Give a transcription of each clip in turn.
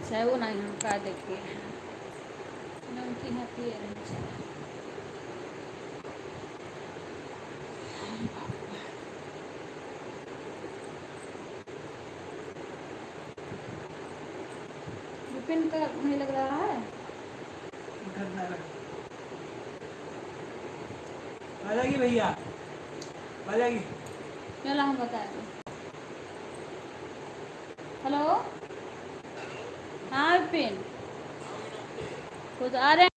चाहे वो नहीं हम का देखिए नमकीन है विपिन का नहीं लग रहा है। आ जाएगी भैया, आ जाएगी। चलो हम बताएंगे। हेलो, हाँ विपिन, खुद आ रहे हैं।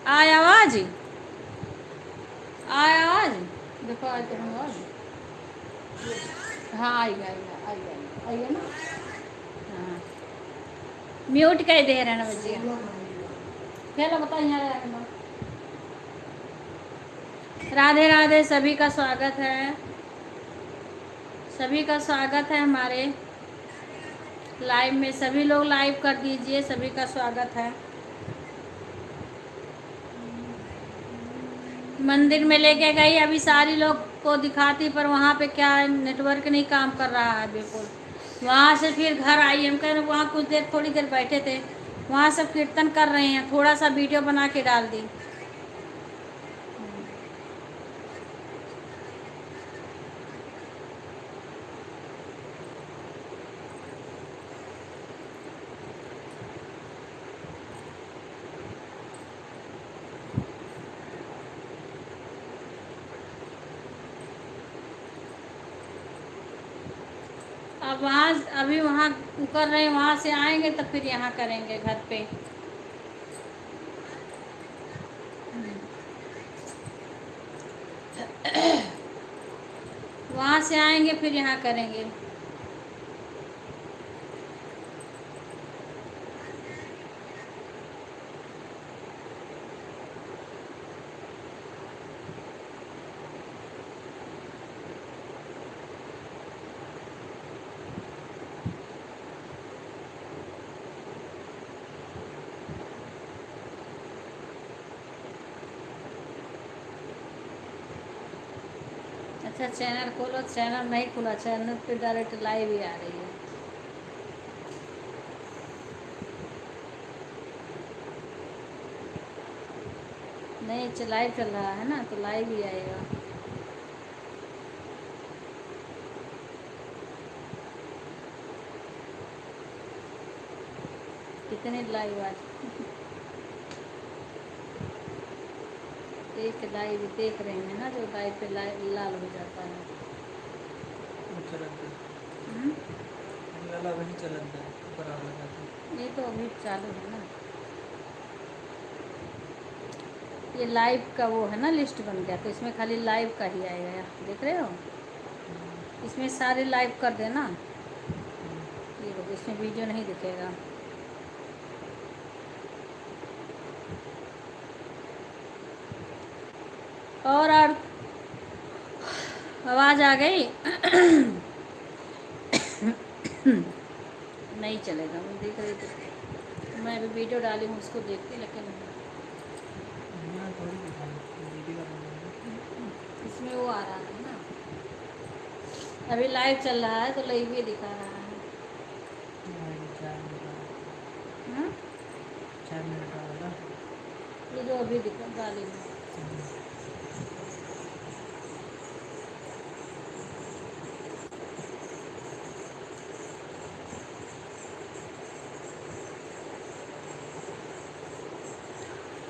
आय आवाज, आय आवाज, देखो आज तो हम आवाज, हाँ आएगा आएगा आएगा आएगा ना। हाँ म्यूट कर दे रहे ना बच्चे, चलो बताओ यहाँ। राधे राधे, सभी का स्वागत है, सभी का स्वागत है हमारे लाइव में। सभी लोग लाइव कर दीजिए, सभी का स्वागत है। मंदिर में लेके गई, अभी सारी लोग को दिखाती, पर वहाँ पे क्या नेटवर्क नहीं काम कर रहा है बिल्कुल। वहाँ से फिर घर आई, हम कह रहे वहाँ कुछ देर थोड़ी देर बैठे थे, वहाँ सब कीर्तन कर रहे हैं, थोड़ा सा वीडियो बना के डाल दी। अब वहाँ अभी वहाँ कर रहे हैं, वहाँ से आएंगे तो फिर यहाँ करेंगे घर पे। वहाँ से आएंगे फिर यहाँ करेंगे। अच्छा चैनल खोलो, चैनल नहीं खुला, चैनल पे डायरेक्ट लाइव ही आ रही है। नहीं, लाइव चल रहा है ना, तो लाइव ही आएगा। कितने लाइव आज एक लाइव देख रहे हैं ना, जो लाइव पे लाल हो जाता है। हम्म? लाला वही चलता है, बराबर जाता है। ये तो अभी चालू है ना, ये लाइव का वो है ना, लिस्ट बन गया, तो इसमें खाली लाइव का ही आएगा। देख रहे हो, इसमें सारे लाइव कर देना, ये देखो इसमें वीडियो नहीं दिखेगा। और आवाज़ आ गई? नहीं चलेगा, मैं देख रही थी, मैं अभी वीडियो डाली हूँ उसको देखती, लेकिन वीडियो थोड़ी दिखाना, वीडियो का बनाना। इसमें वो आ रहा है ना, अभी लाइव चल रहा है तो लाइव ही दिखा रहा है। 4 मिनट, हाँ? 4 मिनट वाला। ये जो अभी दिखा डाली हूँ।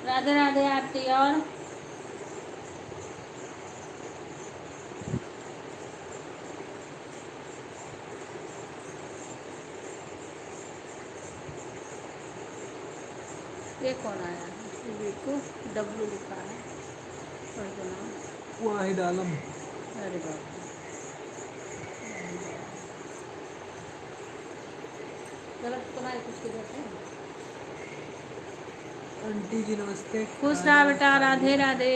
राधे राधे आरती। और ये कौन आया? को डब्लू लिखा है, पढ़ दो नाम। वाहिद आलम। अरे बाप रे, गलत तो नहीं कुछ किधर से। आंटी जी नमस्ते। खुश रहा बेटा, राधे राधे।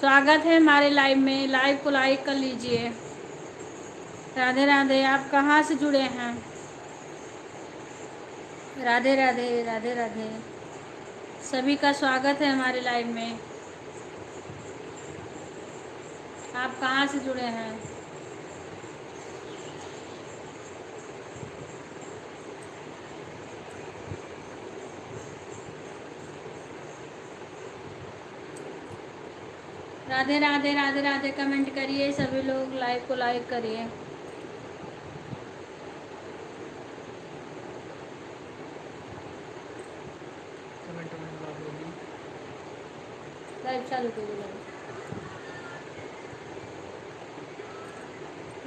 स्वागत है हमारे लाइव में, लाइव को लाइक कर लीजिए। राधे राधे। आप कहाँ से जुड़े हैं? राधे राधे, राधे राधे। सभी का स्वागत है हमारे लाइव में। आप कहाँ से जुड़े हैं? राधे राधे, राधे राधे कमेंट करिए, सभी लोग लाइव को लाइक करिए। कमेंट में बात होगी। लाइव चालू कीजिए।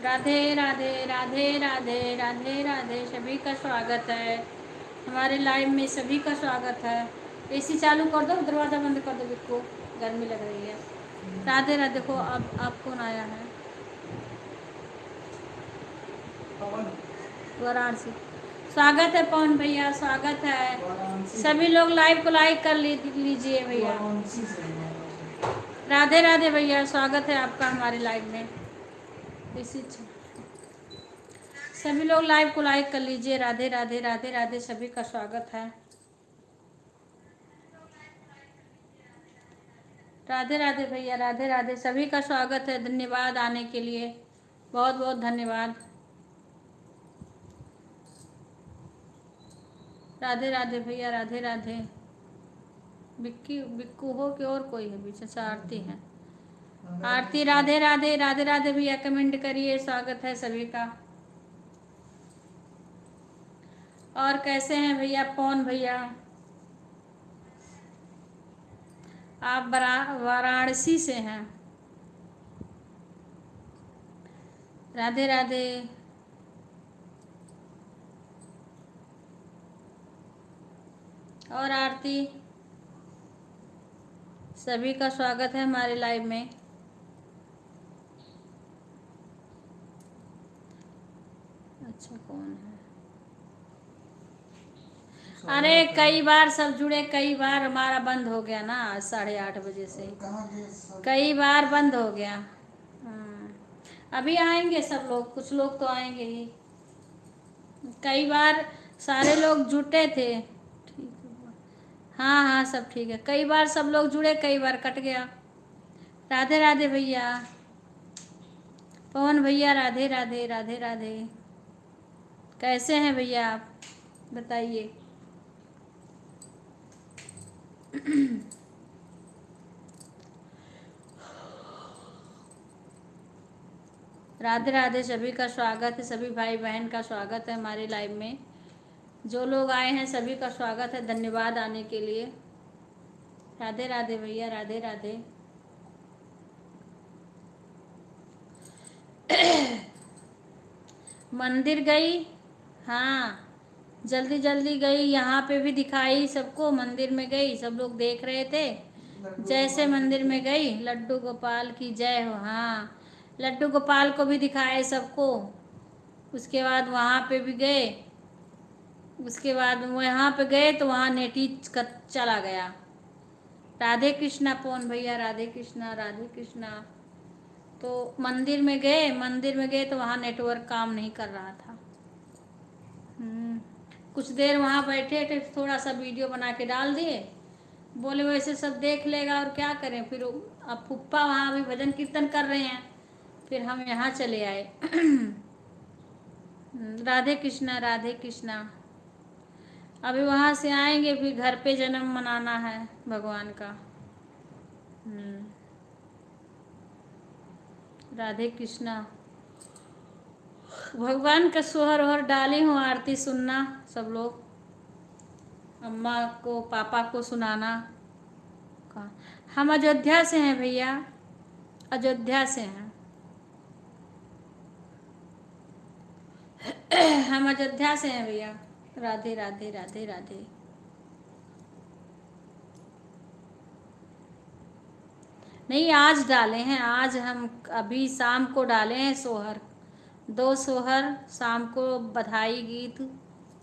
राधे राधे, राधे राधे, राधे राधे। सभी का स्वागत है हमारे लाइव में, सभी का स्वागत है। एसी चालू कर दो, दरवाज़ा बंद कर दो, बिल्कुल गर्मी लग रही है। राधे राधे। देखो अब कौन आया है? वाराणसी। स्वागत है पवन भैया, स्वागत है। सभी लोग लाइव को लाइक कर लीजिए भैया। राधे राधे भैया, स्वागत है आपका हमारे लाइव में। इसी सभी लोग लाइव को लाइक कर लीजिए। राधे राधे, राधे राधे, सभी का स्वागत है। राधे राधे भैया, राधे राधे, सभी का स्वागत है। धन्यवाद आने के लिए, बहुत बहुत धन्यवाद। राधे राधे भैया, राधे राधे। बिक्कू हो कि और कोई है बीच? अच्छा, आरती है। आरती, राधे राधे, राधे राधे भैया, कमेंट करिए, स्वागत है सभी का। और कैसे हैं भैया पवन भैया? आप वाराणसी से हैं? राधे राधे। और आरती, सभी का स्वागत है हमारे लाइव में। अच्छा, कौन है? अरे कई बार सब जुड़े, कई बार हमारा बंद हो गया ना, 8:30 बजे से कई बार बंद हो गया। अभी आएंगे सब लोग, कुछ लोग तो आएंगे ही। कई बार सारे लोग जुटे थे। ठीक है, हाँ हाँ सब ठीक है। कई बार सब लोग जुड़े, कई बार कट गया। राधे राधे भैया, पवन भैया, राधे राधे, राधे राधे। कैसे हैं भैया आप, बताइए। राधे राधे, सभी का स्वागत है, सभी भाई बहन का स्वागत है हमारे लाइव में। जो लोग आए हैं सभी का स्वागत है, धन्यवाद आने के लिए। राधे राधे भैया, राधे राधे। मंदिर गई, हाँ जल्दी जल्दी गई, यहाँ पे भी दिखाई सबको। मंदिर में गई, सब लोग देख रहे थे। जैसे मंदिर में गई, लड्डू गोपाल की जय हो। हाँ, लड्डू गोपाल को भी दिखाए सबको। उसके बाद वहाँ पे भी गए, उसके बाद वहाँ पे गए तो वहाँ नेटी चला गया। राधे कृष्णा पवन भैया, राधे कृष्णा, राधे कृष्णा। तो मंदिर में गए, मंदिर में गए तो वहाँ नेटवर्क काम नहीं कर रहा था। कुछ देर वहाँ बैठे थे, थोड़ा सा वीडियो बना के डाल दिए। बोले वैसे सब देख लेगा और क्या करें। फिर अब फुप्पा वहाँ अभी भजन कीर्तन कर रहे हैं, फिर हम यहाँ चले आए। राधे कृष्णा, राधे कृष्णा। अभी वहाँ से आएंगे, फिर घर पे जन्म मनाना है भगवान का। राधे कृष्णा। भगवान का सोहर ओहर डाली हूँ, आरती सुनना सब लोग। अम्मा को पापा को सुनाना। हम अयोध्या से हैं भैया, अयोध्या से हैं। हम अयोध्या से हैं भैया। राधे राधे, राधे राधे। नहीं, आज डाले हैं, आज हम अभी शाम को डाले हैं सोहर। 2 सोहर शाम को बधाई गीत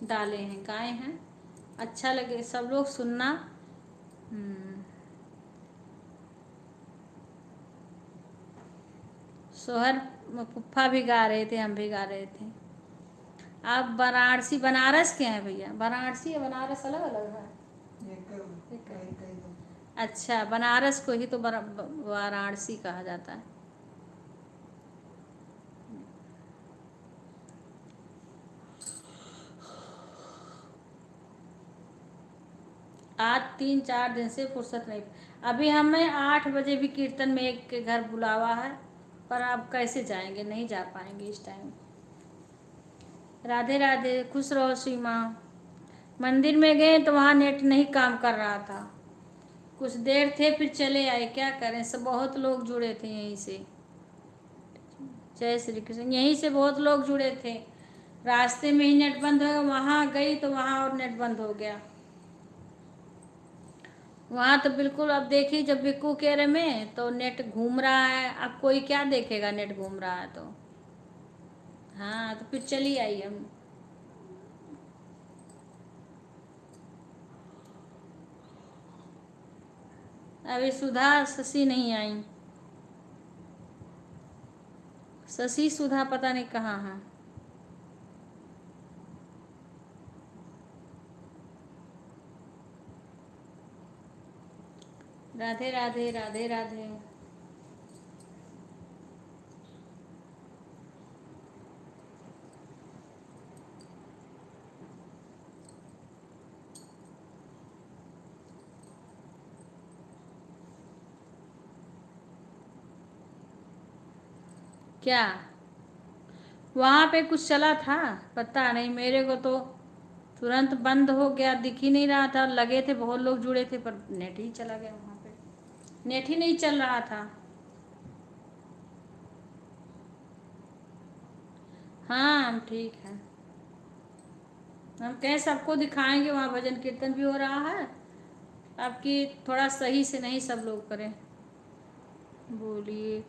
डाले हैं, गाए हैं। अच्छा लगे सब लोग सुनना। सोहर पुप्पा भी गा रहे थे, हम भी गा रहे थे। आप वाराणसी, बनारस के हैं भैया? वाराणसी या बनारस अलग अलग है? अच्छा, बनारस को ही तो वाराणसी कहा जाता है। आज 3-4 दिन से फुर्सत नहीं। अभी हमें 8 बजे भी कीर्तन में एक के घर बुलावा है, पर अब कैसे जाएंगे, नहीं जा पाएंगे इस टाइम। राधे राधे, खुश रहो सीमा। मंदिर में गए तो वहाँ नेट नहीं काम कर रहा था, कुछ देर थे फिर चले आए। क्या करें, सब बहुत लोग जुड़े थे यहीं से। जय श्री कृष्ण। यहीं से बहुत लोग जुड़े थे, रास्ते में ही नेट बंद हो गया। वहाँ गई तो वहाँ और नेट बंद हो गया। वहाँ तो बिल्कुल, अब देखिए जब बिक्कू केरे में तो नेट घूम रहा है, अब कोई क्या देखेगा नेट घूम रहा है तो। हाँ, तो फिर चली आई हम। अभी सुधा शशि नहीं आई। शशि सुधा पता नहीं कहाँ है। राधे राधे, राधे राधे। क्या वहाँ पे कुछ चला था? पता नहीं, मेरे को तो तुरंत बंद हो गया, दिख ही नहीं रहा था। लगे थे बहुत लोग जुड़े थे, पर नेट ही चला गया। वहाँ पे नेट ही नहीं चल रहा था। हाँ, हम ठीक हैं। हम कहें सबको दिखाएंगे, वहाँ भजन कीर्तन भी हो रहा है। अब कि थोड़ा सही से नहीं सब लोग करें। बोलिए,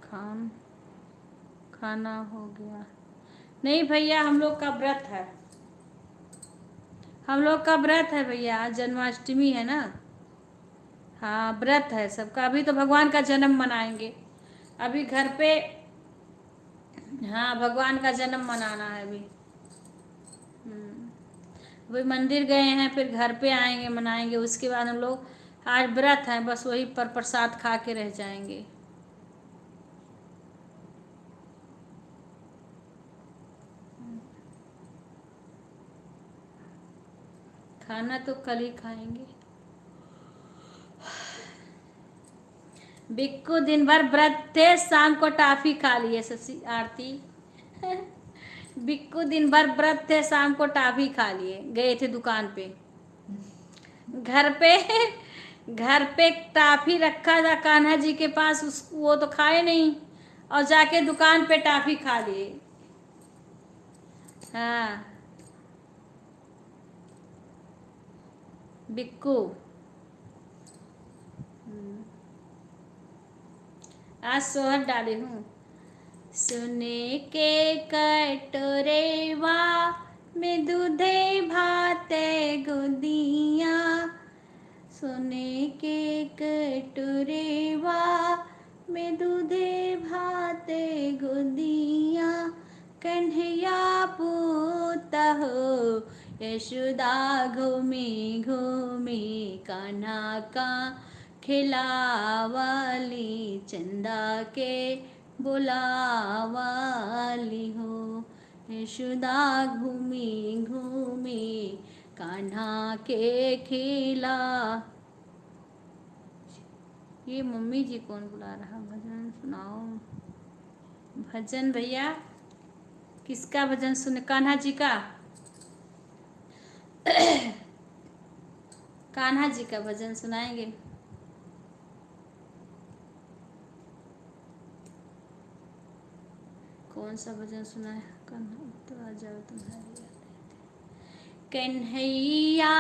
खाना हो गया? नहीं भैया, हम लोग का व्रत है, हम लोग का व्रत है भैया। आज जन्माष्टमी है ना। हाँ, व्रत है सबका। अभी तो भगवान का जन्म मनाएंगे अभी घर पे। हाँ, भगवान का जन्म मनाना है अभी। वही मंदिर गए हैं, फिर घर पे आएंगे, मनाएंगे। उसके बाद हम लोग, आज व्रत है, बस वही पर प्रसाद खा के रह जाएंगे। खाना तो कल ही खाएंगे। बिक्कू दिन भर व्रत थे, शाम को टाफी खा लिए। शशि आरती, बिक्कू दिन भर व्रत थे, शाम को टाफी खा लिए, गए थे दुकान पे। घर पे घर पे टाफी रखा था कान्हा जी के पास, उस वो तो खाए नहीं, और जाके दुकान पे टाफी खा लिए। हाँ, बिक्कू। आज सोहर डाली हूँ। सुने के कटोरेवा में दूधे भाते गोदिया, सोने के कटोरेवा में दूधे भाते गोदिया, कन्हैया पूता हो यशोदा घूमी घूमी, कान्हा का खिलावाली, चंदा के बुलावाली हो, यशोदा घूमी घूमी, कान्हा के खिला। ये मम्मी जी कौन बुला रहा? भजन सुनाओ। भजन भैया, किसका भजन सुने? कान्हा जी का। कान्हा जी का भजन सुनाएंगे। कौन सा भजन सुनाए? कान्हा तो आ जाओ तुम्हारी याद। कन्हैया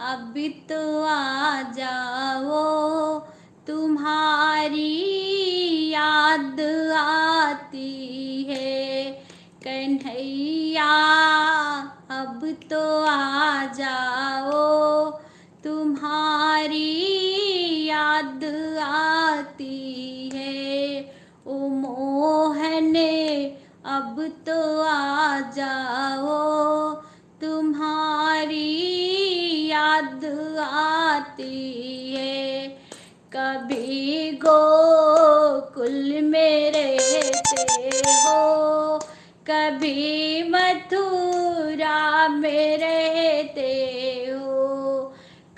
अब तो आ जाओ, तुम्हारी याद आती है। कन्हैया अब तो आ जाओ, तुम्हारी याद आती है। ओ मोहने अब तो आ जाओ, तुम्हारी याद आती है। कभी गोकुल में रहते हो, कभी मथुरा में रहते हो,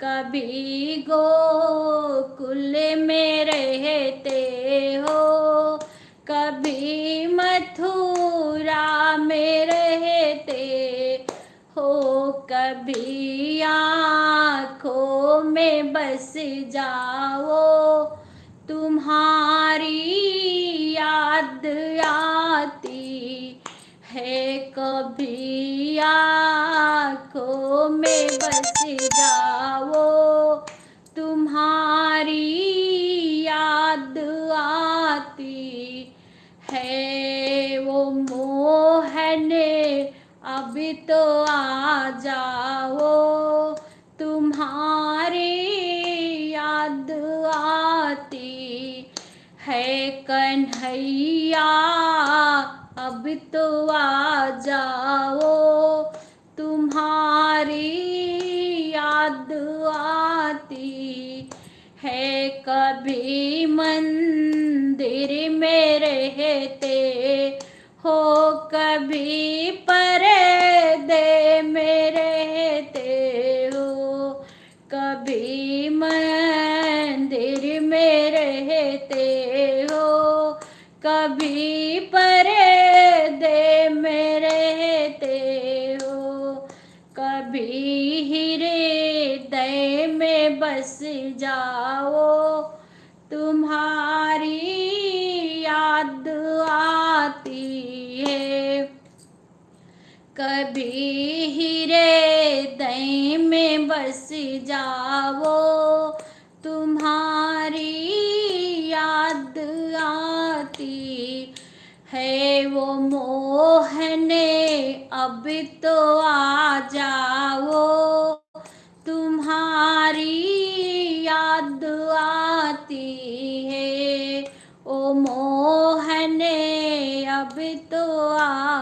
कभी गोकुल में रहते हो, कभी मथुरा में रहते हो, कभी आँखों में बस जाओ, तुम्हारी याद आती है। कभी आँखों में बस जाओ, तुम्हारी याद आती है। वो मोहने अब तो आ जाओ, तुम्हारी याद आती है। कन्हैया अब तो आ जाओ, तुम्हारी याद आती है। कभी मंदिर में रहते हो, कभी पर्दे में रहते हो, कभी मंदिर में रहते हो, कभी पर्दे में रहते हो, कभी हृदय में बस जाओ, तुम्हारी याद आती है। कभी हृदय में बस जाओ, तुम्हारी याद आती है। वो मोहने अब तो आ जाओ, तुम्हारी याद आती है। ओ मोहने अब तो आ।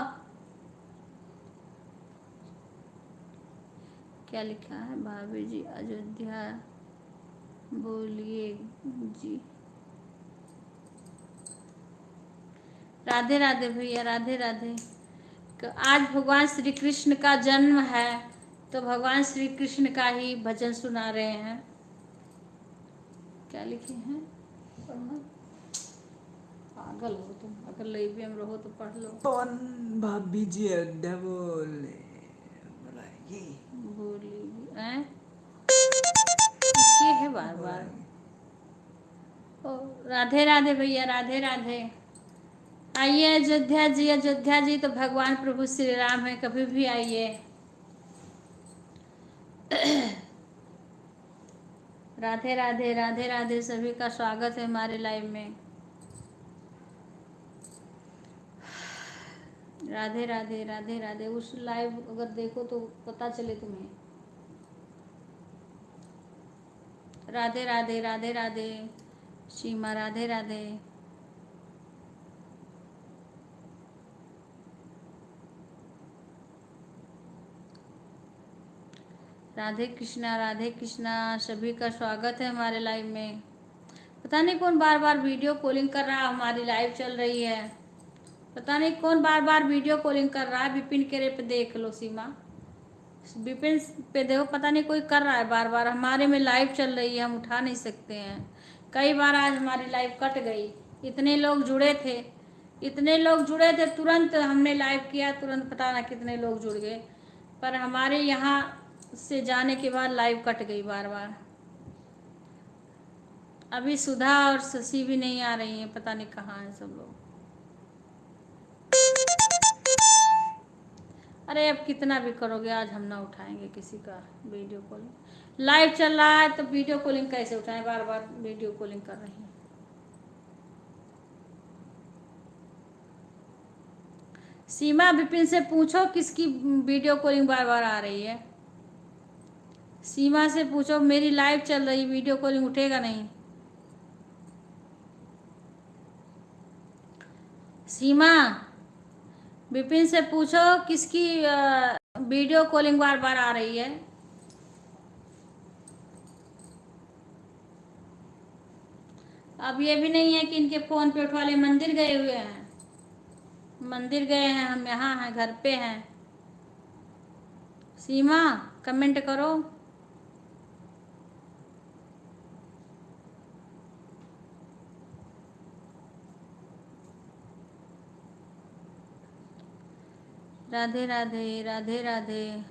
क्या लिखा है? भाभी जी अयोध्या बोलिए जी। राधे राधे भैया, राधे राधे। आज भगवान श्री कृष्ण का जन्म है, तो भगवान श्री कृष्ण का ही भजन सुना रहे हैं। क्या लिखे हैं? पागल हो तुम, अगर लाइव में रहो तो पढ़ लो। कौन भाभी जी अड्डा बोले ये बोली हैं ये है बार बार। ओ राधे राधे भैया, राधे राधे। आइए अयोध्या जी, अयोध्या जी तो भगवान प्रभु श्री राम है, कभी भी आइए। राधे राधे, राधे राधे, सभी का स्वागत है हमारे लाइव में। राधे राधे, राधे राधे। उस लाइव अगर देखो तो पता चले तुम्हें। राधे राधे, राधे राधे सीमा, राधे राधे। राधे कृष्णा, राधे कृष्णा, सभी का स्वागत है हमारे लाइव में। पता नहीं कौन बार बार वीडियो कॉलिंग कर रहा है, हमारी लाइव चल रही है। पता नहीं कौन बार बार वीडियो कॉलिंग कर रहा है। विपिन के पे देख लो सीमा, विपिन पे देखो, पता नहीं कोई कर रहा है बार बार। हमारे में लाइव चल रही है, हम उठा नहीं सकते हैं। कई बार आज हमारी लाइव कट गई। इतने लोग जुड़े थे, इतने लोग जुड़े थे, तुरंत हमने लाइव किया, तुरंत पता ना कितने लोग जुड़ गए। पर हमारे यहाँ से जाने के बाद लाइव कट गई बार बार। अभी सुधा और शशि भी नहीं आ रही हैं, पता नहीं कहाँ हैं सब लोग। अरे अब कितना भी करोगे, आज हम ना उठाएंगे किसी का वीडियो कॉलिंग। लाइव चल रहा है तो वीडियो कॉलिंग कैसे उठाएं, बार बार वीडियो कॉलिंग कर रही हैं। सीमा विपिन से पूछो किसकी वीडियो कॉलिंग बार बार आ रही है। सीमा से पूछो, मेरी लाइव चल रही, वीडियो कॉलिंग उठेगा नहीं। सीमा विपिन से पूछो किसकी वीडियो कॉलिंग बार बार आ रही है। अब ये भी नहीं है कि इनके फोन पे उठवा ले, मंदिर गए हुए हैं, मंदिर गए हैं, हम यहाँ हैं, घर पे हैं। सीमा कमेंट करो। राधे राधे, राधे राधे।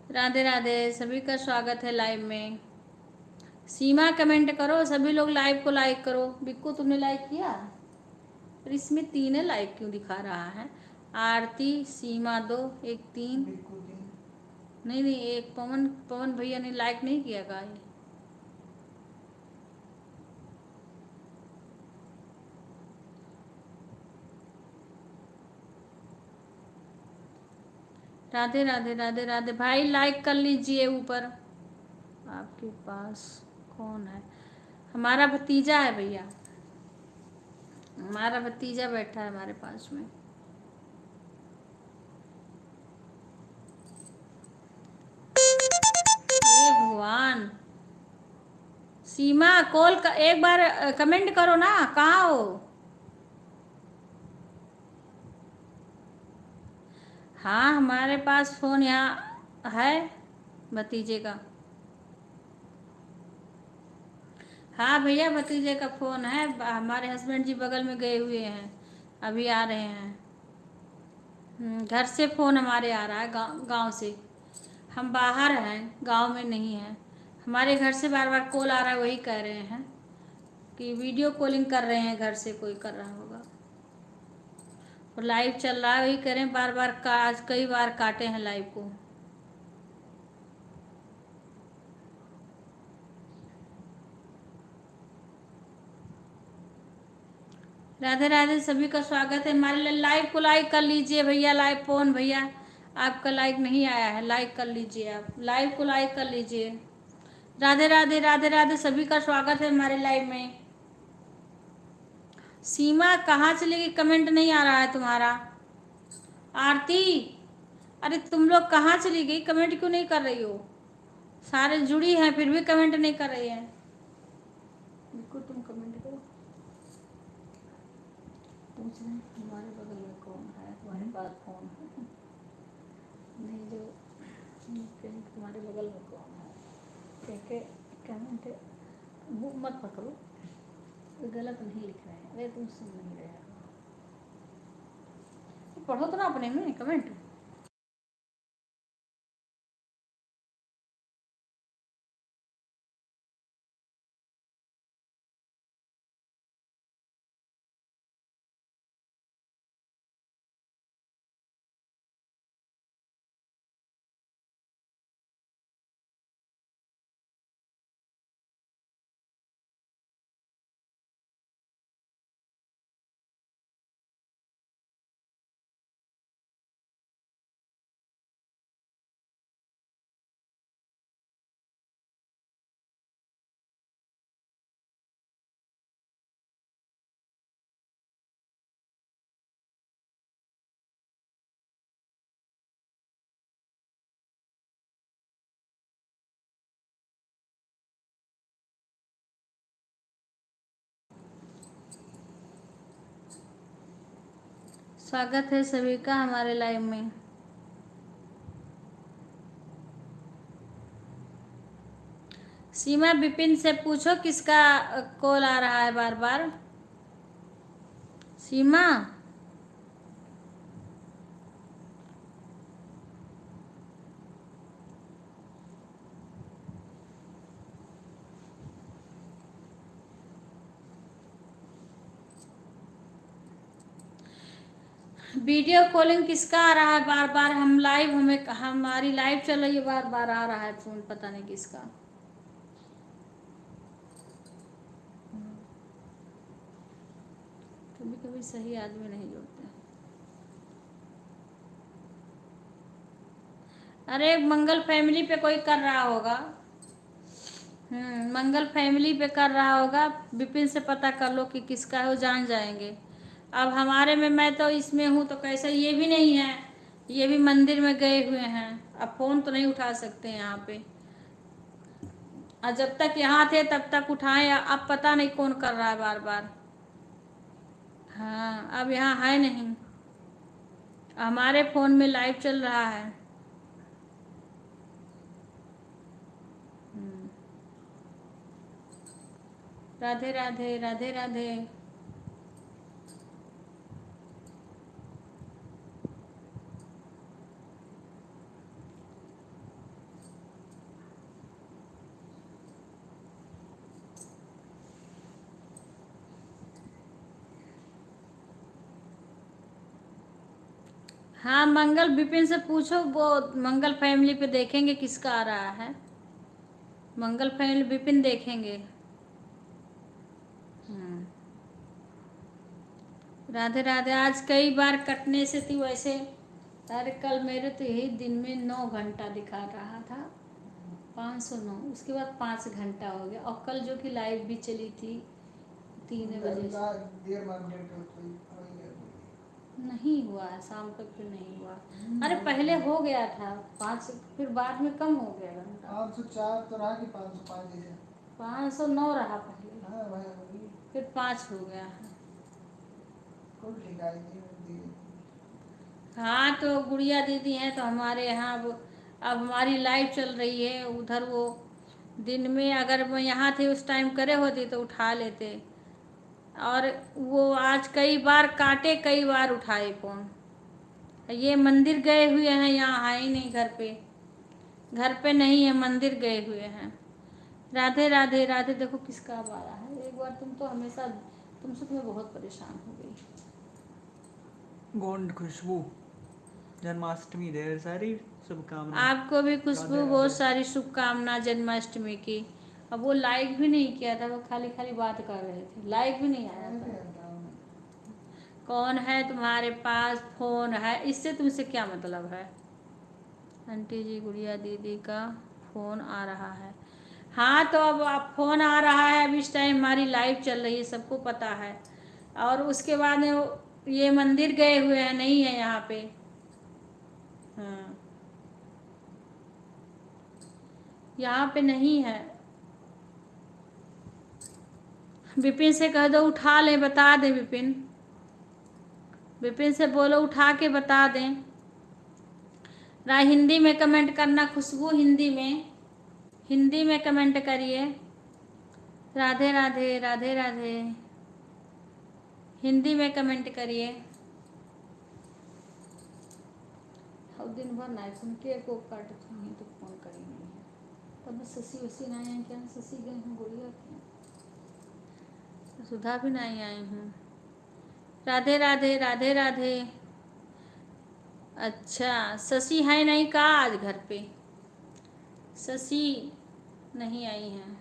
राधे राधे, सभी का स्वागत है लाइव में। सीमा कमेंट करो, सभी लोग लाइव को लाइक करो। बिक्कू तुमने लाइक किया, पर इसमें 3 है, लाइक क्यों दिखा रहा है। आरती, सीमा 2, 1 3, नहीं नहीं, एक पवन, पवन भैया ने लाइक नहीं किया का ये। राधे राधे, राधे राधे भाई, लाइक कर लीजिए ऊपर। आपके पास कौन है? हमारा भतीजा है भैया, हमारा भतीजा बैठा है हमारे पास में। हे भगवान। सीमा कॉल का एक बार कमेंट करो ना, कहाँ हो? हाँ हमारे पास फोन यहाँ है भतीजे का। हाँ भैया भतीजे का फोन है, हमारे हस्बैंड जी बगल में गए हुए हैं, अभी आ रहे हैं। घर से फोन हमारे आ रहा है, गांव से। हम बाहर हैं, गांव में नहीं हैं। हमारे घर से बार बार कॉल आ रहा है, वही कह रहे हैं कि वीडियो कॉलिंग कर रहे हैं, घर से कोई कर रहा होगा। और लाइव चल रहा है, वही कह रहे हैं बार बार आज कई बार काटे हैं लाइव को। राधे राधे, सभी का स्वागत है हमारे लाइव को लाइक कर लीजिए भैया। लाइव फोन भैया आपका लाइक नहीं आया है, लाइक कर लीजिए, आप लाइव को लाइक कर लीजिए। राधे राधे, राधे राधे, सभी का स्वागत है हमारे लाइव में। सीमा कहाँ चली गई, कमेंट नहीं आ रहा है तुम्हारा। आरती, अरे तुम लोग कहाँ चली गई? कमेंट क्यों नहीं कर रही हो? सारे जुड़ी हैं फिर भी कमेंट नहीं कर रही है। बिल्कुल तुम कमेंट करो। पूछ रहे हैं तुम्हारे बगल में कौन है, तुम्हारे पास फोन है? नहीं, जो तुम्हारे बगल में कौन है? क्या कमेंट वो मत पकड़ो, वो गलत नहीं लिख रहे हैं। अरे तुम सुन नहीं रहे हो, पढ़ो तो ना अपने में कमेंट। स्वागत है सभी का हमारे लाइव में। सीमा विपिन से पूछो किसका कॉल आ रहा है बार बार। सीमा, वीडियो कॉलिंग किसका आ रहा है बार बार? हम लाइव, हमारी लाइव चल रही है, बार बार आ रहा है फोन, पता नहीं किसका। कभी कभी सही आदमी नहीं जुड़ते। अरे मंगल फैमिली पे कोई कर रहा होगा। मंगल फैमिली पे कर रहा होगा। विपिन से पता कर लो कि किसका है, वो जान जाएंगे। अब हमारे में मैं तो इसमें हूँ तो कैसे, ये भी नहीं है, ये भी मंदिर में गए हुए हैं। अब फोन तो नहीं उठा सकते यहाँ पे, और जब तक यहाँ थे तब तक उठाए। अब पता नहीं कौन कर रहा है बार बार। हाँ, अब यहाँ है नहीं, हमारे फोन में लाइव चल रहा है। राधे राधे, राधे राधे। हाँ, मंगल विपिन से पूछो, वो मंगल फैमिली पे देखेंगे किसका आ रहा है। मंगल फैमिली विपिन देखेंगे। राधे राधे। आज कई बार कटने से थी वैसे। अरे कल मेरे तो यही दिन में 9 घंटा दिखा रहा था, 509, उसके बाद 5 घंटा हो गया। और कल जो कि लाइव भी चली थी 3 बजे से। नहीं हुआ है शाम तक, फिर नहीं हुआ। अरे पहले हो गया था 5, फिर बाद में कम हो गया घंटा। 504 तो रहा कि 505 जैसे 509 रहा पहले, हाँ भाई फिर 5 हो गया है। कुल ठीक है। हाँ, तो गुड़िया दीदी हैं तो हमारे यहाँ अब हमारी लाइव चल रही है उधर। वो दिन में अगर मैं यहाँ थे उस टाइम करे होती तो उठा लेते, और वो आज कई बार काटे, कई बार उठाए फोन। ये मंदिर गए हुए हैं, यहाँ है ही नहीं घर पे, घर पे नहीं है, मंदिर गए हुए हैं। राधे राधे राधे। देखो किसका अब आ रहा है। एक बार तुम तो हमेशा, तुमसे तो मैं बहुत परेशान हो गई। गोंड खुशबू, जन्माष्टमी ढेर सारी शुभकामनाएं। आपको भी खुशबू राधे बहुत राधे। सारी शुभकामना जन्माष्टमी की। अब वो लाइक भी नहीं किया था, वो खाली खाली बात कर रहे थे, लाइक भी नहीं आया था। कौन है तुम्हारे पास फोन है, इससे तुमसे क्या मतलब है? आंटी जी, गुड़िया दीदी का फोन आ रहा है। हाँ, तो अब आप फोन आ रहा है, अब इस टाइम हमारी लाइव चल रही है, सबको पता है। और उसके बाद में ये मंदिर गए हुए हैं, नहीं है यहाँ पे। यहाँ पे नहीं है। विपिन से कह दो उठा ले, बता दे विपिन। विपिन से बोलो उठा के बता दें। हिंदी में कमेंट करना खुशबू, हिंदी में कमेंट करिए। राधे राधे राधे राधे, हिंदी में कमेंट करिए। और दिन भर ना सुन के को काट तो फोन करेंगे। तब ससी वसी ना आए क्या? ससी गए हैं गुड़िया के, सुधा भी नहीं आई हूँ। राधे राधे राधे राधे। अच्छा शशि है नहीं का आज घर पे? शशि नहीं आई हैं।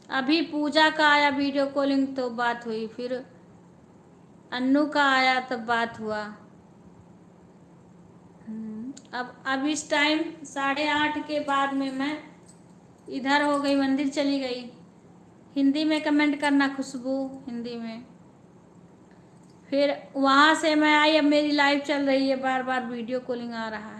अभी पूजा का आया वीडियो कॉलिंग तो बात हुई, फिर अन्नू का आया तब बात हुआ। अब इस टाइम 8:30 के बाद में मैं इधर हो गई, मंदिर चली गई। हिंदी में कमेंट करना खुशबू, हिंदी में। फिर वहाँ से मैं आई, अब मेरी लाइव चल रही है, बार बार वीडियो कॉलिंग आ रहा है।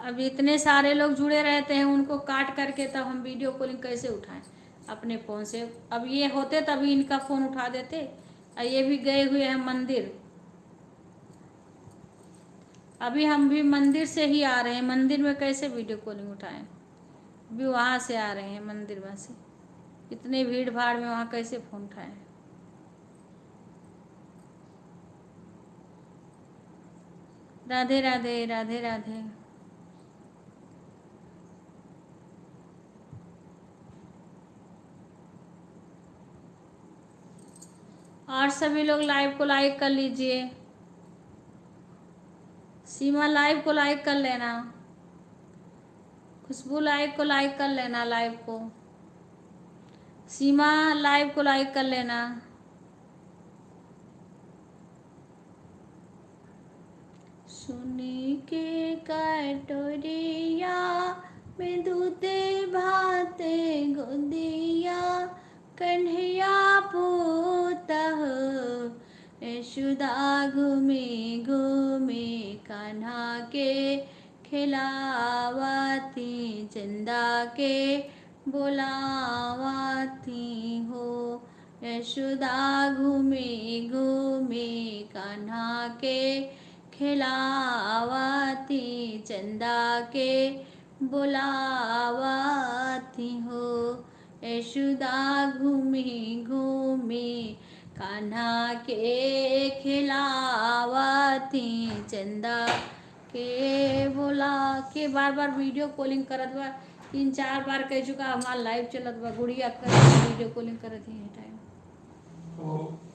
अब इतने सारे लोग जुड़े रहते हैं, उनको काट करके तब हम वीडियो कॉलिंग कैसे उठाएं अपने फ़ोन से? अब ये होते तभी इनका फ़ोन उठा देते। और ये भी गए हुए हैं मंदिर। अभी हम भी मंदिर से ही आ रहे हैं, मंदिर में कैसे वीडियो कॉलिंग उठाएं? अभी वहाँ से आ रहे हैं मंदिर में से, इतने भीड़ भाड़ में वहाँ कैसे फ़ोन उठाएं? राधे राधे राधे राधे। और सभी लोग लाइव को लाइक कर लीजिए। सीमा लाइव को लाइक कर लेना, खुशबू लाइव को लाइक कर लेना, लाइव को सीमा लाइव को लाइक कर लेना। सुनी के कटोरिया में दूते भाते गोदिया, कन्हैया पूता हो यशोदा घूमे घूमे, कान्हा के खिलावाती चंदा के बुलावाती हो। यशोदा घूमे घूमे कान्हा के खिलावाती चंदा के बुलावाती हो। यशोदा घूमे घूमे कान्हा के खिलावाती चंदा के बुला के। बार बार वीडियो कॉलिंग करत बा, 3-4 बार कह चुका हमारा लाइव चलत बा। गुड़िया कर वीडियो कॉलिंग करत ही टाइम तो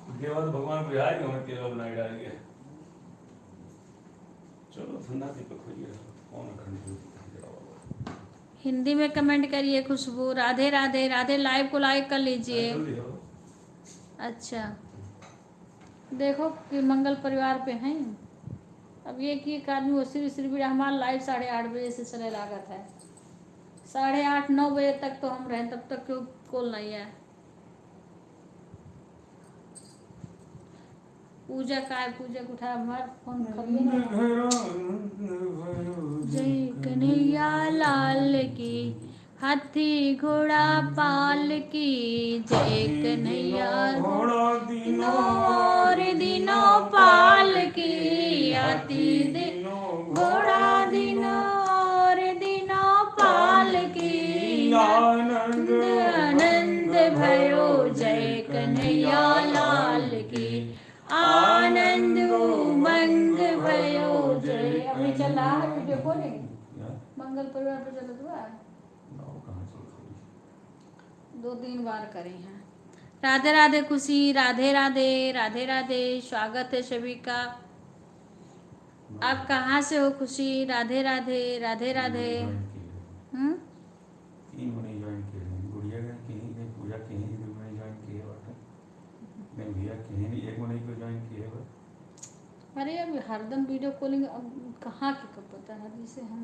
उसके बाद भगवान बिहार में हमें तेल बनाई डाल गया। चलो ठंडा दीपक खोलिए, कौन करने। हिंदी में कमेंट करिए खुशबू। राधे राधे राधे। लाइव को लाइक कर लीजिए। अच्छा देखो कि मंगल परिवार पे हैं। अब ये कि एक आदमी वो सिर्फ हमारा लाइव 8:30 बजे से चले लागत है। 8:30-9 बजे तक तो हम रहें, तब तक क्यों कॉल नहीं है। पूजा का है, पूजा को उठा हमारा फोन करिए। जय कन्हैया लाल की, हाथी घोड़ा पाल की, जय कन्हैया घोड़ा दिनों और दिनों पाल की, हाथी घोड़ा दिनों और दिनों पाल की, आनंद आनंद भयो जय कन्हैया लाल की, आनंद उमंग भयो जय। अभी चल रहा है वीडियो कॉलिंग, मंगल परिवार पे चल हुआ 2-3 बार करे हैं। राधे राधे खुशी, राधे राधे राधे राधे। स्वागत है सभी का। आप कहाँ से हो खुशी? राधे राधे राधे राधे। तीन महीने ज्वाइन किए हैं। गुड़िया का कहीं पूजा कहीं 2 महीने ज्वाइन किए बाटे। मैं भैया कहीं 1 महीने को ज्वाइन किए बस। अरे अब हरदम वीडियो कॉलिंग अब कहाँ के कब पता है, जिसे हम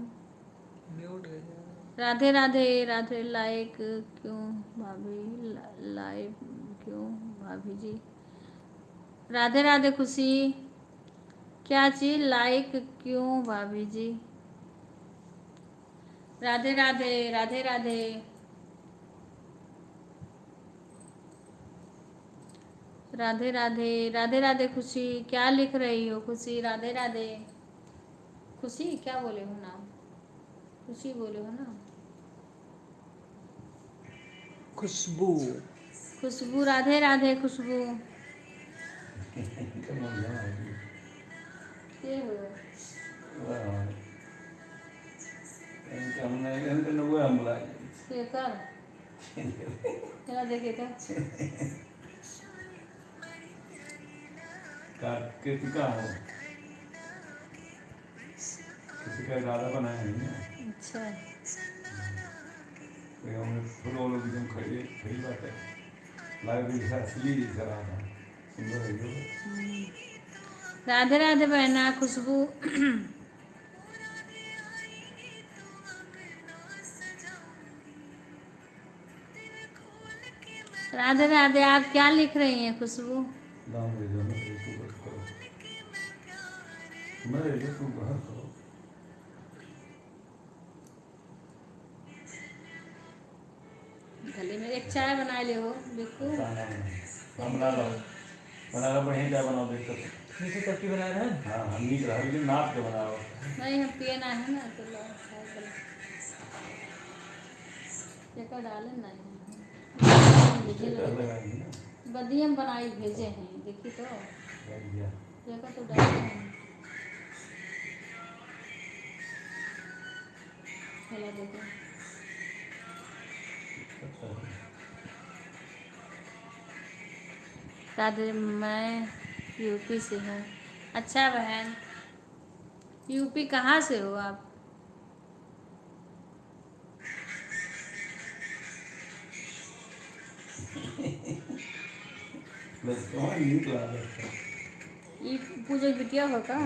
म्यूट गया। राधे राधे राधे। लाइक क्यों भाभी, लाइव क्यों भाभी जी? राधे राधे खुशी। क्या चीज लाइक क्यों भाभी जी? राधे राधे राधे राधे। राधे राधे राधे राधे खुशी। क्या लिख रही हो खुशी? राधे राधे खुशी। क्या बोले हो नाम? खुशी बोले हो ना? खुशबू। खुशबू। राधे राधे खुशबू। इनका मन जाना है ये हुए वाह इनका हमने इनका नब्बे हम बुलाए ये कर तेरा देखे तो का कृतिका हो कृतिका दादा बनाए हैं ना अच्छा। तो हमने फुल वालों की तुम खड़ी खड़ी बात है लाइव भी जैसा असली जैसा रहा था सुंदर है जो राधे राधे बहना खुशबू। राधे राधे। आप क्या लिख रही हैं खुशबू? दाम दे दो ना इसको बस करो मैं दे दो तुम बाहर करो गले में एक चाय बना ले हो बिल्कुल। खाना बना लो बढ़िया चाय बनाओ देख कर नीचे टट्टी बना रहे हैं। हाँ हम नहीं रहा लेकिन नाप के बनाओ नहीं हम पिए ना है ना तो लो चाय करो। चेकर डाले नहीं भेजे कर लोग लगाएंगे ना बदियम बनाई भेजे हैं देखी तो कर दिया चेकर तो डाले हैं। चला देखो अच्छा है राधे। मैं यूपी से हूँ। अच्छा बहन यूपी कहाँ से हो आप? बस तुम्हारी नीक लागत है ई पूजा बिटिया हो का?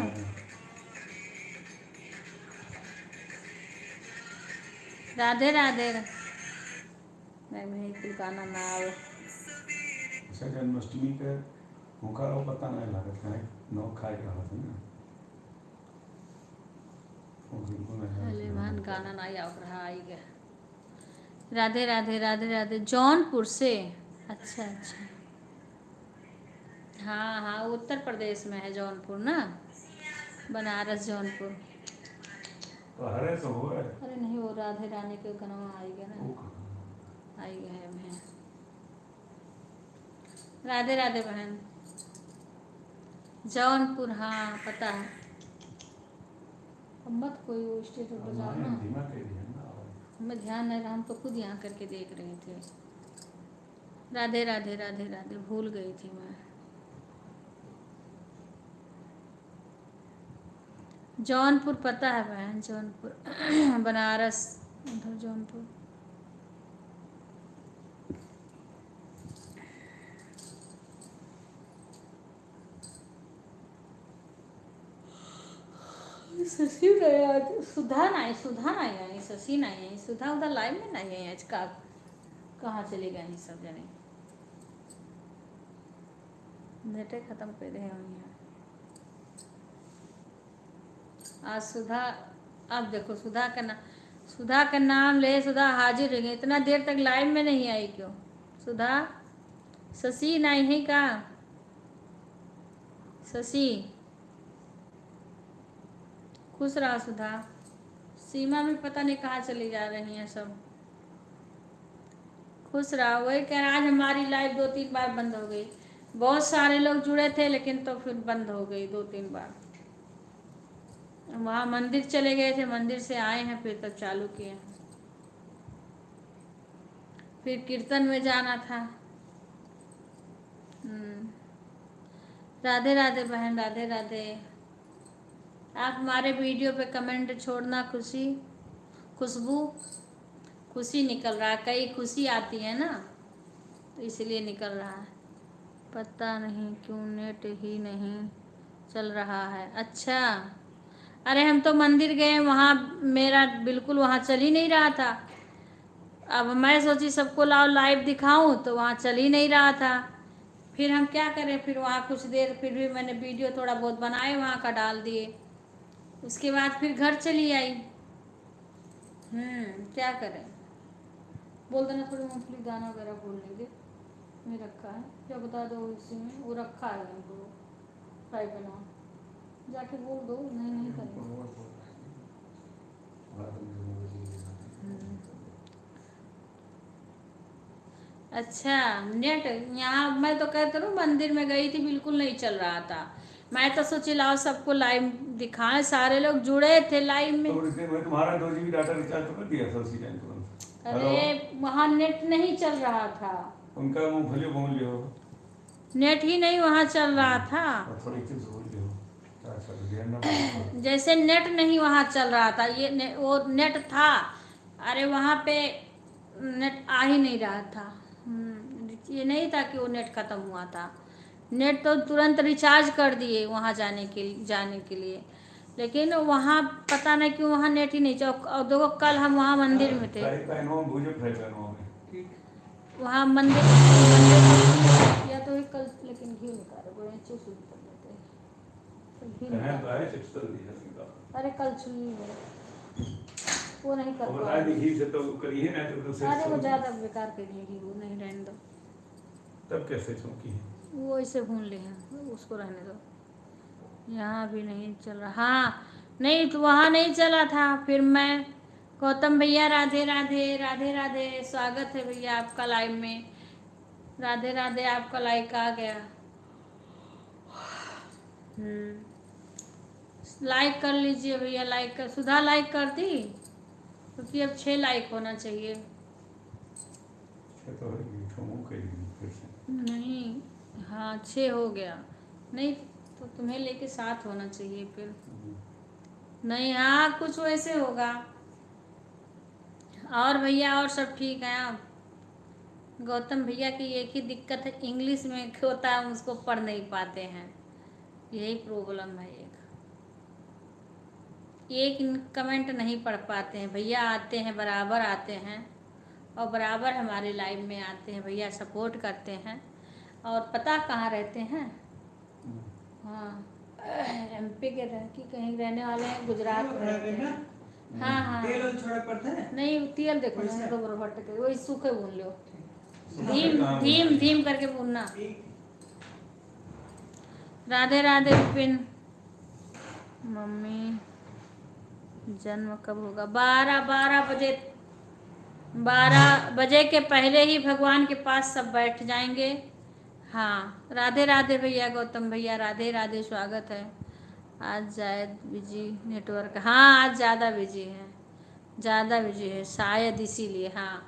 राधे राधे। मैं वहीं कुल गाना ना आवे। अच्छा जन्माष्टमी के भूखा रहो पता नहीं लागत है नौ खाए के रहा था ना वो बिल्कुल नहीं अले है भान गाना ना आव रहा आई गया। राधे राधे राधे राधे। जौनपुर से? अच्छा अच्छा। हाँ हाँ उत्तर प्रदेश में है जौनपुर ना। बनारस जौनपुर। तो हरे तो हो है अरे नहीं वो राधे रानी के गनवा आई गया ना। वो कहाँ आई गया है मैं। राधे राधे बहन। जौनपुर हाँ पता है। अब मत कोई वो स्टेटस बजाओ ना। धीमा कर दिया ना आवाज़। हमें ध्यान नहीं रहा हम तो खुद यहाँ करके देख रहे थे। राधे राधे राधे राधे भूल गई थी मैं। जौनपुर पता है बहन जौनपुर बनारस उधर जौनपुर। शशि नहीं आज सुधा नहीं आई शशि नहीं आई सुधा उधर लाइव में नहीं आई आज का कहाँ चले गए सब जने नेटे खत्म कर रहे हैं यहाँ। आज सुधा अब देखो सुधा का नाम ले सुधा हाजिर हो गई। इतना देर तक लाइव में नहीं आई क्यों सुधा? शशि नहीं है का? शशि खुश रहा सुधा। सीमा भी पता नहीं कहाँ चली जा रही हैं सब। खुश रहा। वही कह रहा आज हमारी लाइव 2-3 बार बंद हो गई। बहुत सारे लोग जुड़े थे लेकिन तो फिर बंद हो गई 2-3 बार। वहाँ मंदिर चले गए थे मंदिर से आए हैं फिर तब चालू किए हैं। फिर कीर्तन में जाना था। राधे राधे बहन राधे राधे। आप हमारे वीडियो पे कमेंट छोड़ना खुशबू। खुशी निकल रहा है कई खुशी आती है ना तो इसलिए निकल रहा है। पता नहीं क्यों नेट ही नहीं चल रहा है। अच्छा अरे हम तो मंदिर गए, वहाँ मेरा बिल्कुल वहाँ चल ही नहीं रहा था। अब मैं सोची सबको लाओ लाइव दिखाऊं, तो वहाँ चल ही नहीं रहा था। फिर हम क्या करें, फिर वहाँ कुछ देर फिर भी मैंने वीडियो थोड़ा बहुत बनाए वहाँ का डाल दिए। उसके बाद फिर घर चली आई। क्या करें। बोल देना थोड़ी मूंगफली दाना वगैरह बोल लेंगे, में रखा है, क्या बता दो इसी में वो रखा है हमको फ्राई पैन, जाके बोल दो, नहीं नहीं करेंगे। अच्छा नेट यहाँ मैं तो कहते रहूँ, मंदिर में गई थी बिल्कुल नहीं चल रहा था। मैं तो सोची लाओ सबको लाइव दिखाएं, सारे लोग जुड़े थे लाइव में। तो इसलिए मैं तुम्हारा 2 GB डाटा रिचार्ज तो कर दिया था उसी टाइम तुरंत। अरे वहाँ नेट नहीं चल रहा था, उनका मूंगफली भून लियो, नेट ही नहीं वहाँ चल रहा था। और थोड़ी चिप्स भून लियो। अच्छा तो ध्यान ना जैसे नेट नहीं वहाँ चल रहा था, वो नेट था, अरे वहाँ पे नेट आ ही नहीं रहा था। ये नहीं था कि वो नेट ख़त्म हुआ था, नेट तो तुरंत रिचार्ज कर दिए वहाँ जाने के लिए, लेकिन वहाँ पता नहीं क्यों वहाँ नेट ही नहीं चल। और देखो कल हम वहाँ मंदिर में थे, फ्राई पैनों भूजे फ्राई पैनों में वहाँ मंदिर या तो कल, लेकिन घी निकाले बोले चूस कर लेते हैं, तो घी कहें निकाल। तो आए चिप्स कर दिया सीधा। अरे कल छुई है, वो नहीं कर और पाए। बताए घी से तो करिए ना तो दूसरे अरे वो से। ज़्यादा बेकार कर लेगी, वो नहीं, रहने दो, तब कैसे चौंकी है। वो इसे भून ले हैं, उसको रहने दो। यहाँ भी नहीं चल रहा, हाँ नहीं तो वहाँ नहीं चला था। फिर मैं, गौतम भैया राधे राधे, राधे राधे, स्वागत है भैया आपका लाइव में, राधे राधे, आपका लाइक आ गया। लाइक कर लीजिए भैया, लाइक कर, सुधा लाइक कर दी, क्योंकि अब 6 लाइक होना चाहिए। तो फिर से नहीं, हाँ 6 हो गया, नहीं तो तुम्हें लेके 7 होना चाहिए फिर। नहीं हाँ कुछ वैसे होगा। और भैया और सब ठीक है आप। गौतम भैया की एक ही दिक्कत है, इंग्लिश में होता है, हम उसको पढ़ नहीं पाते हैं, यही प्रॉब्लम है। एक कमेंट नहीं पढ़ पाते हैं भैया, आते हैं बराबर आते हैं, और बराबर हमारे लाइव में आते हैं भैया, सपोर्ट करते हैं। और पता कहाँ रहते हैं, हाँ MP के कि कहीं रहने वाले हैं, गुजरात में रहते हैं। हाँ हाँ तेल छोड़ा पड़ता है नहीं, तेल देखो ना तो बराबर के वही सूखे भून लो, धीम धीम धीम करके भूनना। राधे राधे विपिन। मम्मी जन्म कब होगा, 12 बजे के पहले ही भगवान के पास सब बैठ जाएंगे। हाँ राधे राधे भैया, गौतम भैया राधे राधे, स्वागत है। आज शायद बिजी नेटवर्क, हाँ आज ज़्यादा बिजी है शायद, इसीलिए। हाँ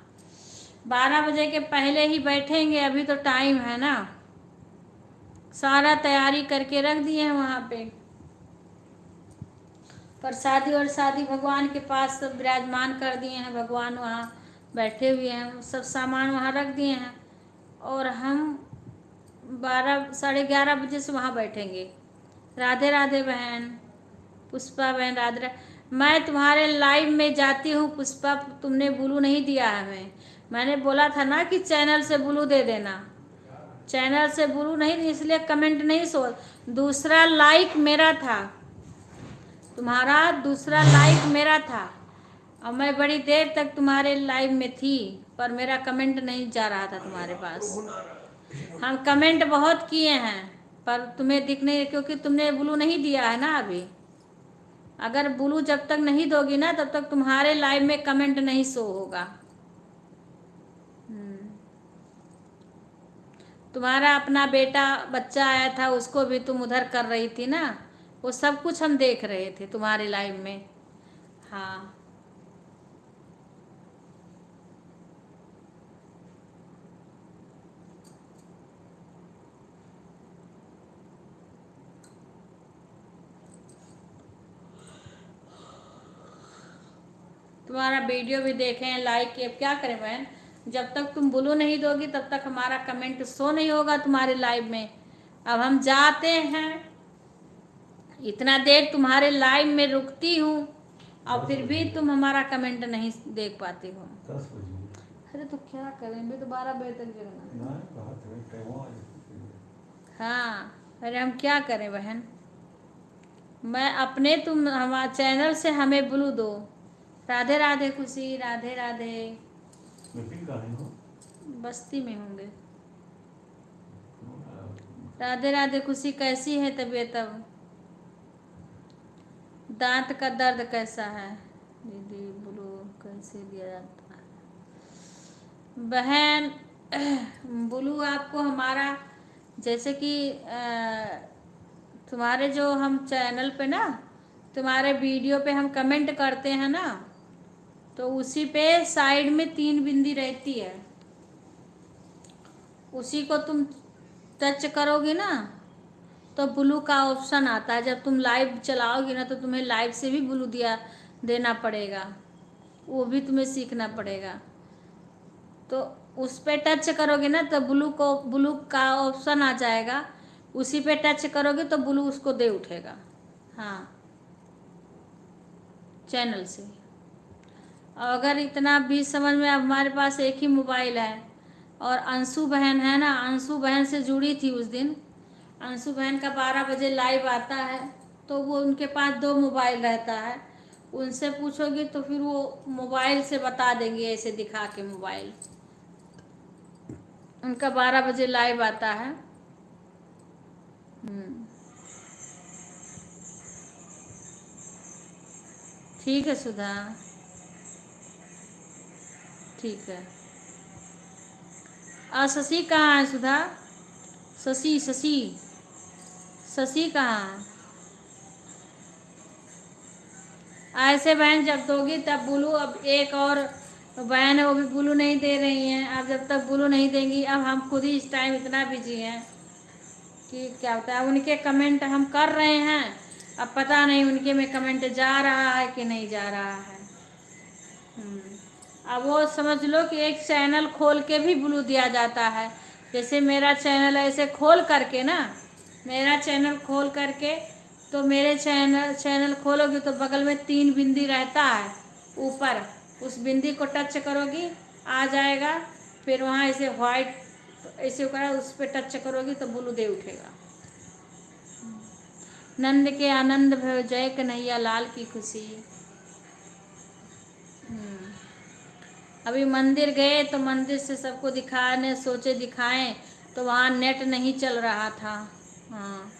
12 बजे के पहले ही बैठेंगे, अभी तो टाइम है ना, सारा तैयारी करके रख दिए हैं वहाँ पे, प्रसादी और शादी भगवान के पास सब विराजमान कर दिए हैं, भगवान वहाँ बैठे हुए हैं, सब सामान वहाँ रख दिए हैं, और हम 12 साढ़े 11 बजे से वहाँ बैठेंगे। राधे राधे बहन, पुष्पा बहन राधे। मैं तुम्हारे लाइव में जाती हूँ पुष्पा, तुमने ब्लू नहीं दिया है हमें, मैंने बोला था ना कि चैनल से ब्लू दे देना, चैनल से ब्लू नहीं, इसलिए कमेंट नहीं सो। दूसरा लाइक मेरा था, तुम्हारा दूसरा लाइक मेरा था, और मैं बड़ी देर तक तुम्हारे लाइव में थी, पर मेरा कमेंट नहीं जा रहा था तुम्हारे पास। हम कमेंट बहुत किए हैं पर तुम्हें दिख नहीं, क्योंकि तुमने ब्लू नहीं दिया है ना अभी। अगर ब्लू जब तक नहीं दोगी ना, तब तक तुम्हारे लाइव में कमेंट नहीं शो होगा। तुम्हारा अपना बेटा बच्चा आया था, उसको भी तुम उधर कर रही थी ना, वो सब कुछ हम देख रहे थे तुम्हारे लाइव में। हाँ तुम्हारा वीडियो भी देखे हैं, लाइक किए, क्या करें बहन, जब तक तुम ब्लू नहीं दोगी तब तक हमारा कमेंट शो नहीं होगा तुम्हारे लाइव में। अब हम जाते हैं, इतना देर तुम्हारे लाइव में रुकती हूँ और फिर भी तुम हमारा कमेंट नहीं देख पाती हो। 10 बजे अरे तो क्या करें, भी तो 12 बजे तक जगना। ना बात है टाइम आ हाँ, अरे हम क्या करें बहन। मैं अपने तुम हमारे चैनल से हमें ब्लू दो। राधे राधे खुशी, राधे राधे। मीटिंग का है हो बस्ती में होंगे। राधे राधे खुशी, कैसी है तबीयत अब? दांत का दर्द कैसा है दीदी? ब्लू कैसे दिया जाता है बहन? ब्लू आपको हमारा, जैसे कि तुम्हारे जो हम चैनल पे ना, तुम्हारे वीडियो पे हम कमेंट करते हैं ना, तो उसी पे साइड में 3 बिंदी रहती है, उसी को तुम टच करोगे ना तो ब्लू का ऑप्शन आता है। जब तुम लाइव चलाओगे ना तो तुम्हें लाइव से भी ब्लू देना पड़ेगा, वो भी तुम्हें सीखना पड़ेगा। तो उस पे टच करोगे ना तो ब्लू का ऑप्शन आ जाएगा, उसी पे टच करोगे तो ब्लू उसको दे उठेगा। हाँ, चैनल से। और अगर इतना भी समझ में, अब हमारे पास एक ही मोबाइल है और अंशु बहन है ना, अंशु बहन से जुड़ी थी उस दिन। अंशु बहन का 12 बजे लाइव आता है, तो वो उनके पास 2 मोबाइल रहता है। उनसे पूछोगे तो फिर वो मोबाइल से बता देंगे, ऐसे दिखा के मोबाइल। उनका 12 बजे लाइव आता है। ठीक है सुधा, ठीक है। शशि कहाँ है सुधा? शशि शशि शशि कहाँ है? ऐसे बहन जब दोगी तब ब्लू। अब एक और बहन है वो भी ब्लू नहीं दे रही हैं। अब जब तक ब्लू नहीं देंगी, अब हम खुद ही इस टाइम इतना बिजी हैं कि क्या होता है। उनके कमेंट हम कर रहे हैं, अब पता नहीं उनके में कमेंट जा रहा है कि नहीं जा रहा है। अब वो समझ लो कि एक चैनल खोल के भी ब्लू दिया जाता है। जैसे मेरा चैनल ऐसे खोल करके ना, मेरा चैनल खोल करके, तो मेरे चैनल खोलोगी तो बगल में 3 बिंदी रहता है ऊपर, उस बिंदी को टच करोगी आ जाएगा। फिर वहाँ ऐसे व्हाइट ऐसे करा, उस पर टच करोगी तो ब्लू दे उठेगा। नंद के आनंद भय जय कन्हैया लाल की खुशी। अभी मंदिर गए तो मंदिर से सबको दिखाने सोचे दिखाएं, तो वहाँ नेट नहीं चल रहा था। हाँ,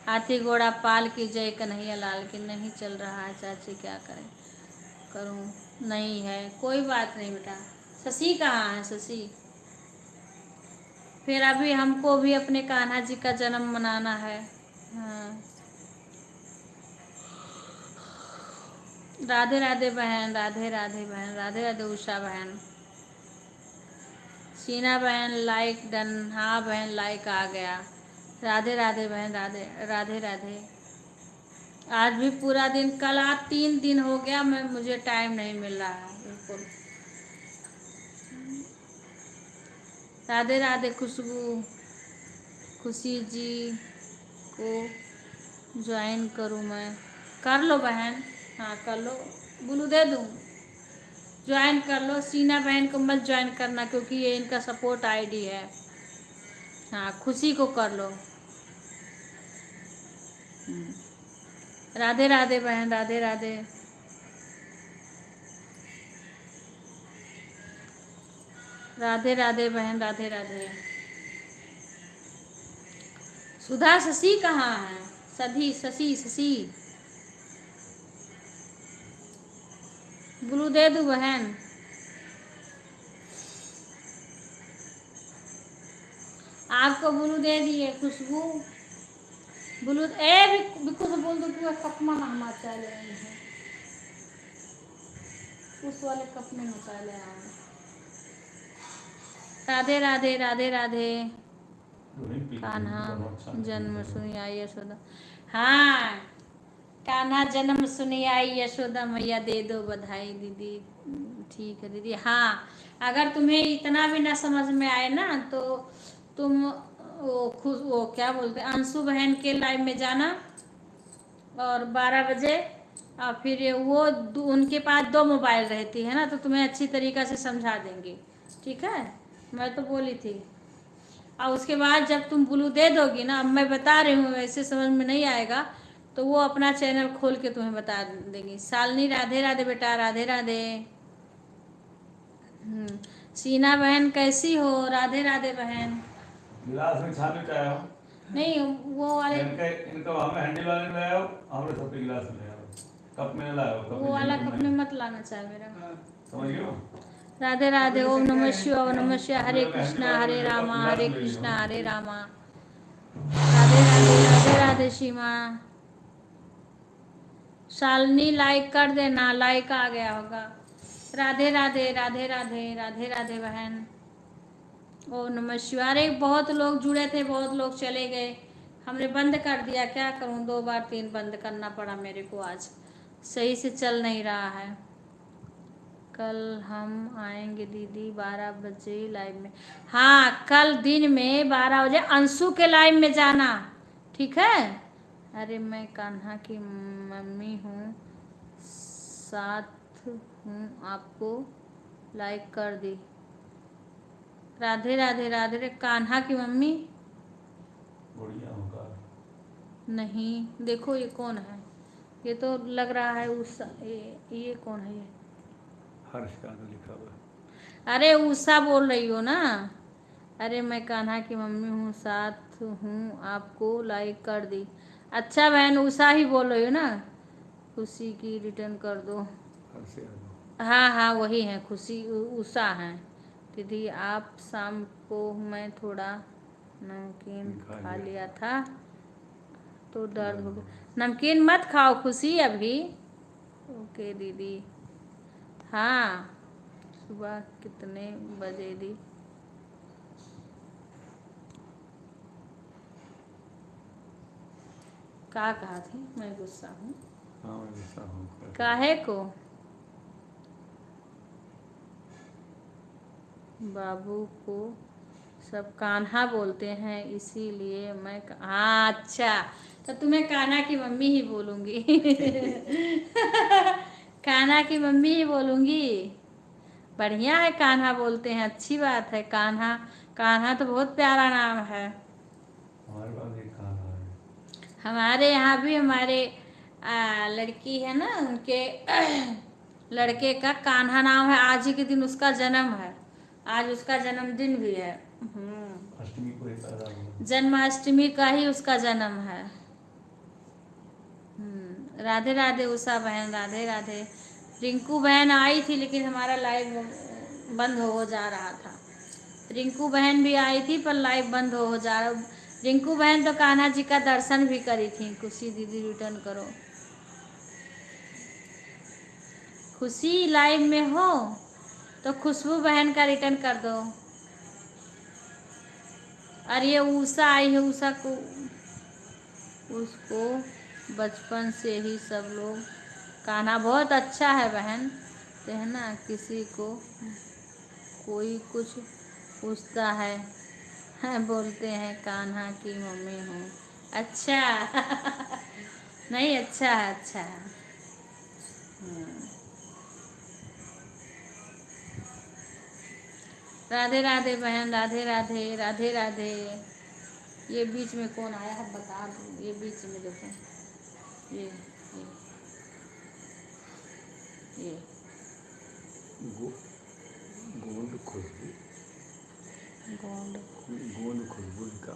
हाथी घोड़ा पाल की जय कन्हैया लाल की नहीं चल रहा है। चाची क्या करूँ? नहीं है, कोई बात नहीं बेटा। शशि कहाँ है? शशि, फिर अभी हमको भी अपने कान्हा जी का जन्म मनाना है। हाँ, राधे राधे बहन, राधे राधे बहन, राधे राधे उषा बहन, शीना बहन लाइक डन। हाँ बहन, लाइक आ गया। राधे राधे बहन, राधे राधे राधे। आज भी पूरा दिन, कल आज 3 दिन हो गया मुझे टाइम नहीं मिल रहा है बिल्कुल। राधे राधे खुशबू, खुशी जी को ज्वाइन करूँ मैं? कर लो बहन, हाँ कर लो, ब्लू दे दूँ? ज्वाइन कर लो। सीना बहन को मत ज्वाइन करना क्योंकि ये इनका सपोर्ट आईडी है। हाँ, खुशी को कर लो। राधे राधे बहन, राधे राधे। राधे राधे बहन, राधे राधे। सुधा शशि कहाँ है? सधी शशि शशि, ब्लू दे दूँ बहन? आपको ब्लू दे दिए। खुशबू ब्लू बिल्कुल से बोल दो कि कप में हम चले हैं, उस वाले कप में मसाले आए। राधे राधे, राधे राधे। कान्हा जन्म सुनी आई यशोदा। हाँ, कान्हा जन्म सुनी आई यशोदा मैया दे दो बधाई दीदी। ठीक है दीदी। हाँ, अगर तुम्हें इतना भी ना समझ में आए ना तो तुम वो क्या बोलते हैं, अंशु बहन के लाइव में जाना, और 12 बजे और फिर वो उनके पास 2 मोबाइल रहती है ना, तो तुम्हें अच्छी तरीक़ा से समझा देंगी, ठीक है। मैं तो बोली थी। और उसके बाद जब तुम ब्लू दे दोगी ना, अब मैं बता रही हूँ, वैसे समझ में नहीं आएगा तो वो अपना चैनल खोल के तुम्हें बता देंगी। शालिनी राधे राधे बेटा, राधे राधे। सीना बहन कैसी हो? राधे राधे बहन। गिलास में छान के आया हूँ। नहीं वो वाले, इनका हमें हैंडल वाले में लाया हो, हमने सबके गिलास में लाया हो, कप में लाया हो, वो वाला कप में मत लाना चाहे मेरा। समझ गए हो? राधे राधे। ओम नमः शिवाय, ओम नमः शिवाय। हरे कृष्णा हरे रामा, हरे कृष्णा हरे रामा। राधे राधे, राधे राधे सीमा। शालिनी लाइक कर देना, लाइक आ गया होगा। राधे राधे, राधे राधे, राधे राधे बहन। ओम नमः शिवाय। अरे बहुत लोग जुड़े थे, बहुत लोग चले गए, हमने बंद कर दिया, क्या करूं, 2 बार 3 बंद करना पड़ा मेरे को। आज सही से चल नहीं रहा है। कल हम आएंगे दीदी 12 बजे लाइव में। हाँ, कल दिन में 12 बजे अंशु के लाइव में जाना, ठीक है। अरे मैं कान्हा की मम्मी हूँ, साथ हूँ, आपको लाइक कर दी। राधे राधे, राधे रे। कान्हा की मम्मी बढ़िया होगा। नहीं, देखो ये कौन है, ये तो लग रहा है उषा। ये कौन है ये? हर्ष का तो लिखा हुआ। अरे उषा बोल रही हो ना। अरे मैं कान्हा की मम्मी हूँ, साथ हूँ, आपको लाइक कर दी। अच्छा बहन, उषा ही बोल रही हो ना। खुशी की रिटर्न कर दो। हर्ष हाँ हाँ वही है, खुशी उषा है। दीदी आप शाम को मैं थोड़ा नमकीन खा लिया था तो दर्द हो गया। नमकीन मत खाओ खुशी अभी। ओके दीदी। हाँ, सुबह कितने बजे दी? क्या कहा थी? मैं गुस्सा हूँ। हाँ मैं गुस्सा हूँ। काहे को? बाबू को सब कान्हा बोलते हैं, इसीलिए मैं हाँ अच्छा, तो तुम्हें कान्हा की मम्मी ही बोलूँगी। कान्हा की मम्मी ही बोलूँगी। बढ़िया है, कान्हा बोलते हैं, अच्छी बात है। कान्हा, कान्हा तो बहुत प्यारा नाम है। हमारे पास एक कान्हा है। हमारे यहाँ भी हमारे लड़की है ना, उनके लड़के का कान्हा नाम है। आज ही के दिन उसका जन्म है, आज उसका जन्मदिन भी है। अष्टमी को एक पैदा हुआ। जन्माष्टमी का ही उसका जन्म है। राधे राधे उषा बहन, राधे राधे। रिंकू बहन आई थी लेकिन हमारा लाइव बंद हो जा रहा था। रिंकू बहन भी आई थी पर लाइव बंद हो जा रहा। रिंकू बहन तो कान्हा जी का दर्शन भी करी थी। खुशी दीदी रिटर्न करो। खुशी लाइव में हो तो खुशबू बहन का रिटर्न कर दो। और ये उषा आई है, उषा को, उसको बचपन से ही सब लोग कान्हा बहुत अच्छा है बहन, तो है ना, किसी को कोई कुछ पूछता है बोलते हैं कान्हा की मम्मी हूँ। अच्छा। नहीं अच्छा है, अच्छा है। राधे राधे बहन, राधे राधे, राधे राधे। ये बीच में कौन आया है बता दो। ये बीच में देखो, ये गोंद खुशबू। गोंद खुशबू का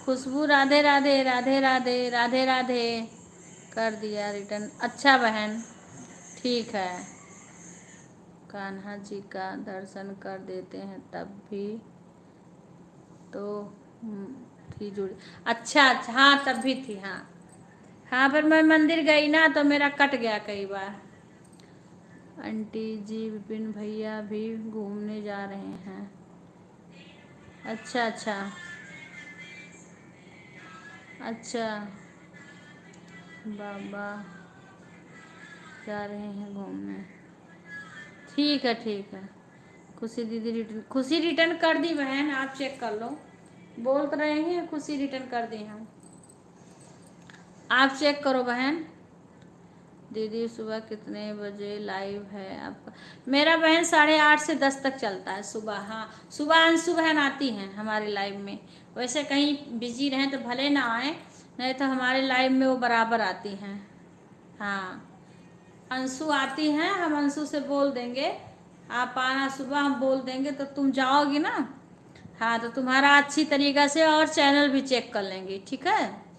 खुशबू। राधे राधे, राधे राधे, राधे राधे। कर दिया रिटर्न। अच्छा बहन, ठीक है। कान्हा जी का दर्शन कर देते हैं तब भी तो थी जुड़ी। अच्छा अच्छा, हाँ तब भी थी। हाँ हाँ, पर मैं मंदिर गई ना तो मेरा कट गया कई बार। आंटी जी विपिन भैया भी घूमने जा रहे हैं। अच्छा अच्छा अच्छा, बाबा जा रहे हैं घूमने। ठीक है ठीक है। खुशी दीदी रिटर्न, खुशी रिटर्न कर दी बहन, आप चेक कर लो। बोल तो रहे हैं खुशी रिटर्न कर दी हम। आप चेक करो बहन। दीदी सुबह कितने बजे लाइव है आपका? मेरा बहन 8:30 से 10 तक चलता है सुबह। हाँ, सुबह अंशु बहन आती हैं हमारे लाइव में। वैसे कहीं बिजी रहें तो भले ना आए, नहीं तो हमारे लाइव में वो बराबर आती हैं। हाँ, अंशु आती हैं, हम अंशु से बोल देंगे आप आना सुबह, हम बोल देंगे तो तुम जाओगी ना। हाँ, तो तुम्हारा अच्छी तरीक़ा से और चैनल भी चेक कर लेंगी, ठीक है?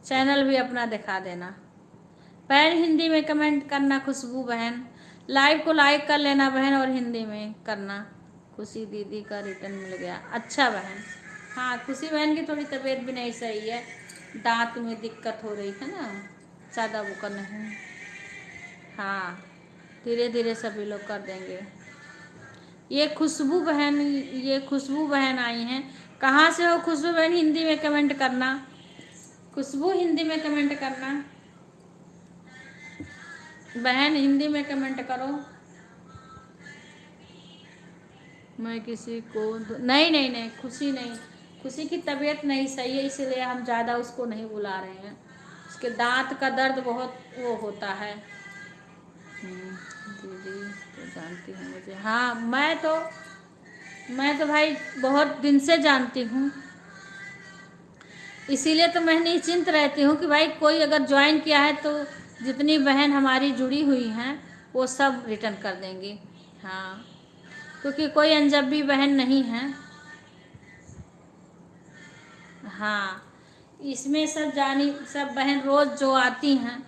चैनल भी अपना दिखा देना। बहन हिंदी में कमेंट करना खुशबू बहन, लाइव को लाइक कर लेना बहन और हिंदी में करना। खुशी दीदी का रिटर्न मिल गया, अच्छा बहन। हाँ, खुशी बहन की थोड़ी तबीयत भी नहीं सही है, दांत में दिक्कत हो रही है ना, ज़्यादा वो कर नहीं। हाँ, धीरे धीरे सभी लोग कर देंगे। ये खुशबू बहन आई हैं। कहाँ से हो खुशबू बहन? हिंदी में कमेंट करना खुशबू, हिंदी में कमेंट करना बहन, हिंदी में कमेंट करो। मैं किसी को नहीं नहीं नहीं, खुशी नहीं, खुशी की तबीयत नहीं सही है, इसलिए हम ज़्यादा उसको नहीं बुला रहे हैं। उसके दांत का दर्द बहुत वो होता है। दीदी तो जानती हूँ मुझे। हाँ, मैं तो भाई बहुत दिन से जानती हूँ, इसीलिए तो मैं निश्चिंत रहती हूँ कि भाई कोई अगर ज्वाइन किया है तो जितनी बहन हमारी जुड़ी हुई हैं वो सब रिटर्न कर देंगी। हाँ, क्योंकि कोई अनजबी बहन नहीं है। हाँ, इसमें सब बहन रोज़ जो आती हैं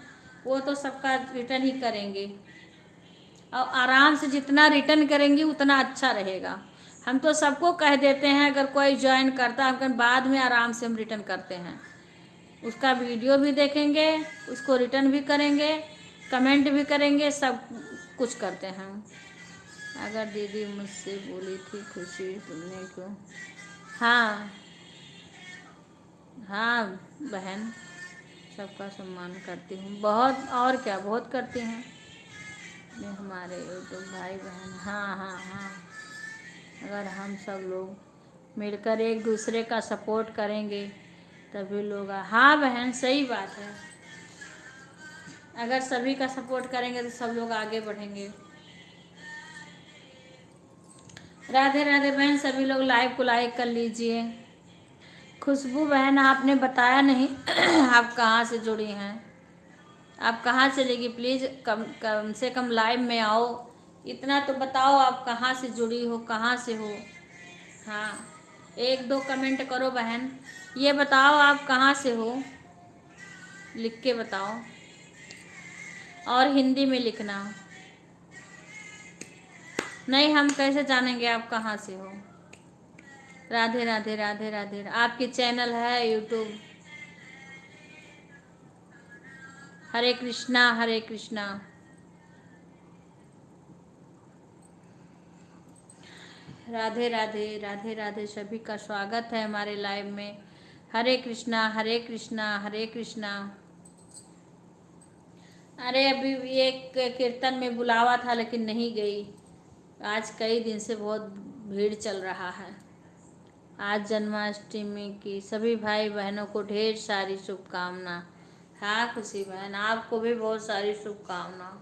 वो तो सबका रिटर्न ही करेंगे, और आराम से जितना रिटर्न करेंगी उतना अच्छा रहेगा। हम तो सबको कह देते हैं अगर कोई ज्वाइन करता है बाद में आराम से हम रिटर्न करते हैं, उसका वीडियो भी देखेंगे, उसको रिटर्न भी करेंगे, कमेंट भी करेंगे, सब कुछ करते हैं। अगर दीदी मुझसे बोली थी खुशी तुमने क्यों? हाँ हाँ बहन, सबका सम्मान करती हूँ बहुत, और क्या बहुत करती हैं ये हमारे यूट्यूब भाई बहन। हाँ हाँ हाँ, अगर हम सब लोग मिलकर एक दूसरे का सपोर्ट करेंगे तभी लोग हाँ बहन, सही बात है। अगर सभी का सपोर्ट करेंगे तो सब लोग आगे बढ़ेंगे। राधे राधे बहन, सभी लोग लाइव को लाइक कर लीजिए। खुशबू बहन, आपने बताया नहीं आप कहाँ से जुड़ी हैं, आप कहाँ चलेगी? प्लीज़ कम से कम लाइव में आओ, इतना तो बताओ आप कहाँ से जुड़ी हो, कहाँ से हो। हाँ, 1-2 कमेंट करो बहन, ये बताओ आप कहाँ से हो, लिख के बताओ, और हिंदी में लिखना। नहीं, हम कैसे जानेंगे आप कहाँ से हो? राधे राधे राधे राधे। आपकी चैनल है यूट्यूब? हरे कृष्णा हरे कृष्णा। राधे राधे राधे राधे, सभी का स्वागत है हमारे लाइव में। हरे कृष्णा हरे कृष्णा हरे कृष्णा। अरे अभी एक कीर्तन में बुलावा था लेकिन नहीं गई, आज कई दिन से बहुत भीड़ चल रहा है। आज जन्माष्टमी की सभी भाई बहनों को ढेर सारी शुभकामना। हाँ खुशी बहन, आपको भी बहुत सारी शुभकामना।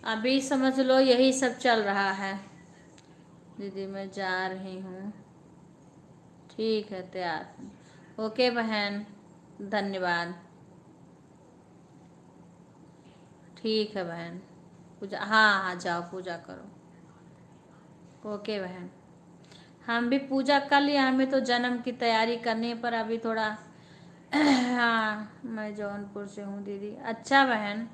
अभी समझ लो यही सब चल रहा है। दीदी मैं जा रही हूँ, ठीक है तैयार। ओके बहन, धन्यवाद। ठीक है बहन, पूजा, हाँ हाँ जाओ पूजा करो। ओके बहन, हम भी पूजा कर लिए, हमें तो जन्म की तैयारी करनी है, पर अभी थोड़ा हाँ, मैं जौनपुर से हूँ दीदी। अच्छा बहन,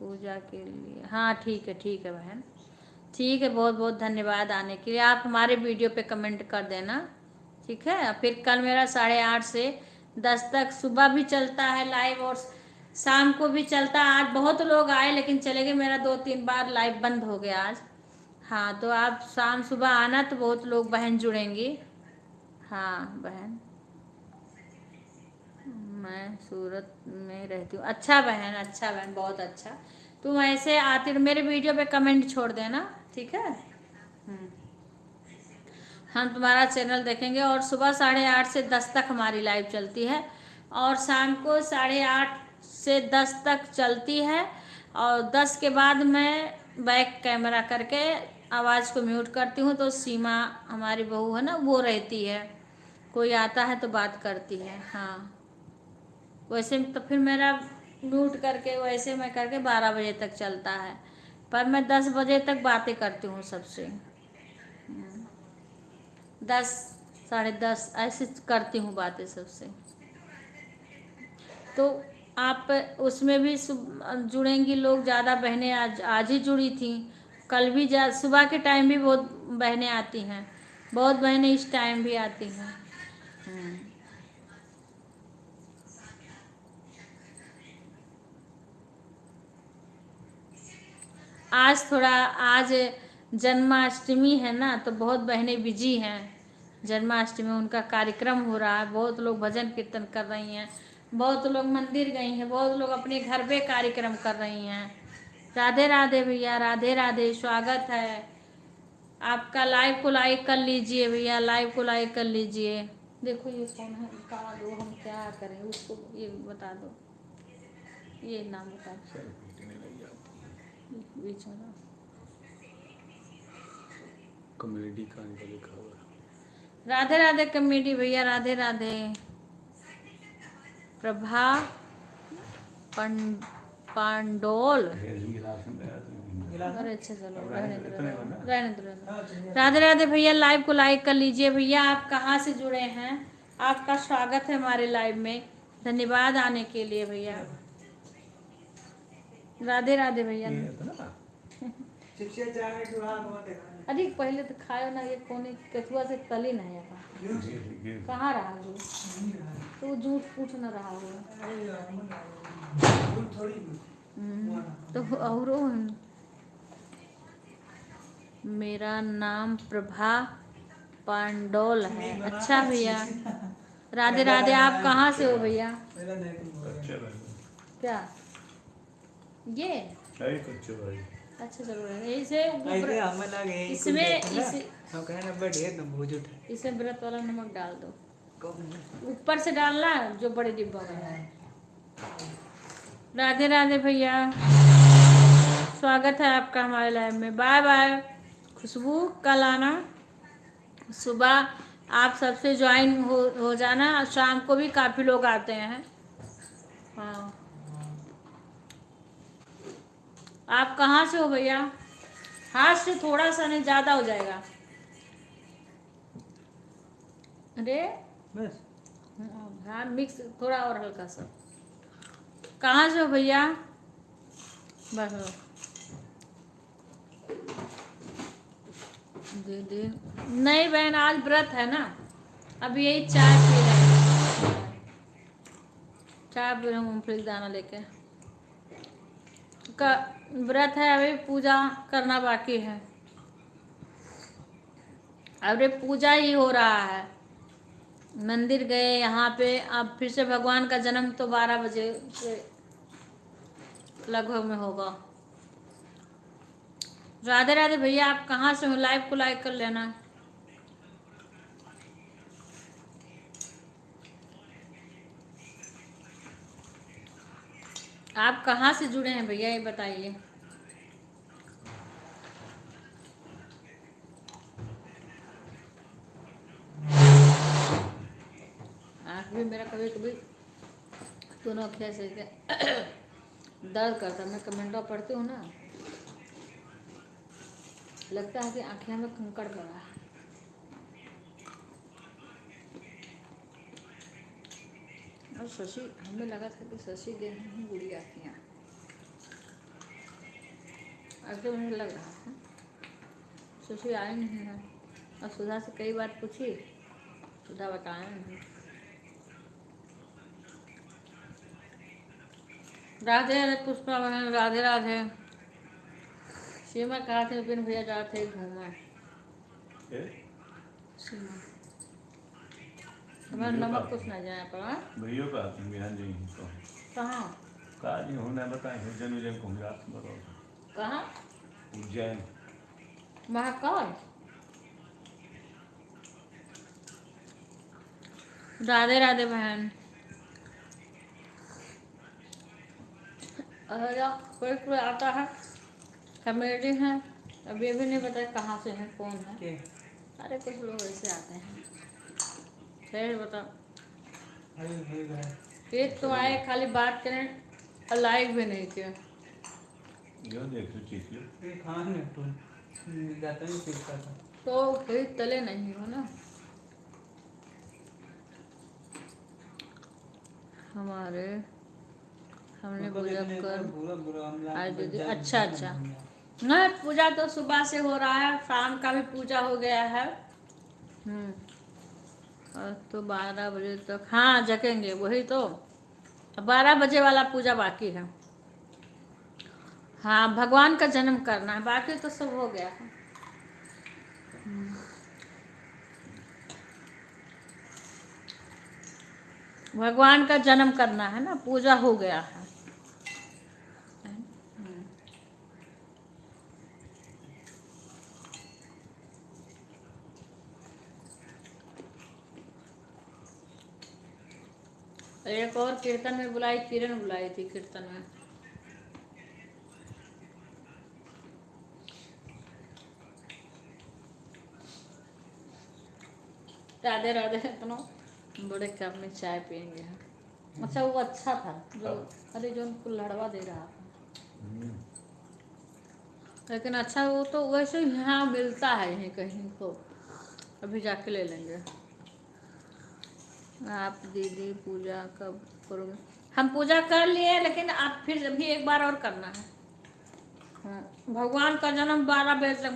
पूजा के लिए, हाँ ठीक है बहन, ठीक है। बहुत बहुत धन्यवाद आने के लिए। आप हमारे वीडियो पे कमेंट कर देना, ठीक है। फिर कल मेरा 8:30 से 10 तक सुबह भी चलता है लाइव और शाम को भी चलता है। आज बहुत लोग आए लेकिन चले गए, मेरा 2-3 बार लाइव बंद हो गया आज। हाँ, तो आप शाम सुबह आना तो बहुत लोग बहन जुड़ेंगी। हाँ बहन, मैं सूरत में रहती हूँ। अच्छा बहन, बहुत अच्छा। तुम ऐसे आती मेरे वीडियो पे कमेंट छोड़ देना, ठीक है। हम तुम्हारा चैनल देखेंगे। और सुबह 8:30 से 10 तक हमारी लाइव चलती है और शाम को 8:30 से 10 तक चलती है। और 10 के बाद मैं बैक कैमरा करके आवाज़ को म्यूट करती हूँ, तो सीमा हमारी बहू है ना, वो रहती है, कोई आता है तो बात करती है। हाँ, वैसे तो फिर मेरा म्यूट करके वैसे मैं करके 12 बजे तक चलता है, पर मैं 10 बजे तक बातें करती हूँ सबसे। 10 10:30 ऐसे करती हूँ बातें सबसे। तो आप उसमें भी जुड़ेंगी लोग, ज़्यादा बहनें आज ही जुड़ी थी। कल भी सुबह के टाइम भी बहुत बहनें आती हैं, बहुत बहनें इस टाइम भी आती हैं। आज जन्माष्टमी है ना, तो बहुत बहनें बिजी हैं। जन्माष्टमी उनका कार्यक्रम हो रहा है, बहुत लोग भजन कीर्तन कर रही हैं, बहुत लोग मंदिर गई हैं, बहुत लोग अपने घर पे कार्यक्रम कर रही हैं। राधे राधे भैया, राधे राधे, स्वागत है आपका। लाइव को लाइक कर लीजिए भैया, लाइव को लाइक कर लीजिए। देखो ये कौन है, बता दो, हम क्या करें उसको, ये बता दो, ये नाम बता दो बेचारा। कॉमेडी कहानी का लिखा हुआ है। राधे राधे कमेटी भैया, राधे राधे। प्रभा पांडोल, अरे अच्छा चलो रहने दो। राधे राधे भैया, लाइव को लाइक कर लीजिए भैया। आप कहाँ से जुड़े हैं, आपका स्वागत है हमारे लाइव में, धन्यवाद आने के लिए भैया। राधे राधे भैया। अरे पहले तो खाओ ना, ये कोने कथुआ से तली नहीं है, कहाँ रहा हो तो झूठ पूछ न रहा हो तो। और मेरा नाम प्रभा पांडोल है। अच्छा भैया, राधे राधे। आप कहाँ से हो भैया? क्या ये अच्छा चलो, इसमें व्रत वाला नमक डाल दो, ऊपर से डालना जो बड़े डिब्बा में है। राधे राधे भैया, स्वागत है आपका हमारे लाइव में। बाय बाय खुशबू, कल आना सुबह, आप सबसे ज्वाइन हो जाना। शाम को भी काफ़ी लोग आते हैं। हाँ, आप कहाँ से हो भैया? हाथ से थोड़ा सा, नहीं ज़्यादा हो जाएगा। अरे बस हाँ, मिक्स थोड़ा और हल्का सा। कहाँ से हो भैया? बस दे दे। नहीं बहन, आज व्रत है ना, अब यही चाय पी रहे हैं, चाय पी रहे हैं मूंगफली का दाना लेके। का व्रत है, अभी पूजा करना बाकी है। अरे पूजा ही हो रहा है, मंदिर गए यहाँ पे। अब फिर से भगवान का जन्म तो 12 बजे से लगभग में होगा। राधे राधे भैया, आप कहाँ से हो? लाइव को लाइक कर लेना। आप कहाँ से जुड़े हैं भैया, ये बताइए। आँख भी मेरा कभी कभी दोनों अखियाँ से दर्द करता। मैं कमेंटों पढ़ती हूँ ना, लगता है कि आँखियों में कंकड़ पड़ा है। और शशि, हमें लगा था कि शशि दे नहीं गुड़िया की, अब तो मुझे लग रहा है शशि आए नहीं है। और सुधा से कई बार पूछी, सुधा बताया नहीं। राधे राधे पुष्पा बहन, राधे राधे। सीमा कहा थे विपिन भैया जाते घूमने। सीमा हमारा नमक कुछ ना जाए पर भैया का बिहान जाएंगे तो कहाँ काजी होना बताए उज्जैन उज्जैन घूम रात बताओ कहाँ उज्जैन महाकाल राधे राधे बहन। कोई कोई आता है, कॉमेडी है, अभी भी नहीं पता कहाँ से है, कौन है। के अरे कुछ लोग ऐसे आते हैं। फिर बता, हरी हरी भाई एक तो आए खाली बात करें और लाइक भी नहीं किया। यो देख लो चीज लो। ये खान है तो जाता नहीं फिरता था। तो फिर तले नहीं हो ना हमारे। हमने पूजा कर बुरा बुरा हमला आज दीदी। बच्चा अच्छा अच्छा, ना पूजा तो सुबह से हो रहा है, शाम का भी पूजा हो गया है। और तो 12 बजे तक हाँ जगेंगे, वही तो 12 बजे वाला पूजा बाकी है। हाँ भगवान का जन्म करना है, बाकी तो सब हो गया है। भगवान का जन्म करना है ना, पूजा हो गया है। एक और कीर्तन में बुलाई, किरण बुलाई थी कीर्तन में। राधे राधे। इतना बड़े कप में चाय पियेंगे हम। अच्छा वो अच्छा था जो, अरे जो उनको लड़वा दे रहा था, लेकिन अच्छा वो तो वैसे यहाँ मिलता है यहीं कहीं को, अभी जाके ले लेंगे। आप दीदी पूजा कब करोगे? हम पूजा कर लिए, लेकिन आप फिर अभी एक बार और करना है। भगवान का जन्म 12 बजे तक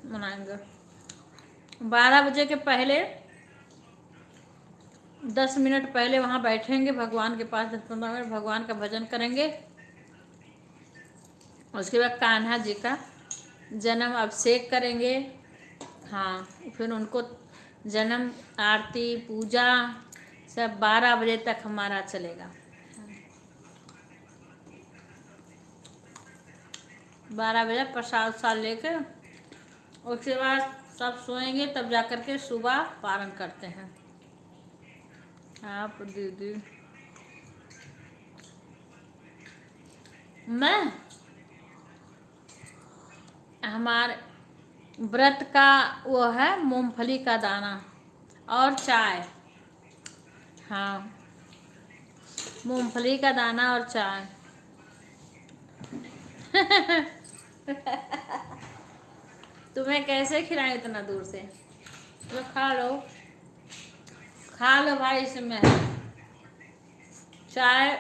मनाएंगे। 12 बजे के पहले 10 मिनट पहले वहाँ बैठेंगे भगवान के पास, 10-15 मिनट भगवान का भजन करेंगे। उसके बाद कान्हा जी का जन्म अभिषेक करेंगे। हाँ फिर उनको जन्म आरती पूजा सब 12 बजे तक हमारा चलेगा। 12 बजे प्रसाद साल लेके, उसके बाद सब सोएंगे, तब जा कर के सुबह पारण करते हैं। आप दीदी मैं हमारे व्रत का वो है मूंगफली का दाना और चाय। हाँ मूंगफली का दाना और चाय। तुम्हें कैसे खिलाएं इतना दूर से? तो खा लो, खा लो भाई, इसमें चाय।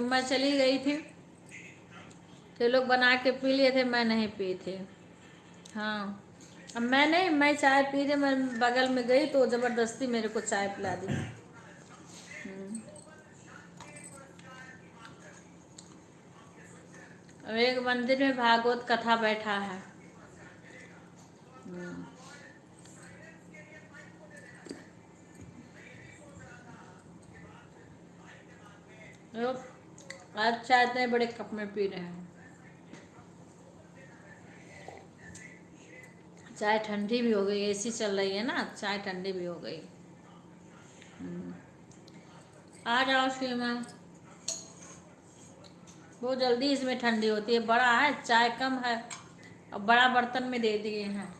मैं चली गई थी तो लोग बना के पी लिए थे, मैं नहीं पी थी। हाँ अब मैं नहीं, मैं चाय पी रही, मैं बगल में गई तो ज़बरदस्ती मेरे को चाय पिला दी। अब एक मंदिर में भागवत कथा बैठा है। आज चाय इतने बड़े कप में पी रहे हैं। चाय ठंडी भी हो गई, एसी चल रही है ना, चाय ठंडी भी हो गई। आ जाओ सीमा, बहुत जल्दी इसमें ठंडी होती है। बड़ा है, चाय कम है और बड़ा बर्तन में दे दिए हैं।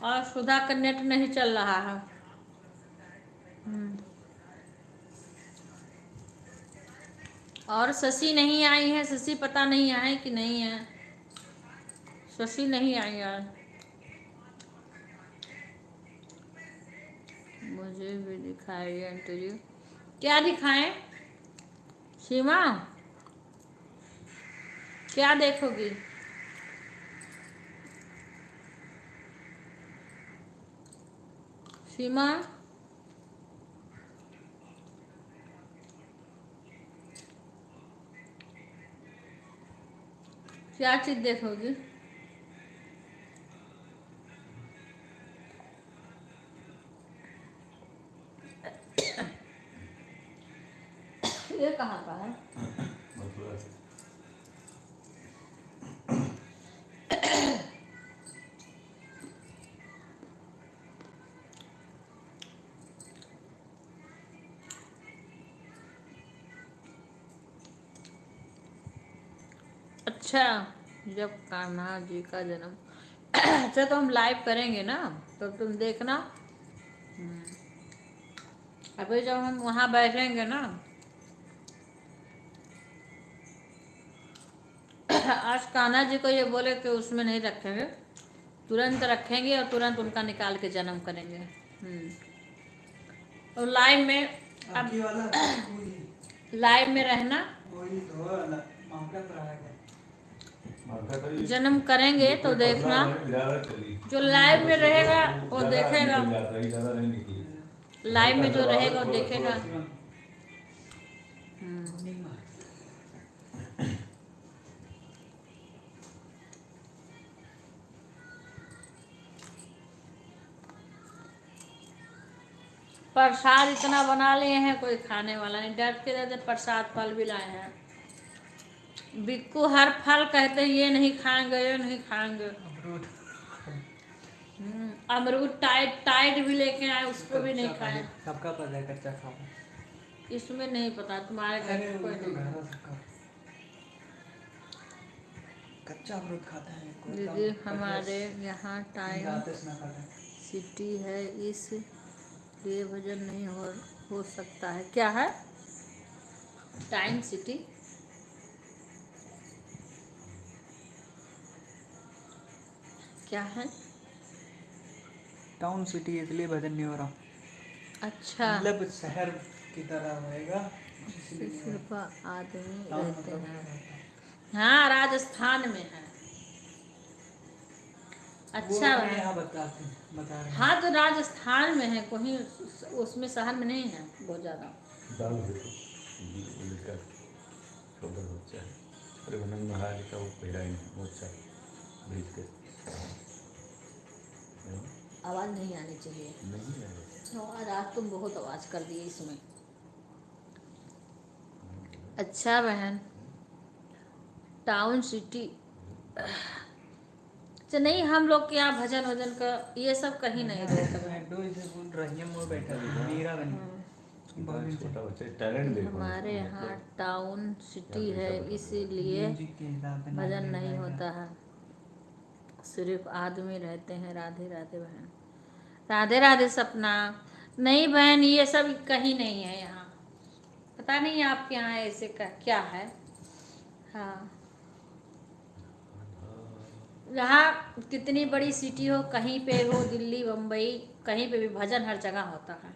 और सुधा का नेट नहीं चल रहा है। और शशि नहीं आई है, शशि पता नहीं आए कि नहीं है। शशि नहीं आई यार, मुझे भी दिखाई इंटरव्यू। क्या दिखाएं सीमा, क्या देखोगी? सीमा क्या चीज देखोगी? ये कहाँ का है? मथुरा से। अच्छा, जब कान्हा जी का जन्म अच्छा तो हम लाइव करेंगे ना, तो तुम देखना। हम्म, अभी जब हम वहाँ बैठेंगे ना आज कान्हा जी को ये बोले कि उसमें नहीं रखेंगे, तुरंत रखेंगे और तुरंत उनका निकाल के जन्म करेंगे। और लाइव में अब आपकी वाला वही लाइव में रहना, वही तो वाला मांगा पर आया है। जन्म करेंगे तो देखना, जो लाइव में रहेगा वो देखेगा, लाइव में जो रहेगा वो देखेगा। नहीं मार। प्रसाद इतना बना लिए हैं, कोई खाने वाला नहीं, डर के रहते प्रसाद फल भी लाए हैं। बिक्कू हर फल कहते हैं ये नहीं खाएंगे, ये नहीं खाएंगे। अमरूद अमरूद टाइट टाइट भी लेके आए, उसको भी नहीं खाए। सबका पता है कच्चा खाओ। इसमें नहीं पता, तुम्हारे घर अरे में वो कोई तो नहीं। घर सबका कच्चा अमरूद खाता है कोई दीदी हमारे यहाँ टाइम गाते ना खाता है। सिटी है, इसलिए भजन नहीं हो सकता है। क्या है टाइम सिटी? क्या है? टाउन सिटी इसलिए भजन नहीं हो रहा, अच्छा, मतलब शहर की तरह होएगा इसलिए नहीं हो सिर्फ आदमी रहा। टाउन रहते मतलब हैं। हाँ, राजस्थान में है। अच्छा वो है। यहाँ बता रहे हैं। हाँ तो राजस्थान में है, कहीं उसमें शहर में नहीं है बहुत ज्यादा। आवाज नहीं आनी चाहिए। आज तुम बहुत आवाज कर दिए इसमें। अच्छा बहन, टाउन सिटी अच्छा नहीं, हम लोग के यहाँ भजन वजन का ये सब कहीं नहीं रहता बहन। दो इसे बोल रही है, वो बैठा है मीरा बनी हमारे यहाँ टाउन सिटी है, इसीलिए म्यूजिक के हिसाब से भजन नहीं होता है, सिर्फ आदमी रहते हैं। राधे राधे बहन, राधे राधे सपना। नहीं बहन, ये सब कहीं नहीं है यहाँ, पता नहीं आपके यहाँ ऐसे का क्या है। हाँ, यहाँ कितनी बड़ी सिटी हो, कहीं पे हो, दिल्ली बम्बई कहीं पे भी भजन हर जगह होता है।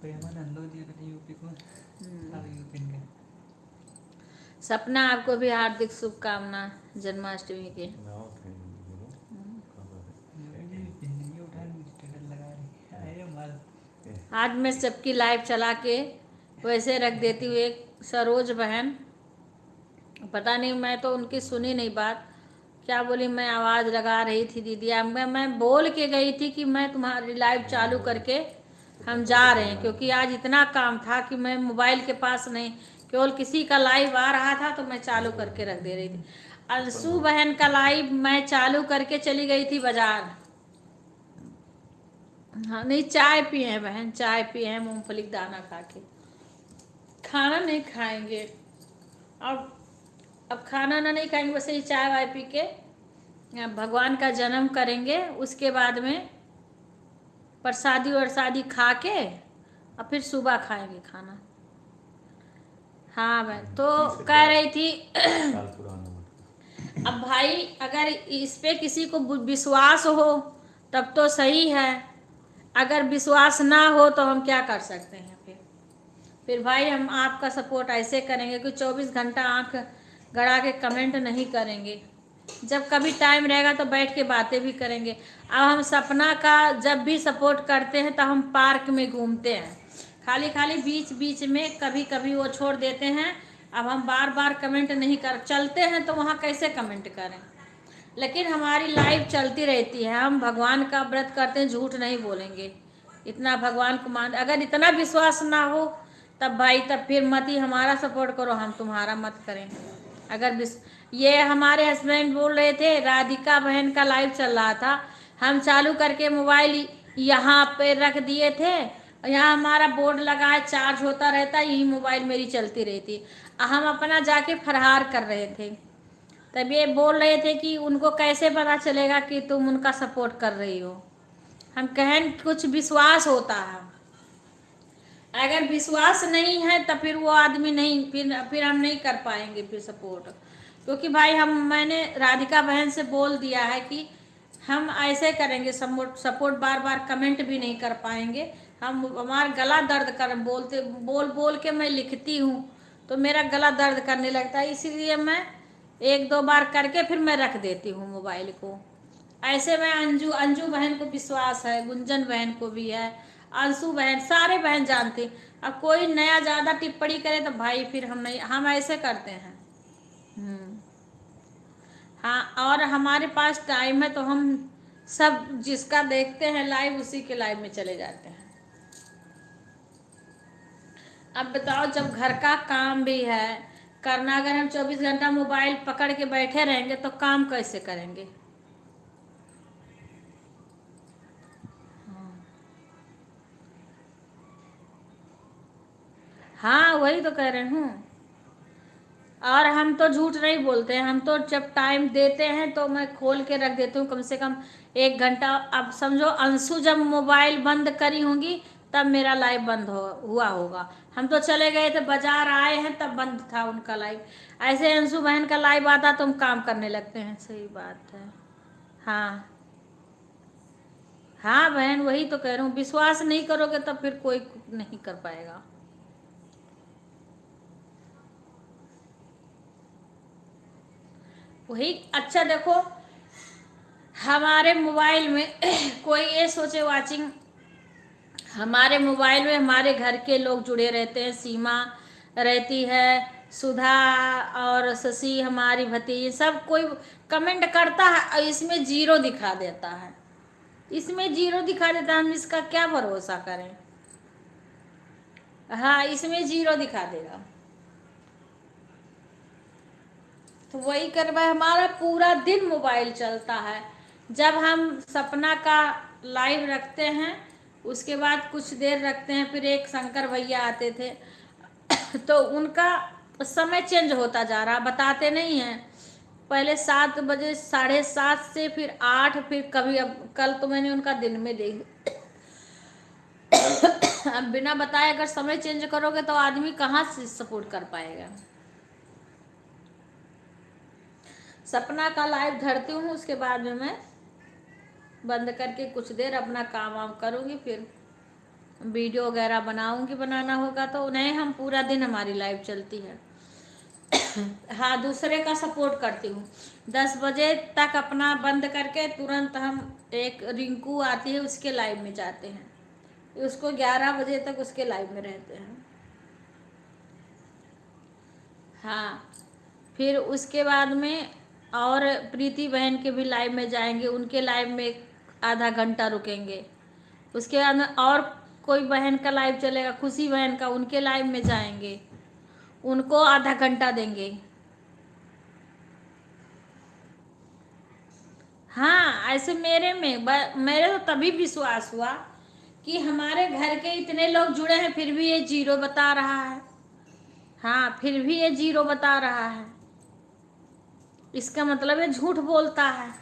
प्रेमानंदो जी का यूपी को सारे यूपी के। सपना आपको भी हार्दिक शुभकामना जन्माष्टमी के। आज मैं सबकी लाइव चला के वैसे रख देती हूँ। एक सरोज बहन, पता नहीं, मैं तो उनकी सुनी नहीं बात, क्या बोली, मैं आवाज़ लगा रही थी दीदी, मैं बोल के गई थी कि मैं तुम्हारी लाइव चालू करके हम जा रहे हैं, क्योंकि आज इतना काम था कि मैं मोबाइल के पास नहीं, केवल किसी का लाइव आ रहा था तो मैं चालू करके रख दे रही थी। अंशु बहन का लाइव मैं चालू करके चली गई थी बाजार। हाँ नहीं, चाय पिए हैं बहन, चाय पिए हैं मूंगफली का दाना खा के। खाना नहीं खाएंगे, अब खाना ना नहीं खाएंगे, बस ये चाय वाय पी के भगवान का जन्म करेंगे। उसके बाद में प्रसादी वरसादी खा के और फिर सुबह खाएंगे खाना। हाँ बहन, तो कह रही थी अब भाई अगर इस पे किसी को विश्वास हो तब तो सही है, अगर विश्वास ना हो तो हम क्या कर सकते हैं। फिर भाई हम आपका सपोर्ट ऐसे करेंगे कि 24 घंटा आंख गड़ा के कमेंट नहीं करेंगे, जब कभी टाइम रहेगा तो बैठ के बातें भी करेंगे। अब हम सपना का जब भी सपोर्ट करते हैं तो हम पार्क में घूमते हैं, खाली खाली बीच बीच में कभी कभी वो छोड़ देते हैं। अब हम बार बार कमेंट नहीं कर, चलते हैं तो वहाँ कैसे कमेंट करें, लेकिन हमारी लाइफ चलती रहती है। हम भगवान का व्रत करते हैं, झूठ नहीं बोलेंगे, इतना भगवान को मान। अगर इतना विश्वास ना हो तब भाई तब फिर मत ही हमारा सपोर्ट करो, हम तुम्हारा मत करें। अगर ये हमारे हस्बैंड बोल रहे थे, राधिका बहन का लाइव चल रहा था, हम चालू करके मोबाइल यहाँ पे रख दिए थे, यहाँ हमारा बोर्ड लगा है, चार्ज होता रहता है, यही मोबाइल मेरी चलती रहती। हम अपना जाके फरार कर रहे थे। तब ये बोल रहे थे कि उनको कैसे पता चलेगा कि तुम उनका सपोर्ट कर रही हो। हम कहें कुछ विश्वास होता है, अगर विश्वास नहीं है तो फिर वो आदमी नहीं, फिर हम नहीं कर पाएंगे फिर सपोर्ट। क्योंकि भाई मैंने राधिका बहन से बोल दिया है कि हम ऐसे करेंगे, सपोर्ट बार बार कमेंट भी नहीं कर पाएंगे। हमारा गला दर्द कर बोल बोल के मैं लिखती हूँ तो मेरा गला दर्द करने लगता है, इसीलिए मैं 1-2 बार करके फिर मैं रख देती हूँ मोबाइल को। ऐसे में अंजू बहन को विश्वास है, गुंजन बहन को भी है, अंशु बहन, सारे बहन जानते। अब कोई नया ज़्यादा टिप्पणी करे तो भाई फिर हम नहीं, हम ऐसे करते हैं। हाँ, और हमारे पास टाइम है तो हम सब जिसका देखते हैं लाइव उसी के लाइव में चले जाते हैं। अब बताओ, जब घर का काम भी है करना, अगर हम 24 घंटा मोबाइल पकड़ के बैठे रहेंगे तो काम कैसे करेंगे? हाँ, वही तो कह रहे हूँ। और हम तो झूठ नहीं बोलते हैं, हम तो जब टाइम देते हैं तो मैं खोल के रख देती हूँ कम से कम 1 घंटा। अब समझो अंशु जब मोबाइल बंद करी होंगी तब मेरा लाइव बंद हुआ होगा। हम तो चले गए थे, बाजार आए हैं तब बंद था उनका लाइव। ऐसे अंशु बहन का लाइव आता तो हम काम करने लगते हैं। सही बात है। हाँ हाँ बहन, वही तो कह रहा हूँ, विश्वास नहीं करोगे तब फिर कोई नहीं कर पाएगा। वही। अच्छा देखो, हमारे मोबाइल में कोई ये सोचे वाचिंग, हमारे मोबाइल में हमारे घर के लोग जुड़े रहते हैं, सीमा रहती है, सुधा और शशि हमारी भतीजी, सब कोई कमेंट करता है और इसमें 0 दिखा देता है, इसमें 0 दिखा देता है। हम इसका क्या भरोसा करें? हाँ, इसमें 0 दिखा देगा। तो वही करवा, हमारा पूरा दिन मोबाइल चलता है। जब हम सपना का लाइव रखते हैं उसके बाद कुछ देर रखते हैं, फिर एक शंकर भैया आते थे तो उनका समय चेंज होता जा रहा, बताते नहीं हैं। पहले 7 बजे, 7:30 से फिर 8, फिर कभी, अब कल तो मैंने उनका दिन में देख अब बिना बताए अगर समय चेंज करोगे तो आदमी कहाँ से सपोर्ट कर पाएगा? सपना का लाइव धरती हूँ, उसके बाद में मैं बंद करके कुछ देर अपना काम वाम करूँगी, फिर वीडियो वगैरह बनाऊँगी, बनाना होगा तो नहीं। हम पूरा दिन हमारी लाइव चलती है। हाँ, दूसरे का सपोर्ट करती हूँ। 10 बजे तक अपना बंद करके तुरंत हम, एक रिंकू आती है उसके लाइव में जाते हैं, उसको 11 बजे तक उसके लाइव में रहते हैं। हाँ, फिर उसके बाद में और प्रीति बहन के भी लाइव में जाएंगे, उनके लाइव में आधा घंटा रुकेंगे। उसके बाद में और कोई बहन का लाइव चलेगा, खुशी बहन का, उनके लाइव में जाएंगे, उनको आधा घंटा देंगे। हाँ, ऐसे मेरे तो तभी विश्वास हुआ कि हमारे घर के इतने लोग जुड़े हैं फिर भी ये 0 बता रहा है। हाँ, फिर भी ये 0 बता रहा है, इसका मतलब ये झूठ बोलता है।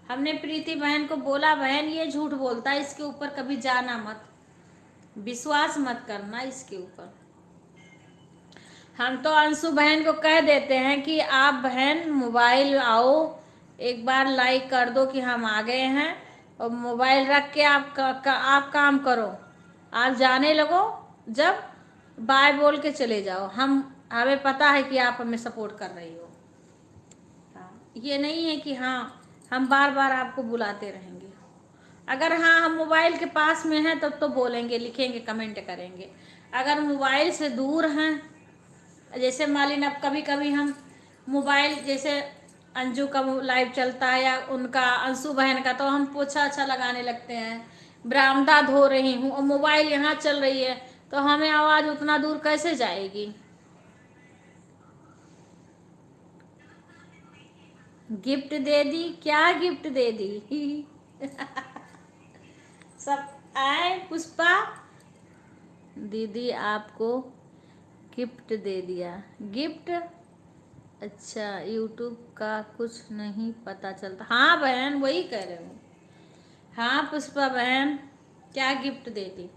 हमने प्रीति बहन को बोला, बहन ये झूठ बोलता है, इसके ऊपर कभी जाना मत, विश्वास मत करना इसके ऊपर। हम तो अंशु बहन को कह देते हैं कि आप बहन मोबाइल आओ, एक बार लाइक कर दो कि हम आ गए हैं, और मोबाइल रख के आप काम करो, आप जाने लगो, जब बाय बोल के चले जाओ। हमें पता है कि आप हमें सपोर्ट कर रही हो। हाँ, ये नहीं है कि हाँ हम बार बार आपको बुलाते रहेंगे। अगर हाँ हम मोबाइल के पास में हैं तब तो बोलेंगे, लिखेंगे, कमेंट करेंगे। अगर मोबाइल से दूर हैं, जैसे मालिन, अब कभी कभी हम मोबाइल, जैसे अंजू का लाइव चलता है या उनका अंशु बहन का, तो हम पोछा अच्छा लगाने लगते हैं, बरामदा धो रही हूँ और मोबाइल यहाँ चल रही है, तो हमें आवाज़ उतना दूर कैसे जाएगी? गिफ्ट दे दी? क्या गिफ्ट दे दी? सब आए। पुष्पा दीदी आपको गिफ्ट दे दिया। गिफ्ट? अच्छा, यूट्यूब का कुछ नहीं पता चलता। हाँ बहन, वही कह रहे हूँ। हाँ पुष्पा बहन, क्या गिफ्ट देती?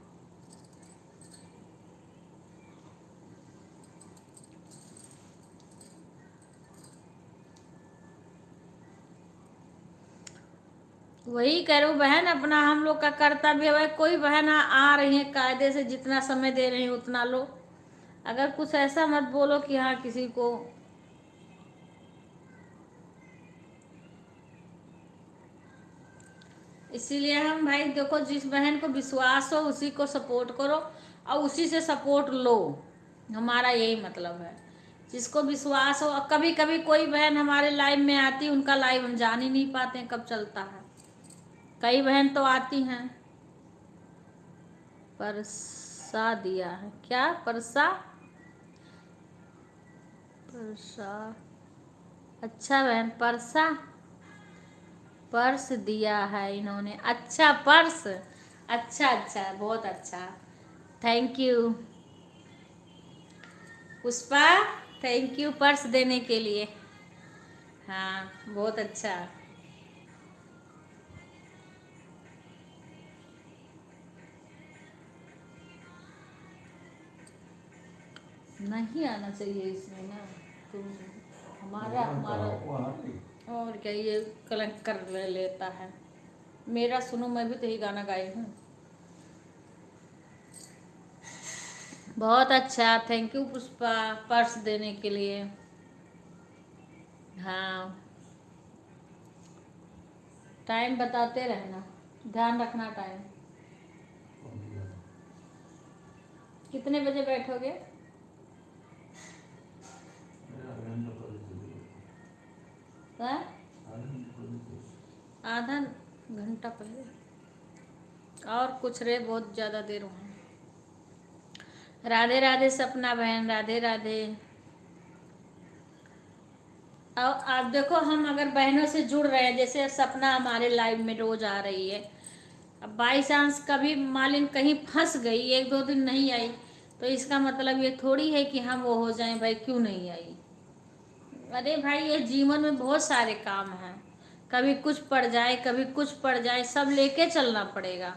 वही कह रहे हो बहन, अपना हम लोग का कर्तव्य है। कोई बहन आ रही है कायदे से, जितना समय दे रही है उतना लो। अगर कुछ ऐसा मत बोलो कि हाँ किसी को। इसीलिए हम भाई देखो, जिस बहन को विश्वास हो उसी को सपोर्ट करो और उसी से सपोर्ट लो। हमारा यही मतलब है, जिसको विश्वास हो। कभी कभी कोई बहन हमारे लाइव में आती, उनका लाइव हम जान ही नहीं पाते हैं कब चलता है। कई बहन तो आती हैं। परसा दिया है क्या? परसा? परसा? अच्छा बहन, परसा पर्स दिया है इन्होंने। अच्छा पर्स, अच्छा अच्छा, बहुत अच्छा। Thank you Pushpa, thank you purse देने के लिए। हाँ बहुत अच्छा। नहीं आना चाहिए इसमें ना, तुम हमारा हमारा वो आ रही। और क्या, ये कलंक कर लेता है मेरा। सुनो, मैं भी तो यही गाना गाई हूँ। बहुत अच्छा, थैंक यू पुष्पा पर्स देने के लिए। हाँ, टाइम बताते रहना, ध्यान रखना टाइम। कितने बजे बैठोगे? हाँ? आधा घंटा पहले। और कुछ रे, बहुत ज़्यादा देर हुआ। राधे राधे सपना बहन, राधे राधे। और आप देखो, हम अगर बहनों से जुड़ रहे हैं, जैसे सपना हमारे लाइव में रोज आ रही है। अब बाई चांस कभी मालिन कहीं फंस गई, एक दो दिन नहीं आई, तो इसका मतलब ये थोड़ी है कि हम वो हो जाएं भाई क्यों नहीं आई। अरे भाई, ये जीवन में बहुत सारे काम हैं, कभी कुछ पड़ जाए कभी कुछ पड़ जाए, सब लेके चलना पड़ेगा।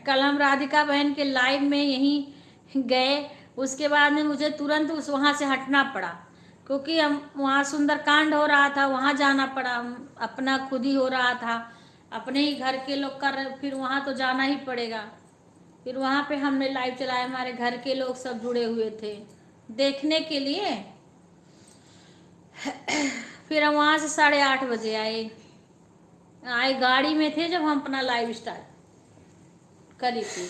कल हम राधिका बहन के लाइव में यहीं गए, उसके बाद में मुझे तुरंत उस वहाँ से हटना पड़ा, क्योंकि हम वहाँ सुंदरकांड हो रहा था, वहाँ जाना पड़ा। अपना खुद ही हो रहा था, अपने ही घर के लोग कर, फिर वहाँ तो जाना ही पड़ेगा। फिर वहाँ पे हमने लाइव चलाया, हमारे घर के लोग सब जुड़े हुए थे देखने के लिए। फिर हम वहाँ से 8:30 बजे आए गाड़ी में थे जब हम अपना लाइव स्टार्ट करी थी।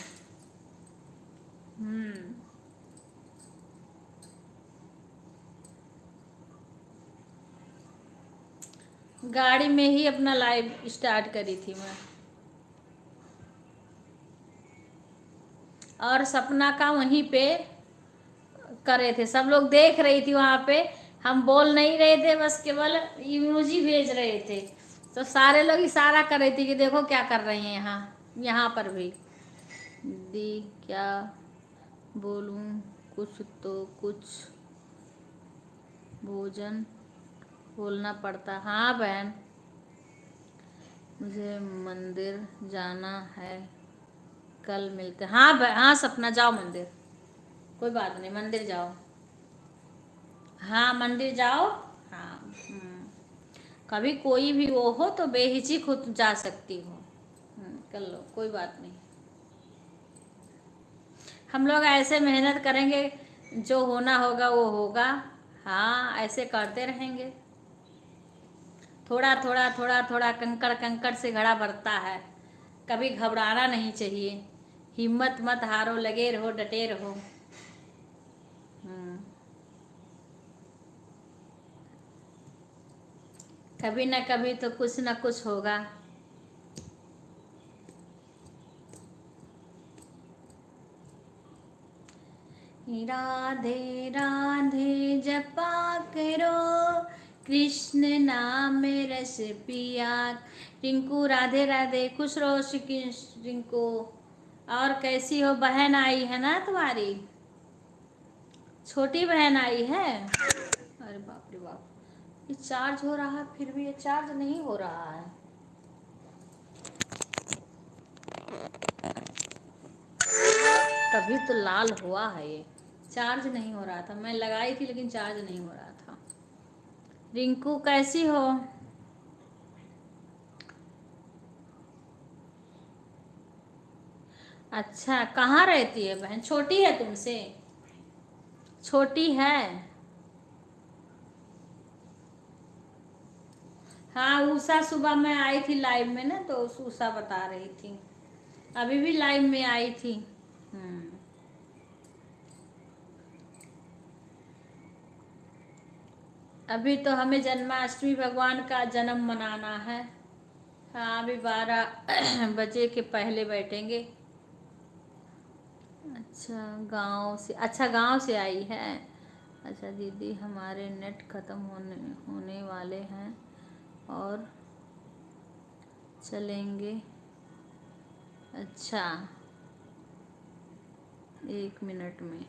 गाड़ी में ही अपना लाइव स्टार्ट करी थी मैं। और सपना का वहीं पे करे थे, सब लोग देख रही थी वहाँ पे। हम बोल नहीं रहे थे, बस केवल इमोजी भेज रहे थे, तो सारे लोग इशारा कर रहे थे कि देखो क्या कर रही हैं यहाँ। यहाँ पर भी दी क्या बोलूँ, कुछ तो कुछ भोजन बोलना पड़ता। हाँ बहन, मुझे मंदिर जाना है, कल मिलते। हाँ हाँ सपना, जाओ मंदिर, कोई बात नहीं, मंदिर जाओ। हाँ मंदिर जाओ। हाँ कभी कोई भी वो हो तो बेहिचक खुद जा सकती हो। कर लो, कोई बात नहीं। हम लोग ऐसे मेहनत करेंगे, जो होना होगा वो होगा। हाँ ऐसे करते रहेंगे, थोड़ा थोड़ा थोड़ा थोड़ा, कंकड़ कंकड़ से घड़ा भरता है। कभी घबराना नहीं चाहिए, हिम्मत मत हारो, लगे रहो, डटे रहो। कभी ना कभी तो कुछ ना कुछ होगा। राधे राधे जपा करो, कृष्ण नाम रस पिया। रिंकू राधे राधे, खुश रहो रिंकू। और कैसी हो? बहन आई है ना तुम्हारी? छोटी बहन आई है? अरे बाप रे बाप, ये चार्ज हो रहा है फिर भी ये चार्ज नहीं हो रहा है। तभी तो लाल हुआ है ये, चार्ज नहीं हो रहा था। मैं लगाई थी लेकिन चार्ज नहीं हो रहा था। रिंकू कैसी हो? अच्छा, कहाँ रहती है बहन? छोटी है तुमसे? छोटी है? हाँ, उषा सुबह मैं आई थी लाइव में ना, तो उषा बता रही थी, अभी भी लाइव में आई थी। अभी तो हमें जन्माष्टमी भगवान का जन्म मनाना है। हाँ, अभी 12 बजे के पहले बैठेंगे। अच्छा, गांव से आई है। अच्छा दीदी, हमारे नेट ख़त्म होने वाले हैं और चलेंगे। अच्छा, 1 मिनट में।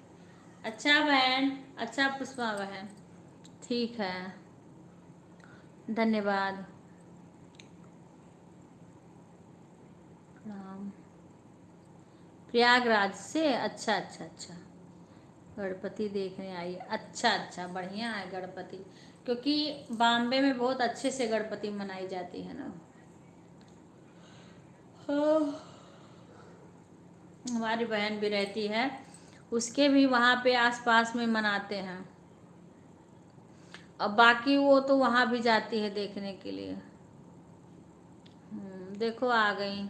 अच्छा बहन, अच्छा पुष्पा बहन, ठीक है, धन्यवाद, प्रणाम। प्रयागराज से? अच्छा अच्छा अच्छा, गणपति देखने आई है। अच्छा अच्छा, बढ़िया है गणपति, क्योंकि बॉम्बे में बहुत अच्छे से गणपति मनाई जाती है ना। हाँ, हमारी बहन भी रहती है, उसके भी वहाँ पे आसपास में मनाते हैं। अब बाकी वो तो वहाँ भी जाती है देखने के लिए। देखो आ गई,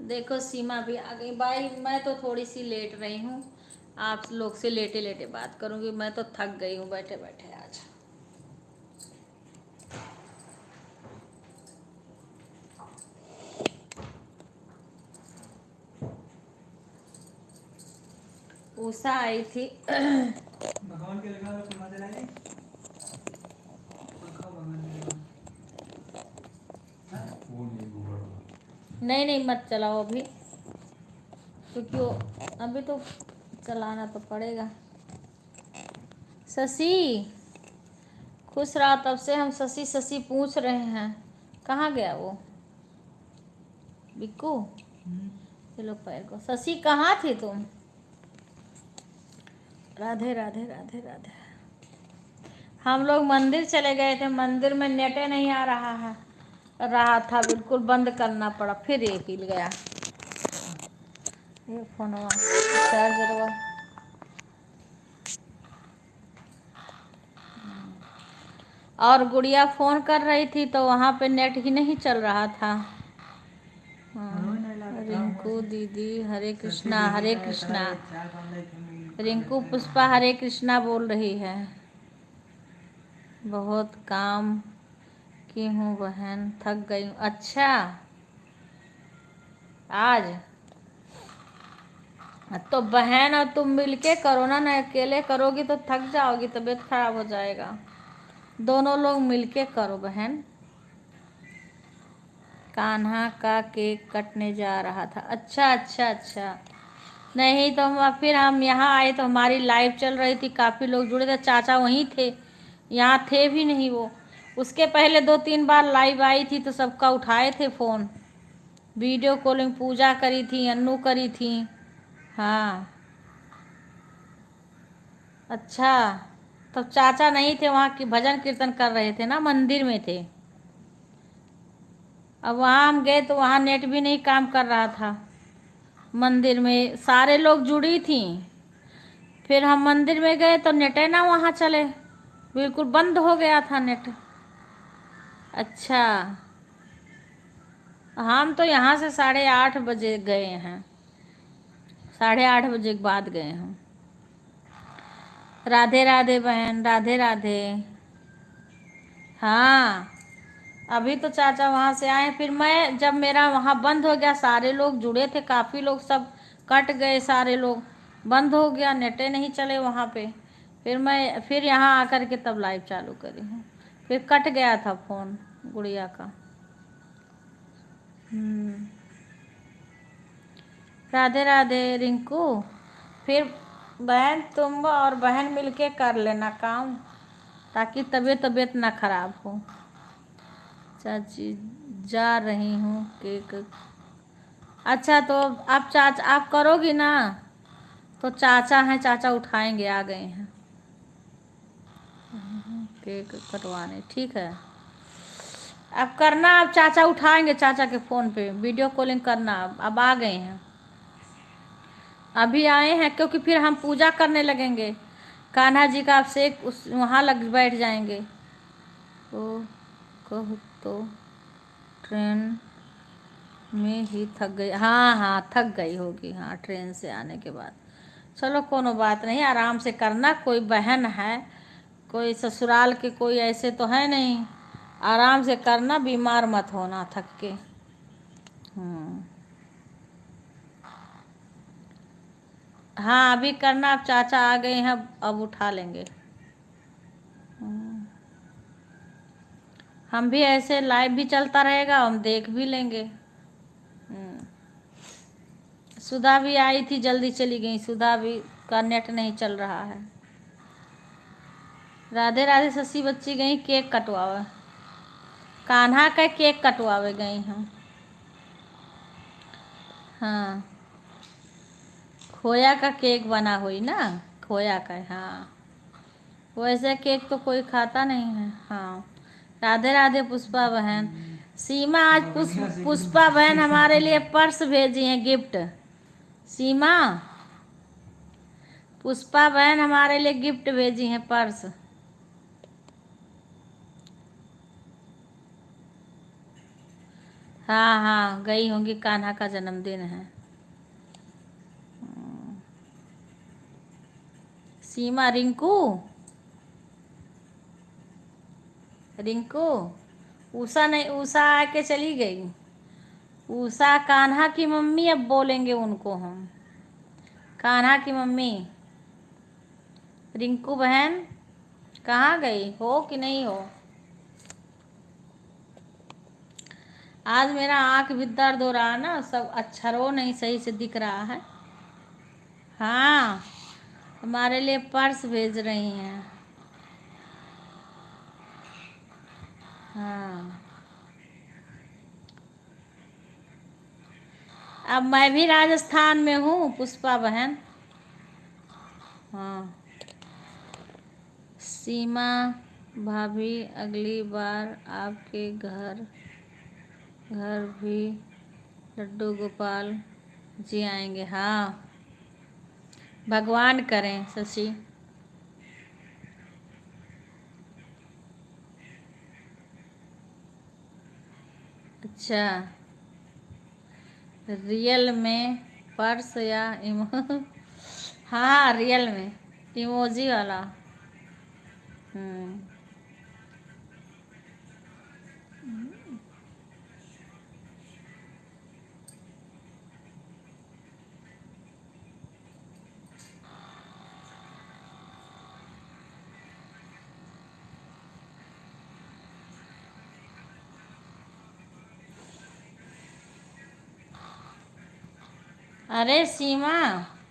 देखो सीमा भी आ गई। भाई मैं तो थोड़ी सी लेट रही हूँ, आप लोग से लेटे लेटे बात करूँगी। मैं तो थक गई हूँ बैठे बैठे आज। उषा आई थी। भगवान के लगा पंखा चलाएंगे, पंखा भगवान के लगा। वो नहीं घूम रहा। नहीं नहीं, मत चलाओ अभी, क्योंकि वो अभी तो चलाना तो पड़ेगा। शशि, खुश रहा, तब से हम शशि शशि पूछ रहे हैं, कहाँ गया वो बिक्कू? चलो पैर को। शशि कहाँ थी तुम? राधे राधे राधे राधे। हम लोग मंदिर चले गए थे, मंदिर में नेट नहीं आ रहा था, बिल्कुल बंद करना पड़ा, फिर ये हिल गया ये फोनवा चार्जरवा। और गुड़िया फ़ोन कर रही थी तो वहाँ पे नेट ही नहीं चल रहा था। रिंकू दीदी हरे कृष्णा हरे कृष्णा। रिंकू पुष्पा हरे कृष्णा बोल रही है। बहुत काम की हूँ बहन, थक गई हूँ। अच्छा, आज तो बहन और तुम मिलके करो ना, अकेले करोगी तो थक जाओगी, तबीयत खराब हो जाएगा। दोनों लोग मिलके करो बहन। कान्हा का केक कटने जा रहा था। अच्छा अच्छा अच्छा, नहीं तो फिर हम यहाँ आए तो हमारी लाइव चल रही थी, काफ़ी लोग जुड़े थे, चाचा वहीं थे, यहाँ थे भी नहीं वो। उसके पहले 2-3 बार लाइव आई थी तो सबका उठाए थे फ़ोन, वीडियो कॉलिंग पूजा करी थी, अन्नू करी थी। हाँ, अच्छा, तब चाचा नहीं थे वहाँ, की भजन कीर्तन कर रहे थे ना, मंदिर में थे। अब वहाँ हम गए तो वहाँ नेट भी नहीं काम कर रहा था। मंदिर में सारे लोग जुड़ी थी, फिर हम मंदिर में गए तो नेट ना वहाँ चले, बिल्कुल बंद हो गया था नेट। अच्छा, हम तो यहाँ से 8:30 बजे गए हैं, 8:30 बजे के बाद गए हम। राधे राधे बहन, राधे राधे। हाँ, अभी तो चाचा वहाँ से आए, फिर मैं जब मेरा वहाँ बंद हो गया, सारे लोग जुड़े थे, काफ़ी लोग, सब कट गए, सारे लोग बंद हो गया, नेटे नहीं चले वहाँ पे। फिर मैं फिर यहाँ आकर के तब लाइव चालू करी हूँ, फिर कट गया था फ़ोन गुड़िया का। राधे राधे रिंकू। फिर बहन तुम और बहन मिलके कर लेना काम, ताकि तबीयत ना खराब हो। चाची जा रही हूँ केक। अच्छा तो आप करोगी ना, तो चाचा हैं, चाचा उठाएंगे, आ गए हैं केक कटवाने। ठीक है, अब करना, अब चाचा उठाएंगे, चाचा के फ़ोन पे वीडियो कॉलिंग करना। अब आ गए हैं, अभी आए हैं, क्योंकि फिर हम पूजा करने लगेंगे कान्हा जी का अभिषेक, उस वहाँ लग बैठ जाएंगे। तो कहो तो ट्रेन में ही थक गई। हाँ हाँ थक गई होगी, हाँ ट्रेन से आने के बाद। चलो कोनो बात नहीं, आराम से करना। कोई बहन है, कोई ससुराल के कोई ऐसे तो है नहीं, आराम से करना, बीमार मत होना थक के। हाँ अभी करना, अब चाचा आ गए हैं, अब उठा लेंगे। हम भी ऐसे लाइव भी चलता रहेगा, हम देख भी लेंगे। सुधा भी आई थी, जल्दी चली गई। सुधा भी का नेट नहीं चल रहा है। राधे राधे ससी बच्ची गई केक कटवावे, कान्हा का केक कटवावे गई हम। हाँ खोया का केक बना हुई ना, खोया का। हाँ वैसे केक तो कोई खाता नहीं है। हाँ राधे राधे पुष्पा बहन। सीमा आज पुष्पा बहन हमारे लिए पर्स भेजी हैं गिफ्ट। सीमा पुष्पा बहन हमारे लिए गिफ्ट भेजी हैं, पर्स। हाँ हाँ गई होंगी, कान्हा का जन्मदिन है। सीमा रिंकू, रिंकू उषा नहीं, उषा आके चली गई। उषा कान्हा की मम्मी, अब बोलेंगे उनको हम, कान्हा की मम्मी। रिंकू बहन कहाँ गई हो कि नहीं हो? आज मेरा आँख भी दर्द हो रहा है ना, सब अक्षरों नहीं सही से दिख रहा है। हाँ हमारे लिए पर्स भेज रही हैं। हाँ अब मैं भी राजस्थान में हूँ पुष्पा बहन। हाँ सीमा भाभी अगली बार आपके घर घर भी लड्डू गोपाल जी आएंगे। हाँ भगवान करें शशि। अच्छा रियल में पर्स या इमो हाँ रियल में इमोजी वाला। हम्म अरे सीमा,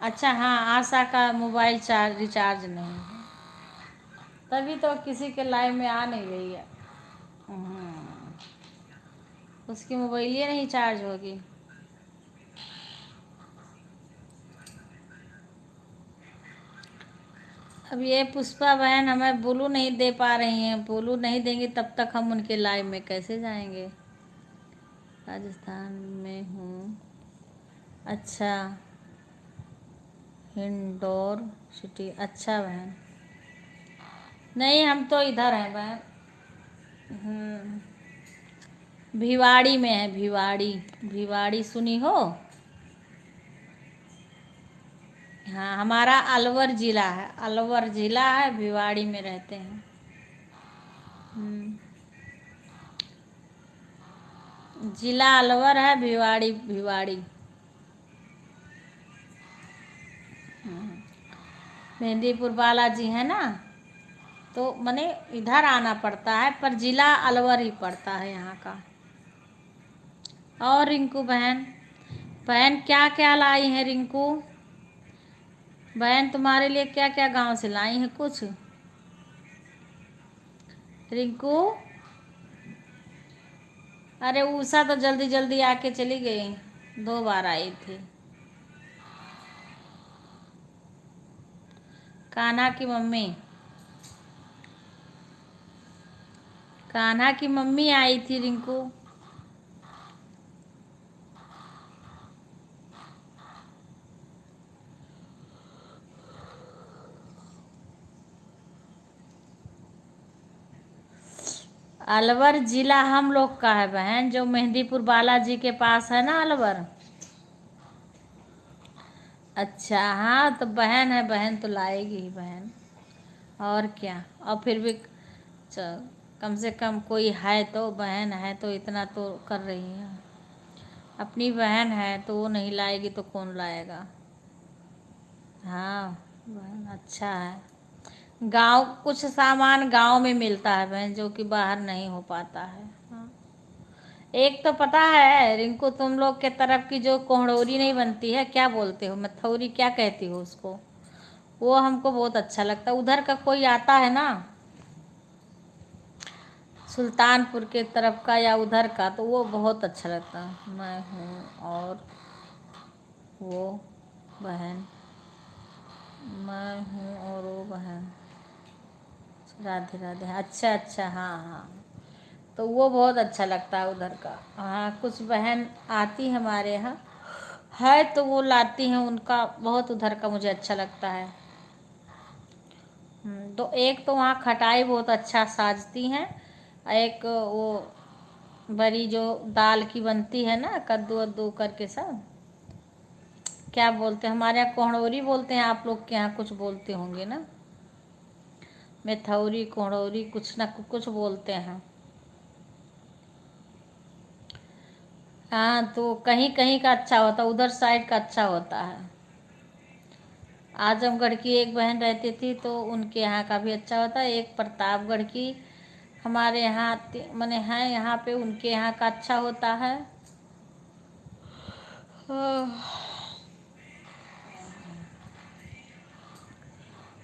अच्छा हाँ आशा का मोबाइल रिचार्ज नहीं है, तभी तो किसी के लाइव में आ नहीं रही है। उसकी मोबाइल ही नहीं चार्ज होगी। अब ये पुष्पा बहन हमें ब्लू नहीं दे पा रही हैं, ब्लू नहीं देंगी तब तक हम उनके लाइव में कैसे जाएंगे। राजस्थान में हूँ। अच्छा इंदौर सिटी। अच्छा बहन, नहीं हम तो इधर हैं बहन। भिवाड़ी में है, भिवाड़ी। भिवाड़ी सुनी हो? हाँ हमारा अलवर जिला है, अलवर जिला है, भिवाड़ी में रहते हैं। जिला अलवर है, भिवाड़ी भिवाड़ी। मेहंदीपुर बालाजी है ना, तो मने इधर आना पड़ता है, पर जिला अलवर ही पड़ता है यहाँ का। और रिंकू बहन बहन क्या क्या लाई है रिंकू? बहन तुम्हारे लिए क्या क्या गांव से लाई है कुछ? रिंकू, अरे उषा तो जल्दी जल्दी आके चली गई, 2 बार आई थी। कान्हा की मम्मी, कान्हा की मम्मी आई थी रिंकू। अलवर जिला हम लोग का है बहन, जो मेहंदीपुर बालाजी के पास है ना अलवर। अच्छा हाँ, तो बहन है, बहन तो लाएगी ही बहन, और क्या। और फिर भी कम से कम कोई है तो, बहन है तो इतना तो कर रही है। अपनी बहन है तो वो नहीं लाएगी तो कौन लाएगा। हाँ बहन अच्छा है। गांव कुछ सामान गांव में मिलता है बहन, जो कि बाहर नहीं हो पाता है। हाँ, एक तो पता है रिंकू, तुम लोग के तरफ की जो कोहड़ौरी नहीं बनती है, क्या बोलते हो, मथौरी क्या कहती हो उसको, वो हमको बहुत अच्छा लगता है। उधर का कोई आता है ना सुल्तानपुर के तरफ का या उधर का, तो वो बहुत अच्छा लगता है। मैं हूँ और वो बहन, मैं हूँ और वो बहन, राधे राधे। अच्छा अच्छा, हाँ हाँ, तो वो बहुत अच्छा लगता है उधर का। हाँ कुछ बहन आती है हमारे यहाँ है तो वो लाती हैं, उनका बहुत उधर का मुझे अच्छा लगता है। तो एक तो वहाँ खटाई बहुत अच्छा साजती हैं, एक वो बड़ी जो दाल की बनती है ना, कद्दू वद्दू करके सब, क्या बोलते हैं, हमारे यहाँ कोहड़ौरी बोलते हैं, आप लोग के यहाँ कुछ बोलते होंगे ना, मेथौरी कोहड़ौरी कुछ ना कुछ बोलते हैं। हाँ तो कहीं कहीं का अच्छा होता है, उधर साइड का अच्छा होता है। आजमगढ़ की एक बहन रहती थी तो उनके यहाँ का भी अच्छा होता है, एक प्रतापगढ़ की हमारे यहाँ मने हैं यहाँ पे, उनके यहाँ का अच्छा होता है।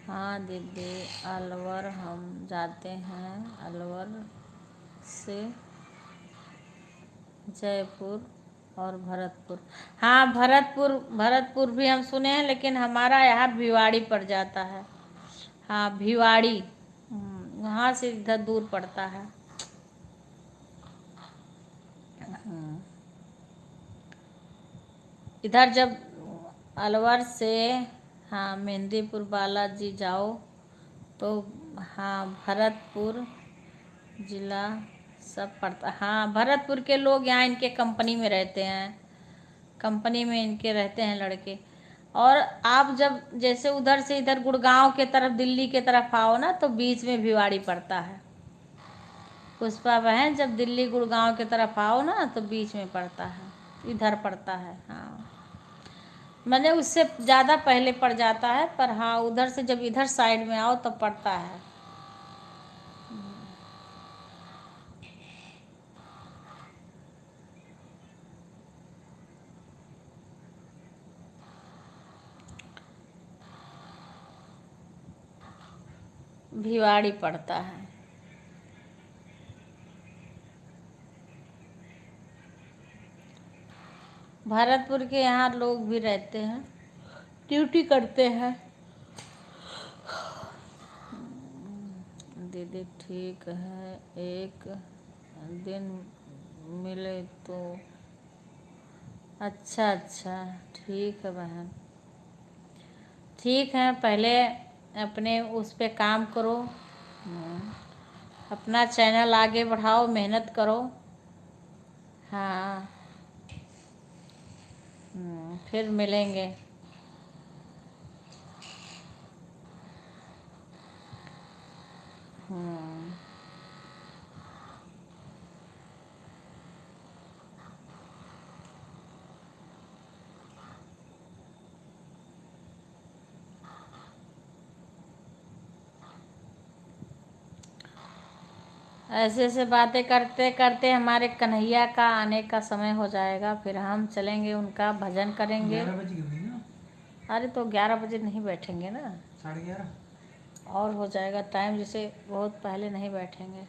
हाँ दीदी, अलवर हम जाते हैं, अलवर से जयपुर और भरतपुर। हाँ भरतपुर, भरतपुर भी हम सुने हैं, लेकिन हमारा यहाँ भिवाड़ी पड़ जाता है। हाँ भिवाड़ी, वहाँ से इधर दूर पड़ता है। इधर जब अलवर से हाँ मेहंदीपुर बालाजी जाओ तो हाँ भरतपुर जिला सब पड़ता। हाँ भरतपुर के लोग यहाँ इनके कंपनी में रहते हैं, कंपनी में इनके रहते हैं लड़के। और आप जब जैसे उधर से इधर गुड़गांव के तरफ, दिल्ली के तरफ आओ ना, तो बीच में भिवाड़ी पड़ता है। पुष्पा बहन, जब दिल्ली गुड़गांव के तरफ आओ ना तो बीच में पड़ता है, इधर पड़ता है। हाँ मैंने उससे ज़्यादा पहले पड़ जाता है, पर हाँ उधर से जब इधर साइड में आओ तब पड़ता है। भिवाड़ी पड़ता है। भरतपुर के यहाँ लोग भी रहते हैं, ड्यूटी करते हैं। दीदी ठीक है, एक दिन मिले तो। अच्छा अच्छा ठीक है बहन, ठीक है, पहले अपने उस पे काम करो, अपना चैनल आगे बढ़ाओ, मेहनत करो। हाँ फिर मिलेंगे। हम्म ऐसे ऐसे बातें करते करते हमारे कन्हैया का आने का समय हो जाएगा, फिर हम चलेंगे, उनका भजन करेंगे। 11 बज गई हुई ना। अरे तो 11 बजे नहीं बैठेंगे ना, 11:30। और हो जाएगा टाइम, जैसे बहुत पहले नहीं बैठेंगे।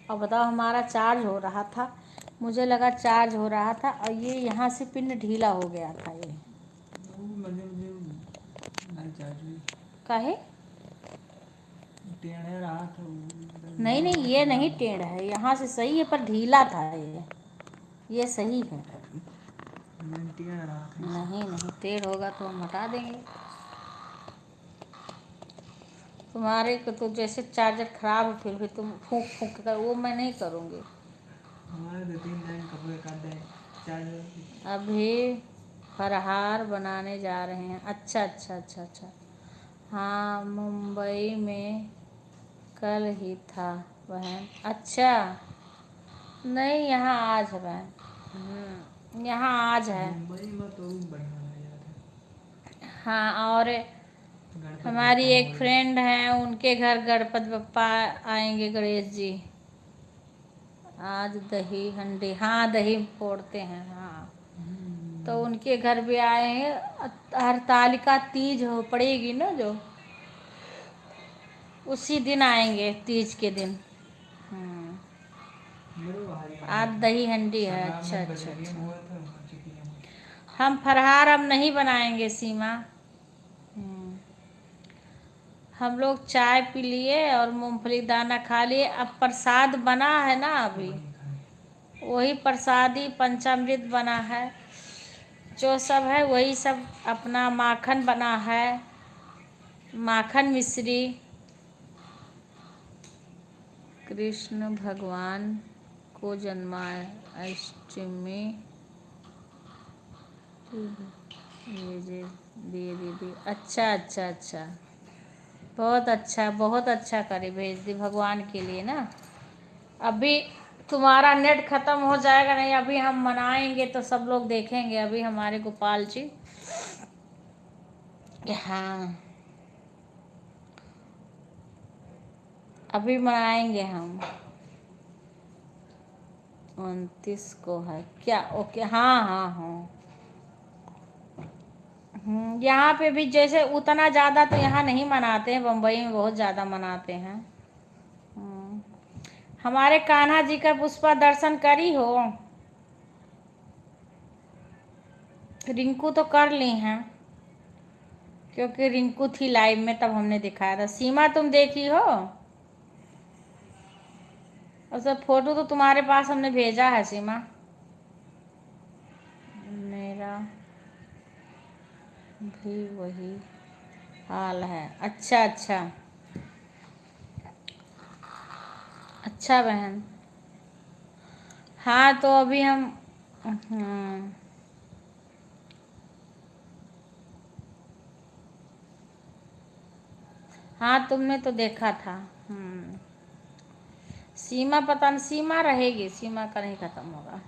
और बताओ, हमारा चार्ज हो रहा था, मुझे लगा चार्ज हो रहा था, और ये यहाँ से पिन ढीला हो गया था ये। वो मुझे नहीं चाहिए। काहे? टेढ़े रहा था नहीं नहीं, ये नहीं टेढ़ है, यहाँ से सही है, पर ढीला था ये सही है। टेढ़ रहा था। नहीं नहीं, टेढ़ होगा तो हम हटा देंगे। तुम्हारे को तो जैसे चार्जर खराब है, फिर भी तुम फूंक फूंक कर, वो मैं नहीं करूँगी। हमारे 2-3 लाइन कपड़े काट दें चार्जर। अभी फरहार बनाने जा रहे हैं। अच्छा अच्छा अच्छा अच्छा। हाँ, मुंबई में कल ही था बहन। अच्छा, नहीं यहाँ आज है बहन, यहाँ आज है। मुंबई में तो बढ़िया है यार। हाँ, और गणपति हमारी बप्पा एक मोरया। फ्रेंड है, उनके घर गणपति बप्पा आएंगे, गणेश जी। आज दही हंडी, हाँ दही फोड़ते हैं, हाँ। तो उनके घर भी आए हैं। हरतालिका तीज हो पड़ेगी ना, जो उसी दिन आएंगे, तीज के दिन। मेरे भाई आज दही हंडी है। अच्छा सगाई अच्छा बजेगी अच्छा। हुआ था हो चुकी है। हम फरहार अब नहीं बनाएंगे सीमा। हम लोग चाय पी लिए और मूंगफली दाना खा लिए। अब प्रसाद बना है ना अभी, वही प्रसादी पंचामृत बना है, जो सब है वही सब। अपना माखन बना है, माखन मिश्री। कृष्ण भगवान को जन्माष्टमी ये दिए दीदी। अच्छा अच्छा अच्छा, बहुत अच्छा करी, भेज दी भगवान के लिए ना। अभी तुम्हारा नेट खत्म हो जाएगा, नहीं अभी हम मनाएंगे तो सब लोग देखेंगे। अभी हमारे गोपाल जी, हाँ अभी मनाएंगे हम। 29 को है क्या? ओके, हाँ हाँ हाँ। यहाँ पे भी जैसे उतना ज़्यादा तो यहाँ नहीं मनाते हैं, बम्बई में बहुत ज़्यादा मनाते हैं। हमारे कान्हा जी का पुष्पा दर्शन करी हो? रिंकू तो कर ली हैं, क्योंकि रिंकू थी लाइव में, तब हमने दिखाया था। सीमा तुम देखी हो? और सब फोटो तो तुम्हारे पास हमने भेजा है सीमा। मेरा भी वही हाल है। अच्छा अच्छा अच्छा बहन। हाँ तो अभी हम हाँ तुमने तो देखा था। सीमा पता नहीं, सीमा रहेगी, सीमा का नहीं खत्म होगा,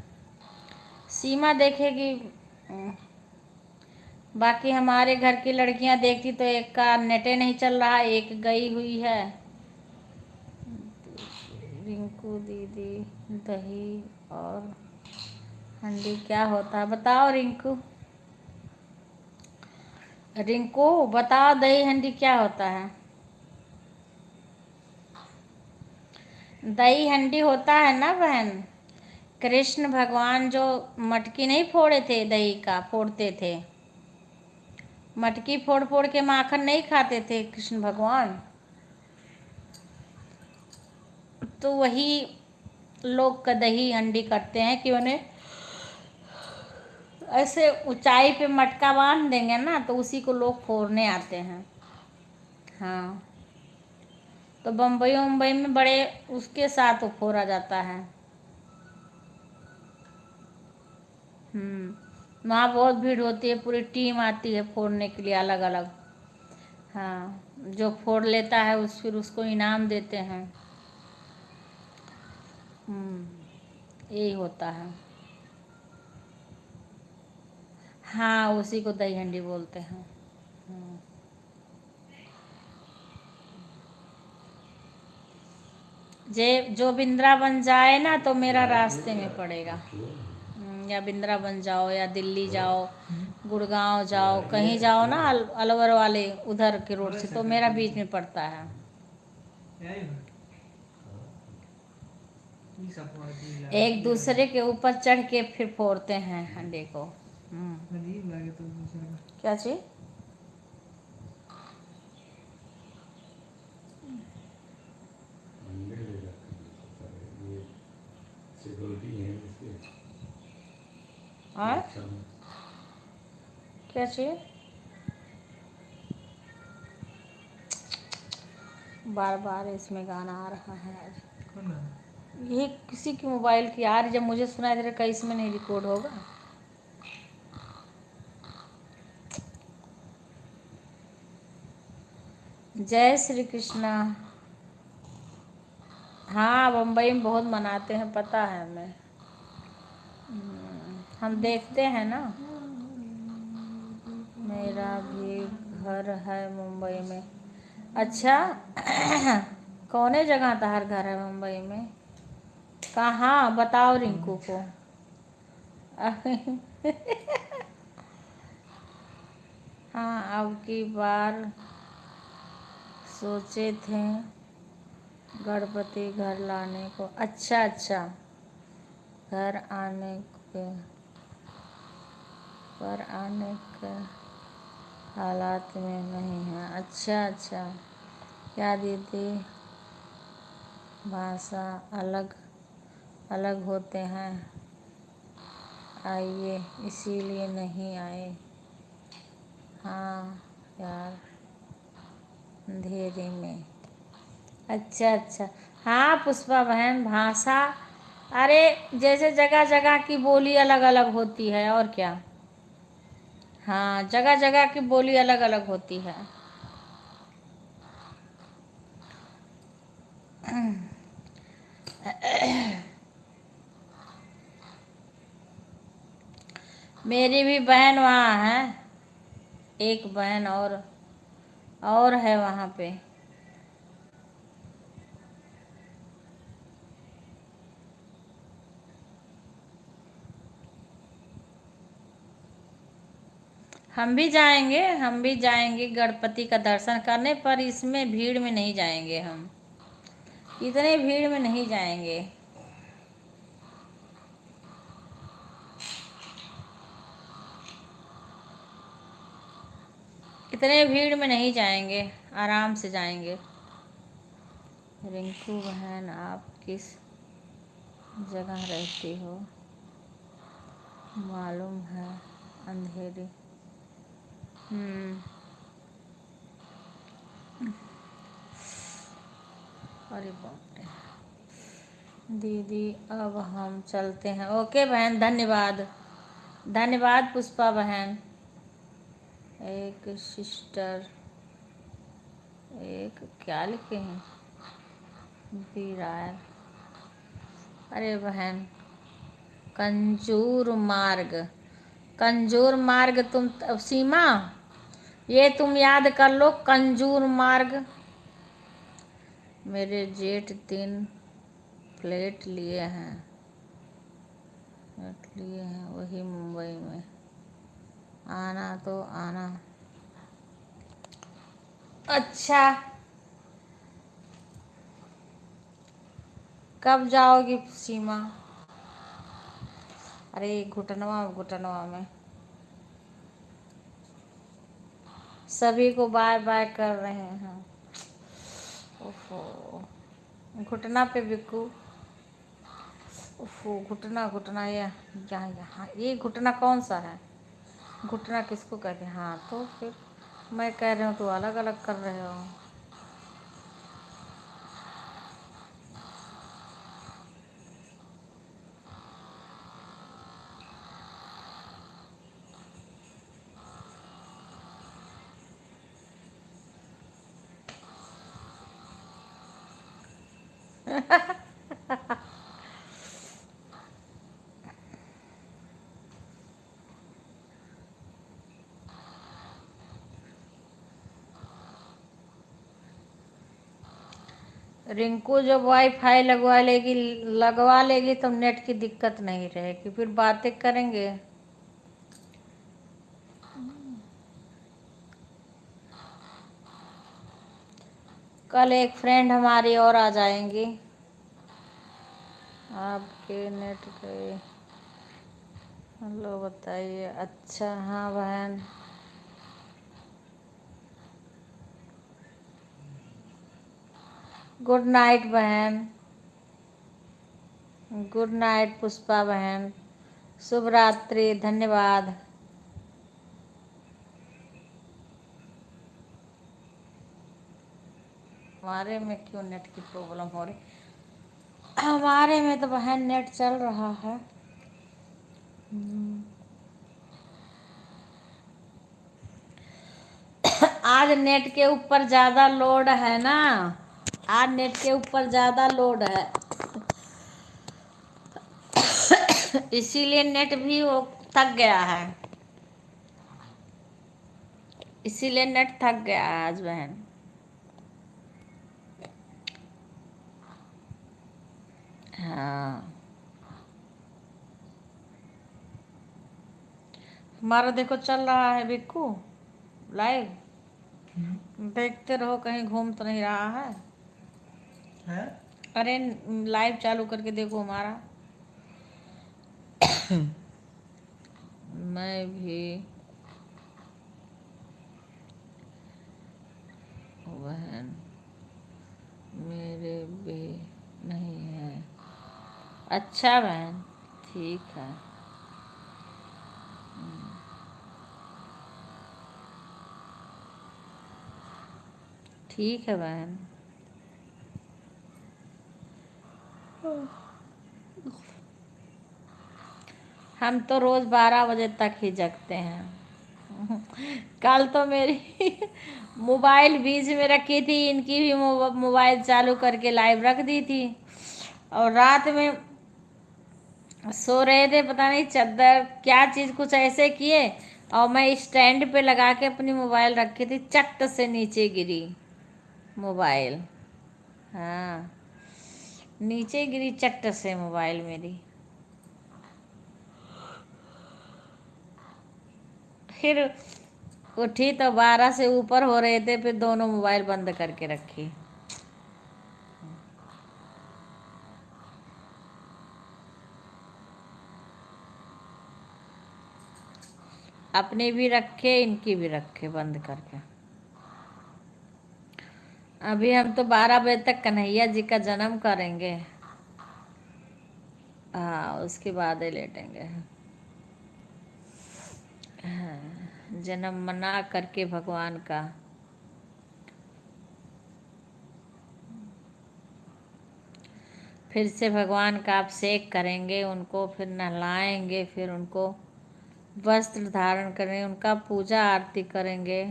सीमा देखेगी। बाकी हमारे घर की लड़कियां देखती तो एक का नेटे नहीं चल रहा, एक गई हुई है। रिंकू दीदी, दही और हंडी क्या होता है बताओ रिंकू? रिंकू बताओ, दही हंडी क्या होता है? दही हंडी होता है ना बहन, कृष्ण भगवान जो मटकी नहीं फोड़े थे, दही का फोड़ते थे, मटकी फोड़ फोड़ के माखन नहीं खाते थे कृष्ण भगवान, तो वही लोग का दही हंडी करते हैं कि उन्हें ऐसे ऊंचाई पे मटका बांध देंगे ना, तो उसी को लोग फोड़ने आते हैं। हाँ, तो बम्बई मुंबई में बड़े उसके साथ वो फोड़ा जाता है। वहाँ बहुत भीड़ होती है, पूरी टीम आती है फोड़ने के लिए अलग अलग। हाँ, जो फोड़ लेता है फिर उसको इनाम देते हैं। यही होता है। हाँ, उसी को दही हंडी बोलते हैं। जे जो वृंदावन जाए ना तो मेरा रास्ते में पड़ेगा। या वृंदावन जाओ या दिल्ली जाओ, गुड़गांव जाओ, कहीं जाओ ना अलवर वाले उधर के रोड से, तो मेरा बीच में पड़ता है। एक दूसरे के ऊपर चढ़ के फिर फोड़ते हैं अंडे को। अजीब लगे तो दूसरे को। क्या चीज? अंडे ले जाते हैं, पता है, ये सिक्योरिटी है इसके और सुरक्षा में। क्या चीज? बार बार इसमें गाना आ रहा है आज। कौन गाना? ये किसी की मोबाइल की आ रही, जब मुझे सुनाई दे रहा, कहीं इसमें नहीं रिकॉर्ड होगा। जय श्री कृष्णा। हाँ, बम्बई में बहुत मनाते हैं, पता है हमें। हम देखते हैं ना। मेरा भी घर है मुंबई में। अच्छा कौने जगह तहार घर है मुंबई में? कहाँ बताओ रिंकू को। हाँ, अब की बार सोचे थे गणपति घर लाने को। अच्छा अच्छा, घर आने के पर आने के हालात में नहीं है। अच्छा अच्छा, क्या दीदी भाषा अलग अलग होते हैं, आइए इसीलिए नहीं आए। हाँ यार, अंधेरे में। अच्छा अच्छा, हाँ पुष्पा बहन, भाषा, अरे जैसे जगह जगह की बोली अलग अलग होती है, और क्या। हाँ, जगह जगह की बोली अलग अलग होती है। मेरी भी बहन वहाँ है, एक बहन और है वहाँ पे। हम भी जाएंगे गणपति का दर्शन करने, पर इसमें भीड़ में नहीं जाएंगे हम, इतने भीड़ में नहीं जाएंगे। इतने भीड़ में नहीं जाएंगे, आराम से जाएंगे। रिंकू बहन, आप किस जगह रहती हो? मालूम है, अंधेरी। अरे बाप रे। दीदी अब हम चलते हैं। ओके बहन, धन्यवाद धन्यवाद पुष्पा बहन। एक सिस्टर, एक क्या लिखे हैं, बीरार। अरे बहन, कंजूर मार्ग तुम सीमा, ये तुम याद कर लो, कंजूर मार्ग। मेरे जेठ 3 फ्लैट लिए हैं वही मुंबई में। आना तो आना। अच्छा, कब जाओगी सीमा? अरे घुटनवा में सभी को बाय बाय कर रहे हैं। ओफो, घुटना पे बिकू। ओफो, घुटना ये यहाँ ये घुटना कौन सा है? घुटना किसको कहते हैं? हाँ, तो फिर मैं कह रही हूँ तो अलग अलग कर रहे हो। रिंकू जब वाईफाई लगवा लेगी तो नेट की दिक्कत नहीं रहेगी, फिर बातें करेंगे। कल एक फ्रेंड हमारी और आ जाएंगी। आपके नेट गए। हेलो बताइए। अच्छा हाँ बहन। गुड नाइट बहन। गुड नाइट पुष्पा बहन। शुभ रात्रि। धन्यवाद। हमारे में क्यों नेट की प्रॉब्लम हो रही? हमारे में तो बहन नेट चल रहा है। आज नेट के ऊपर ज़्यादा लोड है ना, आज नेट के ऊपर ज़्यादा लोड है, इसीलिए नेट भी वो थक गया है, इसीलिए नेट थक गया है आज बहन। हाँ हमारा देखो चल रहा है बिक्कू लाइव। देखते रहो कहीं घूम तो नहीं रहा है। है? अरे लाइव चालू करके देखो हमारा। मैं भी बहन मेरे भी नहीं है। अच्छा बहन ठीक है। ठीक है बहन। हम तो रोज़ 12 बजे तक ही जगते हैं। कल तो मेरी मोबाइल बीच में रखी थी, इनकी भी मोबाइल चालू करके लाइव रख दी थी, और रात में सो रहे थे, पता नहीं चादर क्या चीज़ कुछ ऐसे किए, और मैं स्टैंड पे लगा के अपनी मोबाइल रखी थी, चट से नीचे गिरी मोबाइल। हाँ नीचे गिरी चट से मोबाइल मेरी। फिर उठी तो 12 से ऊपर हो रहे थे, फिर दोनों मोबाइल बंद करके रखी। अपने भी रखे, इनकी भी रखे बंद करके। अभी हम तो 12 बजे तक कन्हैया जी का जन्म करेंगे। हाँ उसके बाद ही लेटेंगे। हाँ, जन्म मना करके भगवान का। फिर से भगवान का अभिषेक करेंगे, उनको फिर नहलाएंगे, फिर उनको वस्त्र धारण करेंगे, उनका पूजा आरती करेंगे।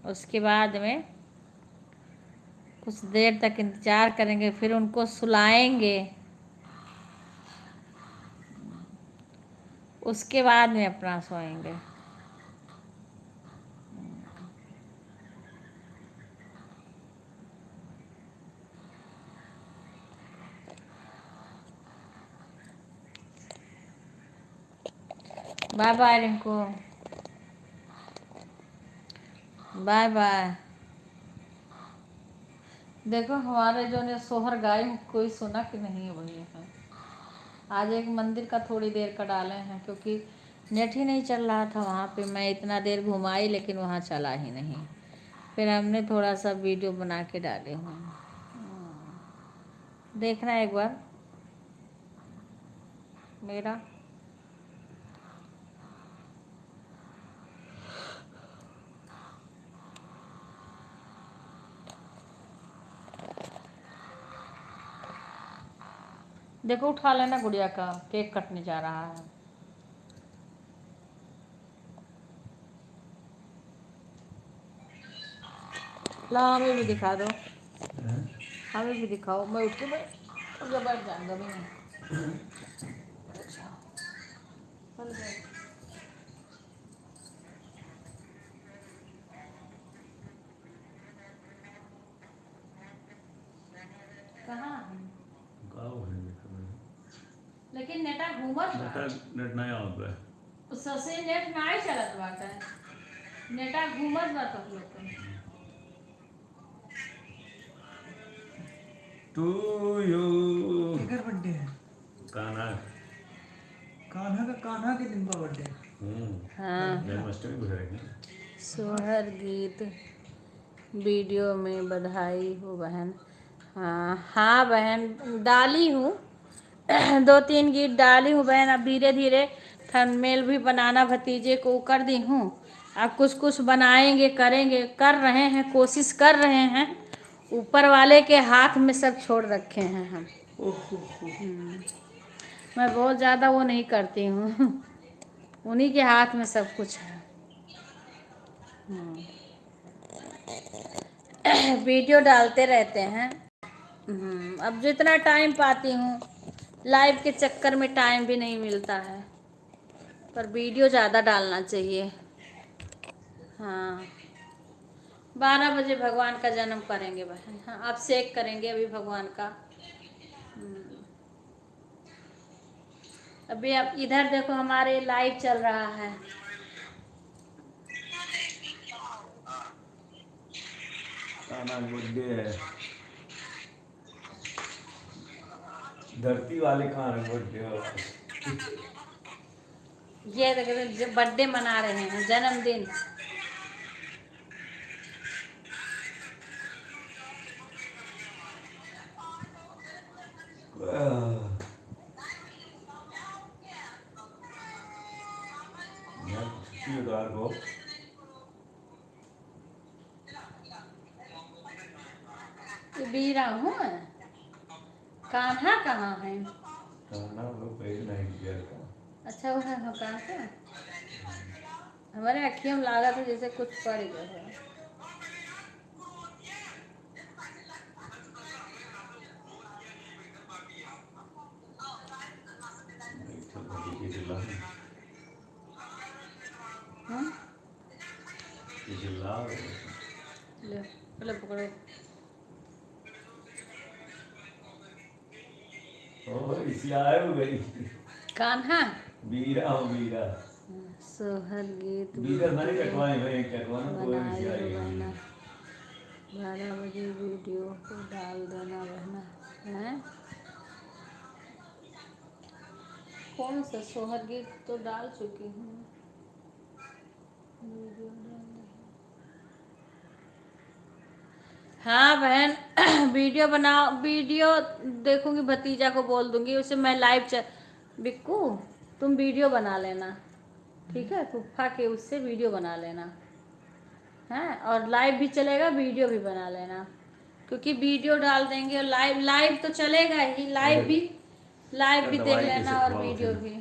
उसके बाद में कुछ देर तक इंतजार करेंगे, फिर उनको सुलाएंगे, उसके बाद में अपना सोएंगे। Bye bye Rinku. Bye bye. देखो हमारे जो ने सोहर गाय कोई सुना कि नहीं वही है। आज एक मंदिर का थोड़ी देर का डाले हैं, क्योंकि नेट ही नहीं चल रहा था वहाँ पे। मैं इतना देर घुमाई लेकिन वहाँ चला ही नहीं, फिर हमने थोड़ा सा वीडियो बना के डाले हूँ। देखना एक बार मेरा। देखो उठा लेना गुड़िया का, केक कटने जा रहा है। ला हमें भी दिखा दो, हमें भी दिखाओ। मैं उठ के बैठ जाऊंगा मैं। चल गए। घूमत बा नेट नहीं आवत बा ससे नेट नाई चलत बाटे नेटा घूमत बा तो लोग के टू यू केकर बर्थडे है कान्हा कान्हा के दिन का बर्थडे हाँ जन्माष्टमी गुजरेगी सोहर गीत वीडियो में बधाई हो बहन हाँ हाँ बहन डाली हूँ 2-3 गीत डाली हूँ बहन अब धीरे धीरे थंबनेल भी बनाना भतीजे को कर दी हूँ अब कुछ कुछ बनाएंगे करेंगे कर रहे हैं कोशिश कर रहे हैं ऊपर वाले के हाथ में सब छोड़ रखे हैं हम मैं बहुत ज़्यादा वो नहीं करती हूँ उन्हीं के हाथ में सब कुछ है वीडियो डालते रहते हैं अब जितना टाइम पाती हूँ लाइव के चक्कर में टाइम भी नहीं मिलता है पर वीडियो ज़्यादा डालना चाहिए हाँ 12 बजे भगवान का जन्म करेंगे बहन हाँ अभिषेक करेंगे अभी भगवान का अभी अब इधर देखो हमारे लाइव चल रहा है कान्हा बर्थडे है धरती वाले कान्हा बर्थडे ये देखो बर्थडे मना रहे हैं जन्मदिन को बीरा हूँ कान्हा कहाँ है कान्हा लोग पहले नहीं किया था अच्छा वो है कहाँ का हमारे अखियों में लगा था जैसे कुछ पड़ गया है ले पहले पकड़ो इसी आए हो गई कान्हा बीरा हो बीरा सोहर गीत बीरा नहीं कटवाए भाई कटवाना कोई बनाई इसी हो आएगी बहना 12 बजे वीडियो को डाल देना बहना है कौन सा सोहर गीत तो डाल चुकी हूँ वीडियो डाल दी। हाँ बहन वीडियो बनाओ वीडियो देखूंगी भतीजा को बोल दूंगी उसे मैं लाइव बिक्कू तुम वीडियो बना लेना ठीक है फूफा के उससे वीडियो बना लेना है और लाइव भी चलेगा वीडियो भी बना लेना क्योंकि वीडियो डाल देंगे और लाइव तो चलेगा ही लाइव भी देख लेना और वीडियो भी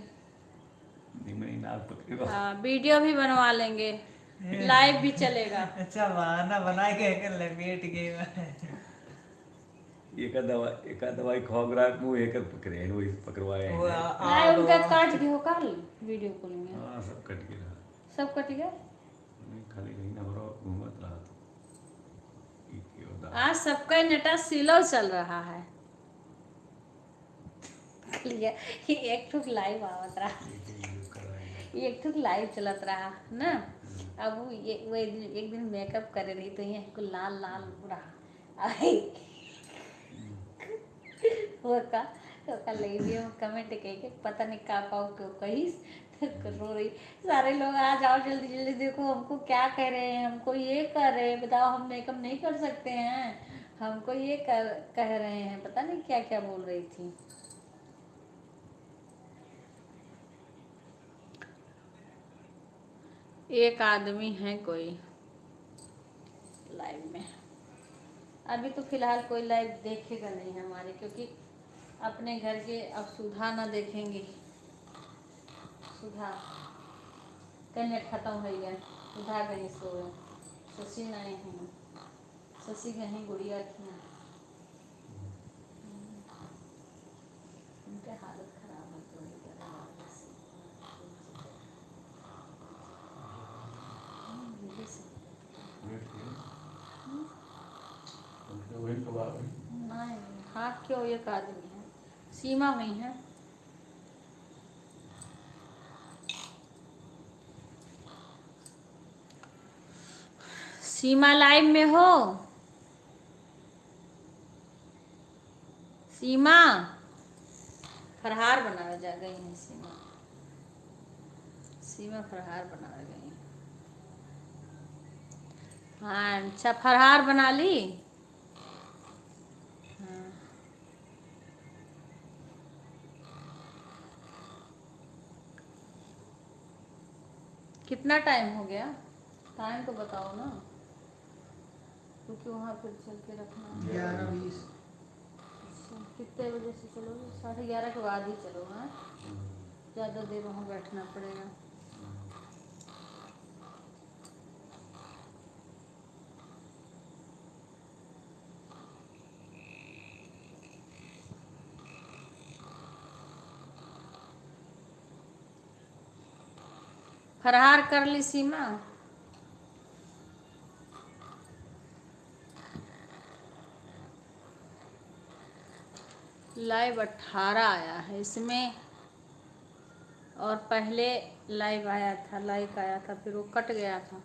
हाँ वीडियो भी बनवा लेंगे लाइव भी चलेगा अच्छा बहाना बना के लपेट के एक दवाई खौग रहा मुंह एक पकड़े वही पकड़वाए नहीं उनका काट दियो कल वीडियो कॉलिंग में हाँ सब कट गया सब कट गया खाली कहीं ना बरो घूमत रहा आज सबका नेटा सिलो चल रहा है एक ठुक लाइव आवत रहा एक ठुक लाइव चलत रहा ना अब वो एक दिन मेकअप करे रही तो ये को लाल लाल पूरा वो का लेवियो कमेंट के पता नहीं का पाओ क्यों कहीं रो रही सारे लोग आ जाओ जल्दी जल्दी देखो हमको क्या कह रहे हैं हमको ये कर रहे हैं बताओ हम मेकअप नहीं कर सकते हैं हमको ये कह रहे हैं पता नहीं क्या क्या बोल रही थी एक आदमी है कोई लाइव में अभी तो फिलहाल कोई लाइव देखेगा नहीं हमारे क्योंकि अपने घर के अब सुधा ना देखेंगे सुधा कहीं खत्म हो गया सुधा कहीं सो गए शशि नहीं है शशि कहीं गुड़िया थी उनके हालत खराब है तो नहीं हाँ क्यों एक आदमी है सीमा हुई है सीमा लाइव में हो? सीमा फरहार बनावे जा गई है। सीमा सीमा फरहार बनावे गई है। हाँ अच्छा, फरहार बना ली। हाँ। कितना टाइम हो गया? टाइम तो बताओ ना, क्योंकि वहाँ फिर चल के रखना है। 11:20। अच्छा, कितने बजे से चलोगे? 11:30 के बाद ही चलो। हाँ, ज़्यादा देर वहाँ बैठना पड़ेगा। फरहार कर ली सीमा? लाइव 18 आया है इसमें, और पहले लाइव आया था, लाइक आया था, फिर वो कट गया था।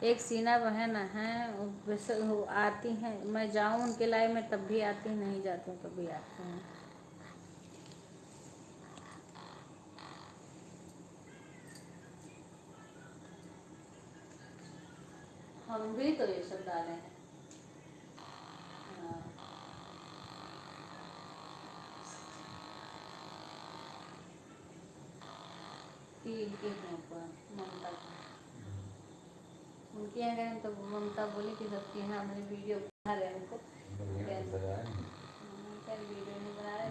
एक सीना बहन है, वैसे वो आती हैं, मैं जाऊं उनके लाइव में तब भी आती, नहीं जाती हूँ तब भी आती हैं। हम भी तो ये सब डाले हैं। हाँ। इनके हैं ऊपर ममता का। उनके यहाँ गए तो ममता बोली कि सबके यहाँ हमने वीडियो बना रहे हैं उनको। वीडियो नहीं बना रहे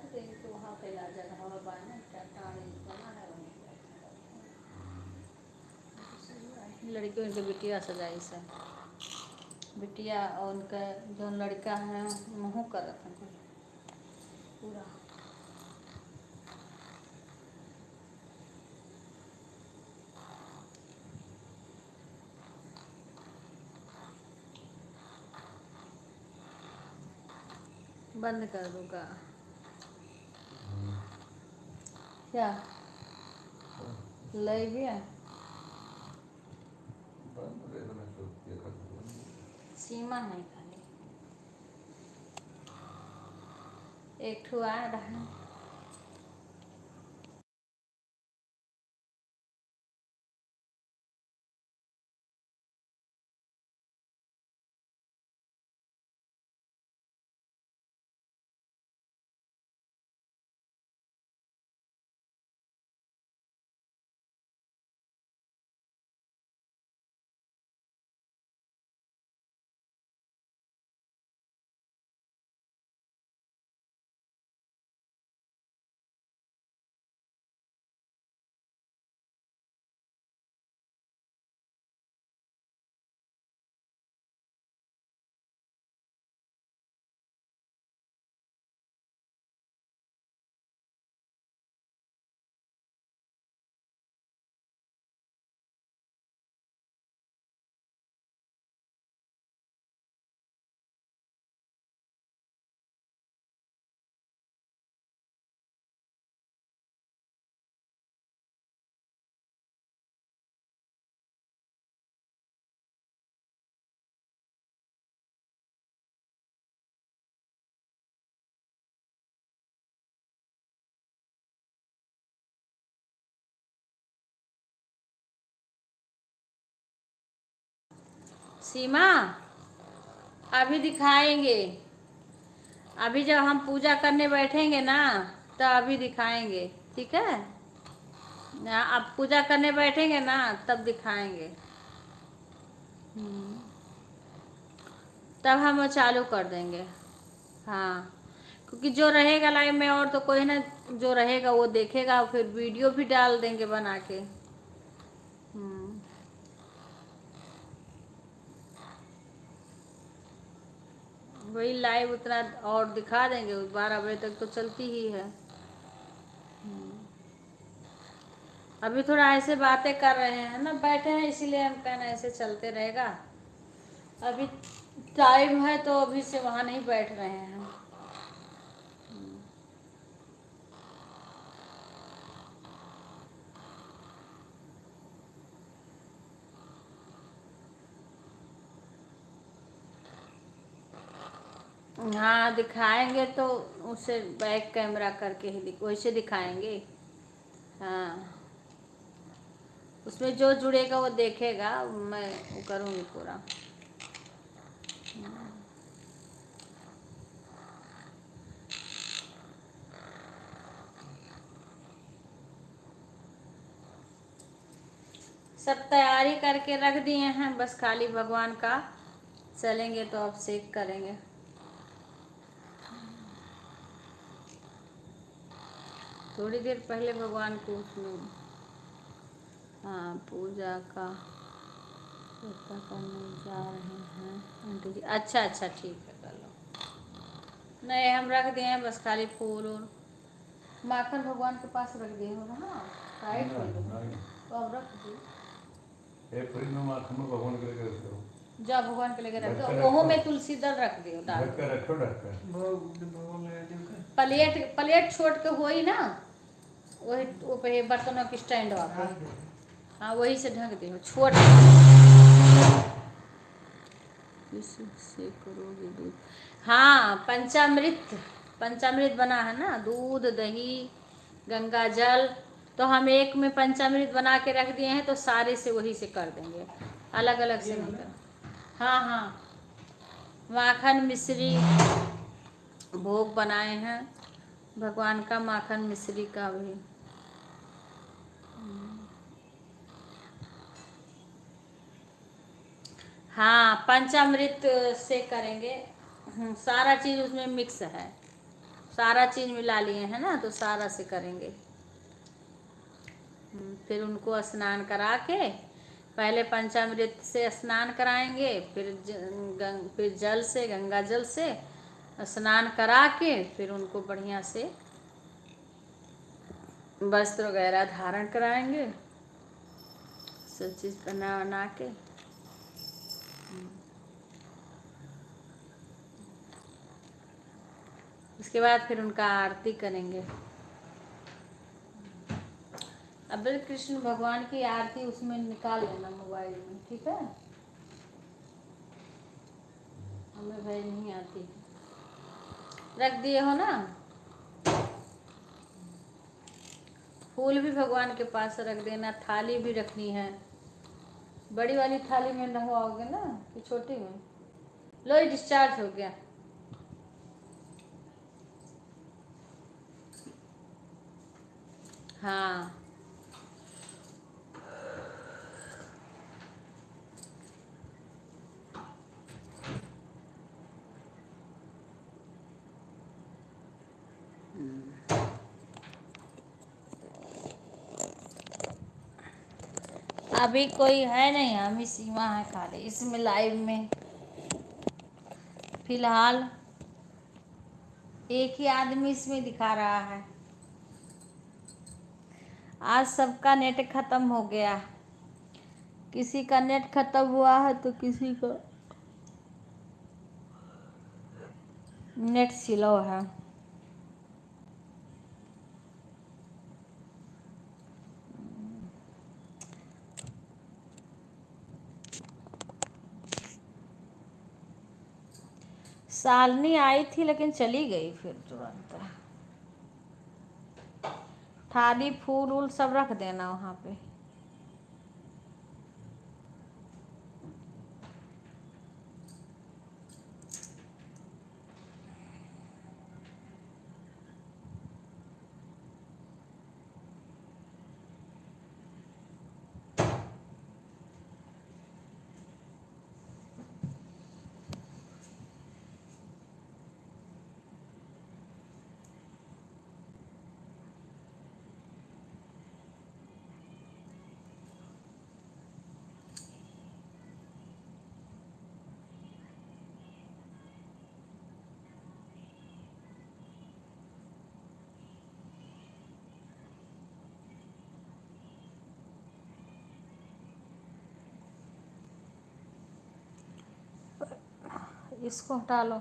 तो इनको वहाँ पे ला जगह हवा पाना टाड़ी बना है वहीं। लड़कियों की बिटिया सजाई से, बिटिया और उनका जो लड़का है मुँह कर रखा था पूरा। बंद कर दूँगा क्या? ले गया सीमा है खाली एक ठो आ रहा है। सीमा अभी दिखाएंगे, अभी जब हम पूजा करने बैठेंगे ना तो अभी दिखाएंगे, ठीक है? अब पूजा करने बैठेंगे ना तब दिखाएंगे। तब हम वो चालू कर देंगे। हाँ, क्योंकि जो रहेगा लाइव में और तो कोई ना, जो रहेगा वो देखेगा, फिर वीडियो भी डाल देंगे बना के। वही लाइव उतना और दिखा देंगे, 12 बजे तक तो चलती ही है। अभी थोड़ा ऐसे बातें कर रहे हैं ना, बैठे हैं, इसीलिए हम कहना ऐसे चलते रहेगा। अभी टाइम है तो अभी से वहाँ नहीं बैठ रहे हैं। हाँ दिखाएंगे तो उसे बैक कैमरा करके ही वैसे दिखाएंगे। हाँ उसमें जो जुड़ेगा वो देखेगा, मैं वो करूँगी पूरा। सब तैयारी करके रख दिए हैं, बस खाली भगवान का चलेंगे तो अभिषेक करेंगे। थोड़ी देर पहले भगवान को उसमें हाँ पूजा का पूजा करने जा रहे हैं आंटी जी। अच्छा अच्छा ठीक है कर लो। नहीं हम रख दिए हैं, बस खाली फूल और माखन भगवान के पास रख दिए हो ना, साइड कर दो तो अब रख दिए। एक फ्रिज में माखन में भगवान के लिए रखो। जा भगवान के लिए रख ढक दो, कर ओहो रखो। में तुलसी दल रख दियो डाल ढक कर रखो, ढक कर। भगवान लगा दियो का प्लेट प्लेट छोड़ के होई ना, वही वो पे बर्तनों की स्टैंड वाला। डाल दे। हाँ वही से ढक दियो छोड़ से करोगे दूध। हाँ पंचामृत, पंचामृत बना है ना, दूध दही गंगा जल, तो हम एक में पंचामृत बना के रख दिए हैं, तो सारे से वही से कर देंगे, अलग अलग से नहीं कर। हाँ हाँ माखन मिश्री भोग बनाए हैं भगवान का, माखन मिश्री का भी। हाँ पंचामृत से करेंगे। सारा चीज़ उसमें मिक्स है, सारा चीज़ मिला लिए हैं ना, तो सारा से करेंगे। फिर उनको स्नान करा के, पहले पंचामृत से स्नान कराएंगे, फिर जल से गंगा जल से स्नान करा के, फिर उनको बढ़िया से वस्त्र वगैरह धारण कराएंगे, सब चीज़ बना बना के। उसके बाद फिर उनका आरती करेंगे। अब कृष्ण भगवान की आरती उसमें निकाल लेना मोबाइल में, ठीक है, हमें भाई नहीं आती। रख दिए हो ना, फूल भी भगवान के पास रख देना, थाली भी रखनी है। बड़ी वाली थाली में नहवाओगे ना कि छोटी में? लो ये डिस्चार्ज हो गया। हाँ अभी कोई है नहीं, हम ही सीमा है खाली इसमें लाइव में। फिलहाल एक ही आदमी इसमें दिखा रहा है। आज सबका नेट खत्म हो गया, किसी का नेट खत्म हुआ है तो किसी का नेट स्लो है। सालनी आई थी लेकिन चली गई फिर तुरंत। थाली फूल वूल सब रख देना वहाँ पे। इसको हटा लो।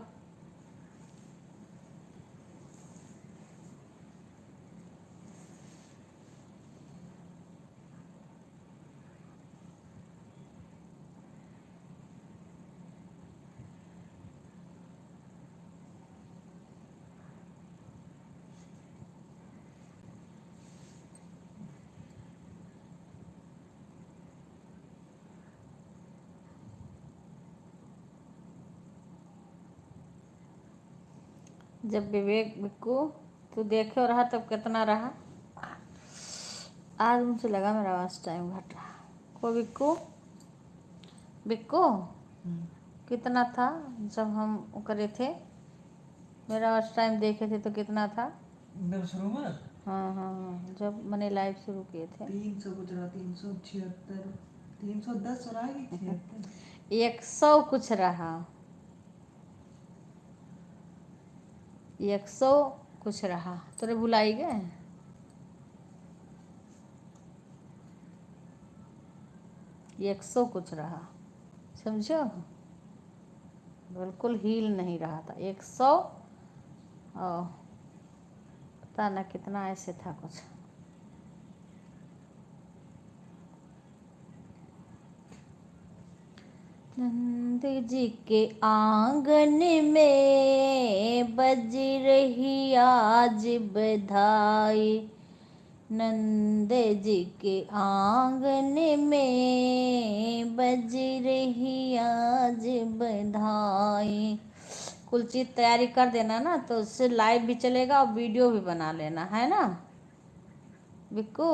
जब विवेक बिक्कू तू देखे रहा तब कितना रहा। आज मुझे लगा मेरा वास्ट टाइम घट रहा। को बिक्कू बिक्कू कितना था जब हम वो करे थे, मेरा वास्ट टाइम देखे थे तो कितना था? एकदम शुरू में हाँ हाँ हाँ, जब मैंने लाइव शुरू किए थे 300 कुछ रहा, 376, 310 रहा कि 76। 100 कुछ रहा, 100 कुछ रहा। तेरे भुलाई गए 100 कुछ रहा, समझो। बिल्कुल हील नहीं रहा था 100 और पता ना कितना ऐसे था कुछ। नंद जी के आंगन में बज रही आज बधाई, नंद जी के आंगन में बज रही आज बधाई। कुल चीज़ तैयारी कर देना ना, तो उससे लाइव भी चलेगा और वीडियो भी बना लेना है ना बिक्कू।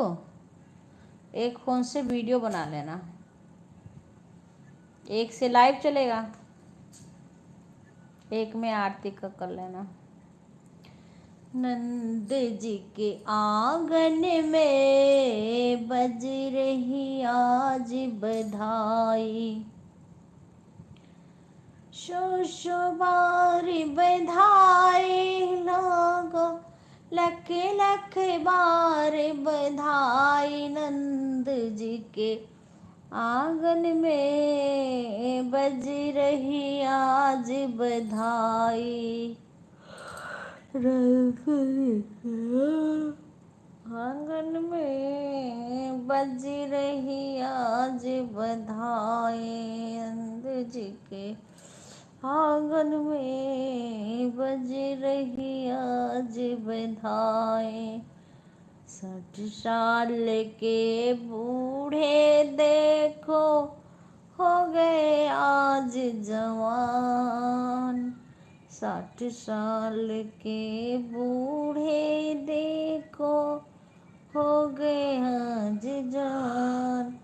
एक फ़ोन से वीडियो बना लेना, एक से लाइव चलेगा, एक में आरती का कर लेना। नंद जी के आंगन में बज रही आज बधाई, शो बारी बधाई लोगो, लख लख बार बधाई। नंद जी के आंगन में बज रही आज बधाई, आंगन में बज रही आज बधाई। नंद जी के आंगन में बज रही आज बधाई। 60 साल के बूढ़े देखो हो गए आज जवान, 60 साल के बूढ़े देखो हो गए आज जवान।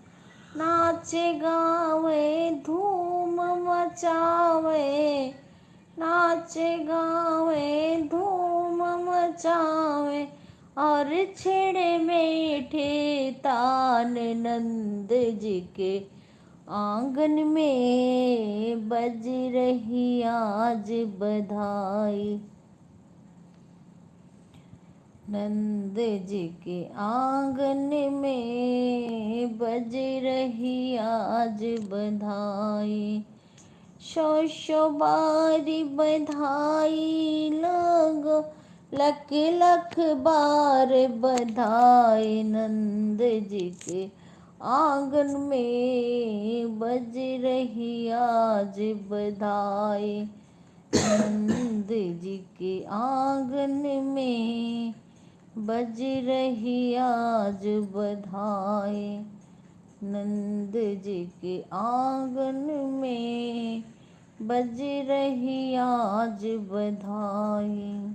नाचे गावे धूम मचावे, नाचे गावे धूम मचावे और छेड़े मीठे तान। नंद जी के आंगन में बज रही आज बधाई, नंद जी के आंगन में बज रही आज बधाई। शो बारी बधाई लोगो, लख लख बार बधाई। नंद जी के आंगन में बज रही आज बधाई, नंद जी के आंगन में बज रही आज बधाई, नंद जी के आंगन में बज रही आज बधाई।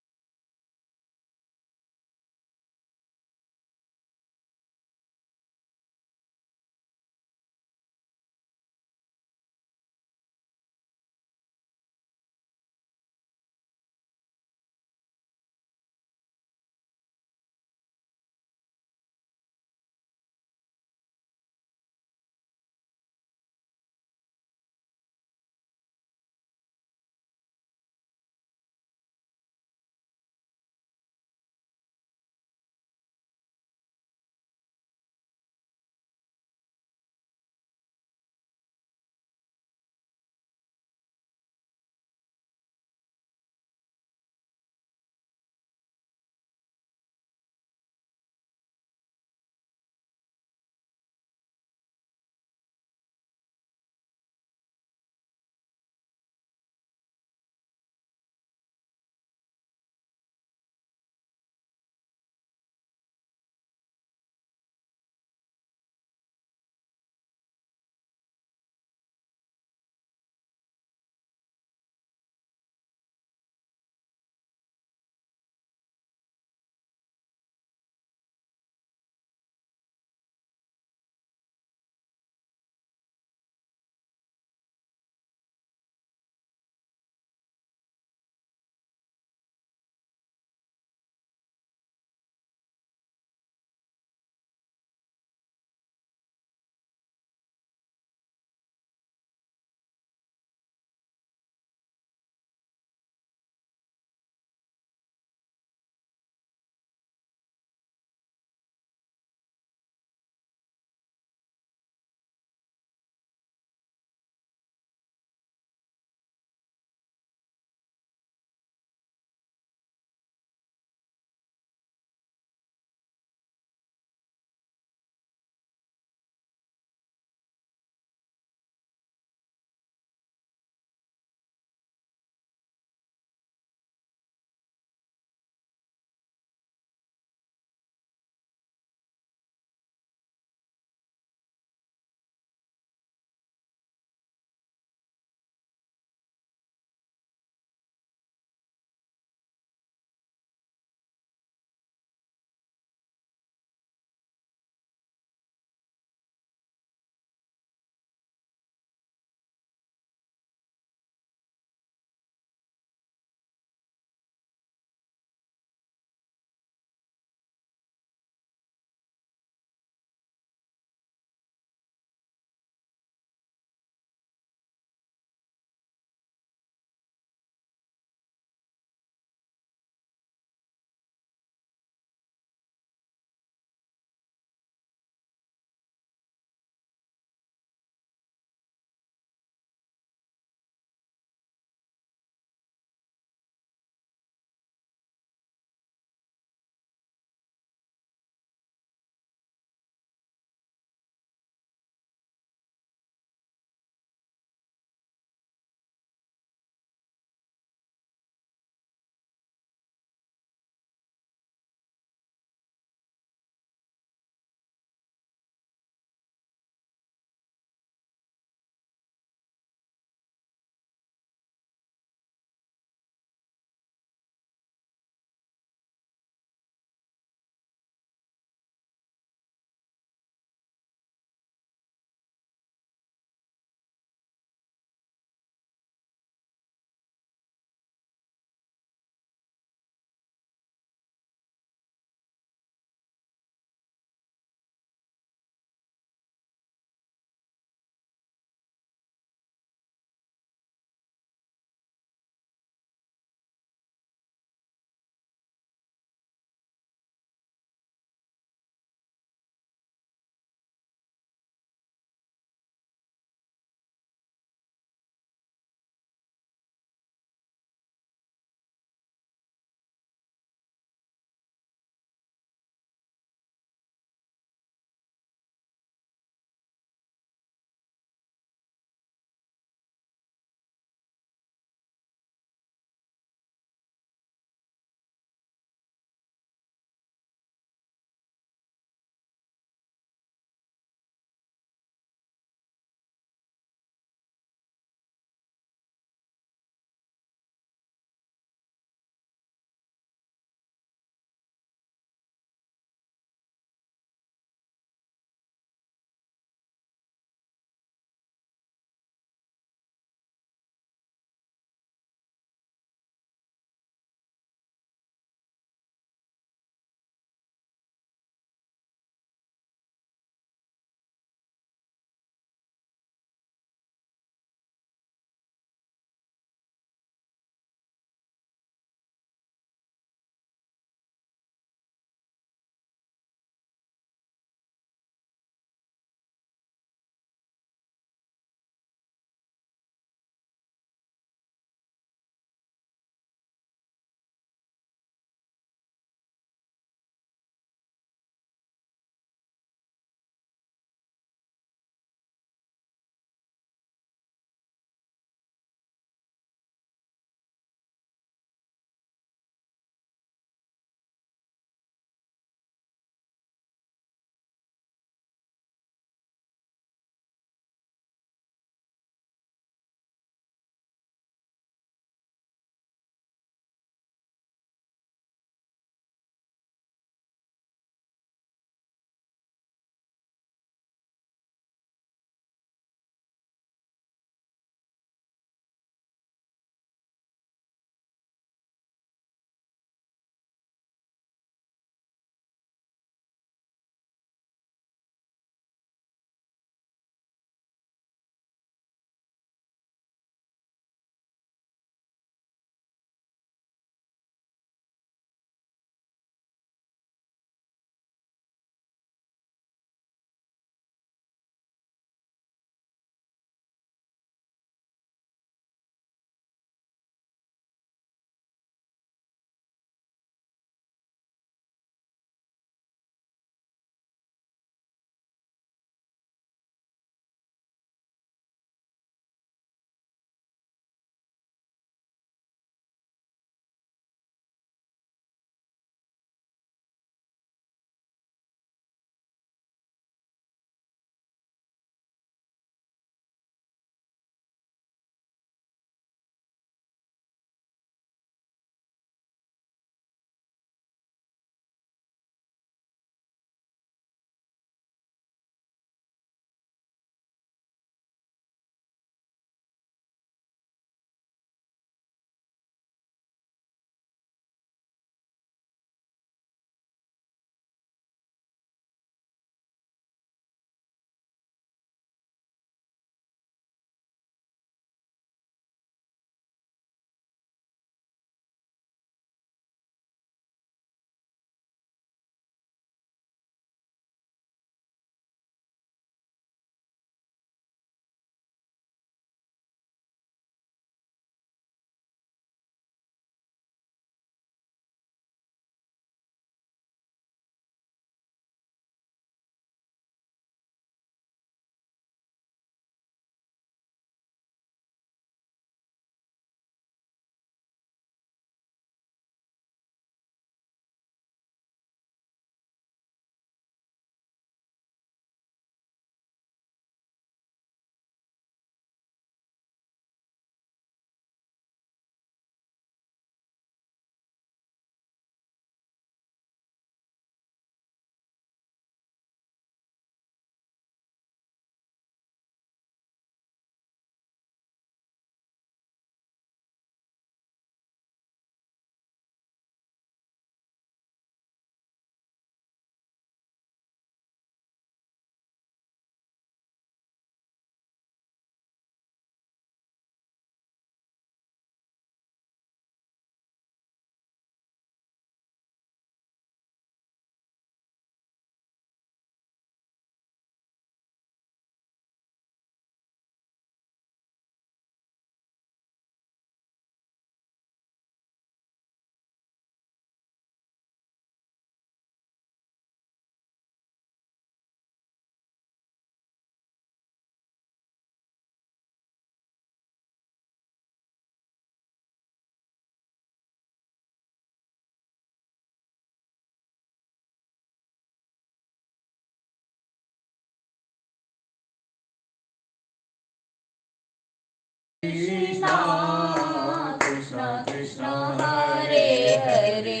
कृष्ण कृष्ण हरे हरे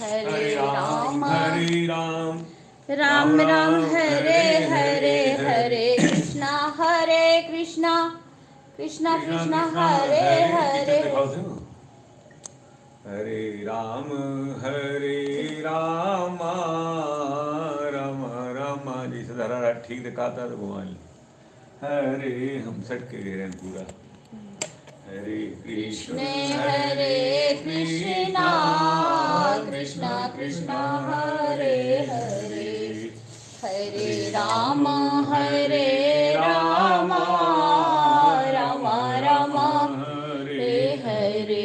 हरे राम हरे राम राम राम हरे हरे हरे कृष्णा कृष्णा कृष्णा हरे हरे हरे राम राम राम जैसे धरा ठीक दिखाता तो भगवान हरे हम सट के गए हैं पूरा हरे कृष्ण कृष्णा कृष्णा कृष्णा हरे हरे हरे राम राम राम हरे हरे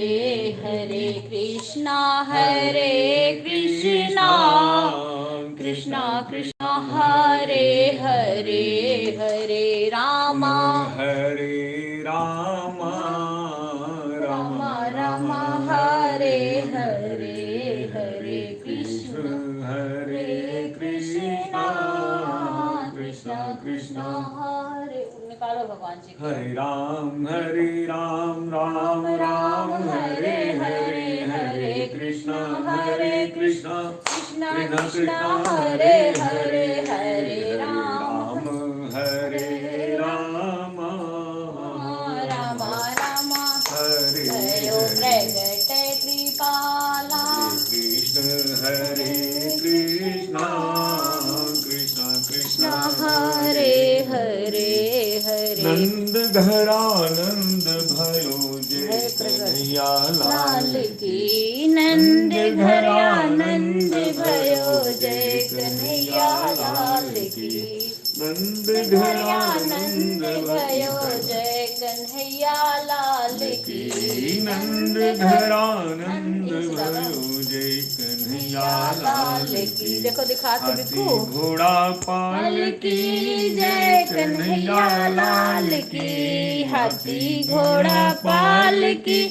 हरे कृष्णा कृष्णा कृष्णा हरे हरे हरे राम राम राम हरे हरे हरे कृष्ण कृष्णा कृष्णा हरे निकालो भगवान जी हरे राम राम राम हरे हरे हरे कृष्णा कृष्णा कृष्णा हरे हरे हरे राम राम राम हरे भयो प्रगट कृपाला हरे कृष्णा कृष्णा कृष्णा हरे हरे हरे नंद घरानंद भयो जय कन्हैया लाल की नंद घर आनंद भयो जय कन्हैया लाल की नंद घर आनंद भयो जय कन्हैया लाल की नंद घरानंद भयो जय कन्हैया लाल की देखो दिखाते बिकू घोड़ा पाल की जय कन्हैया लाल की हाथी घोड़ा पाल की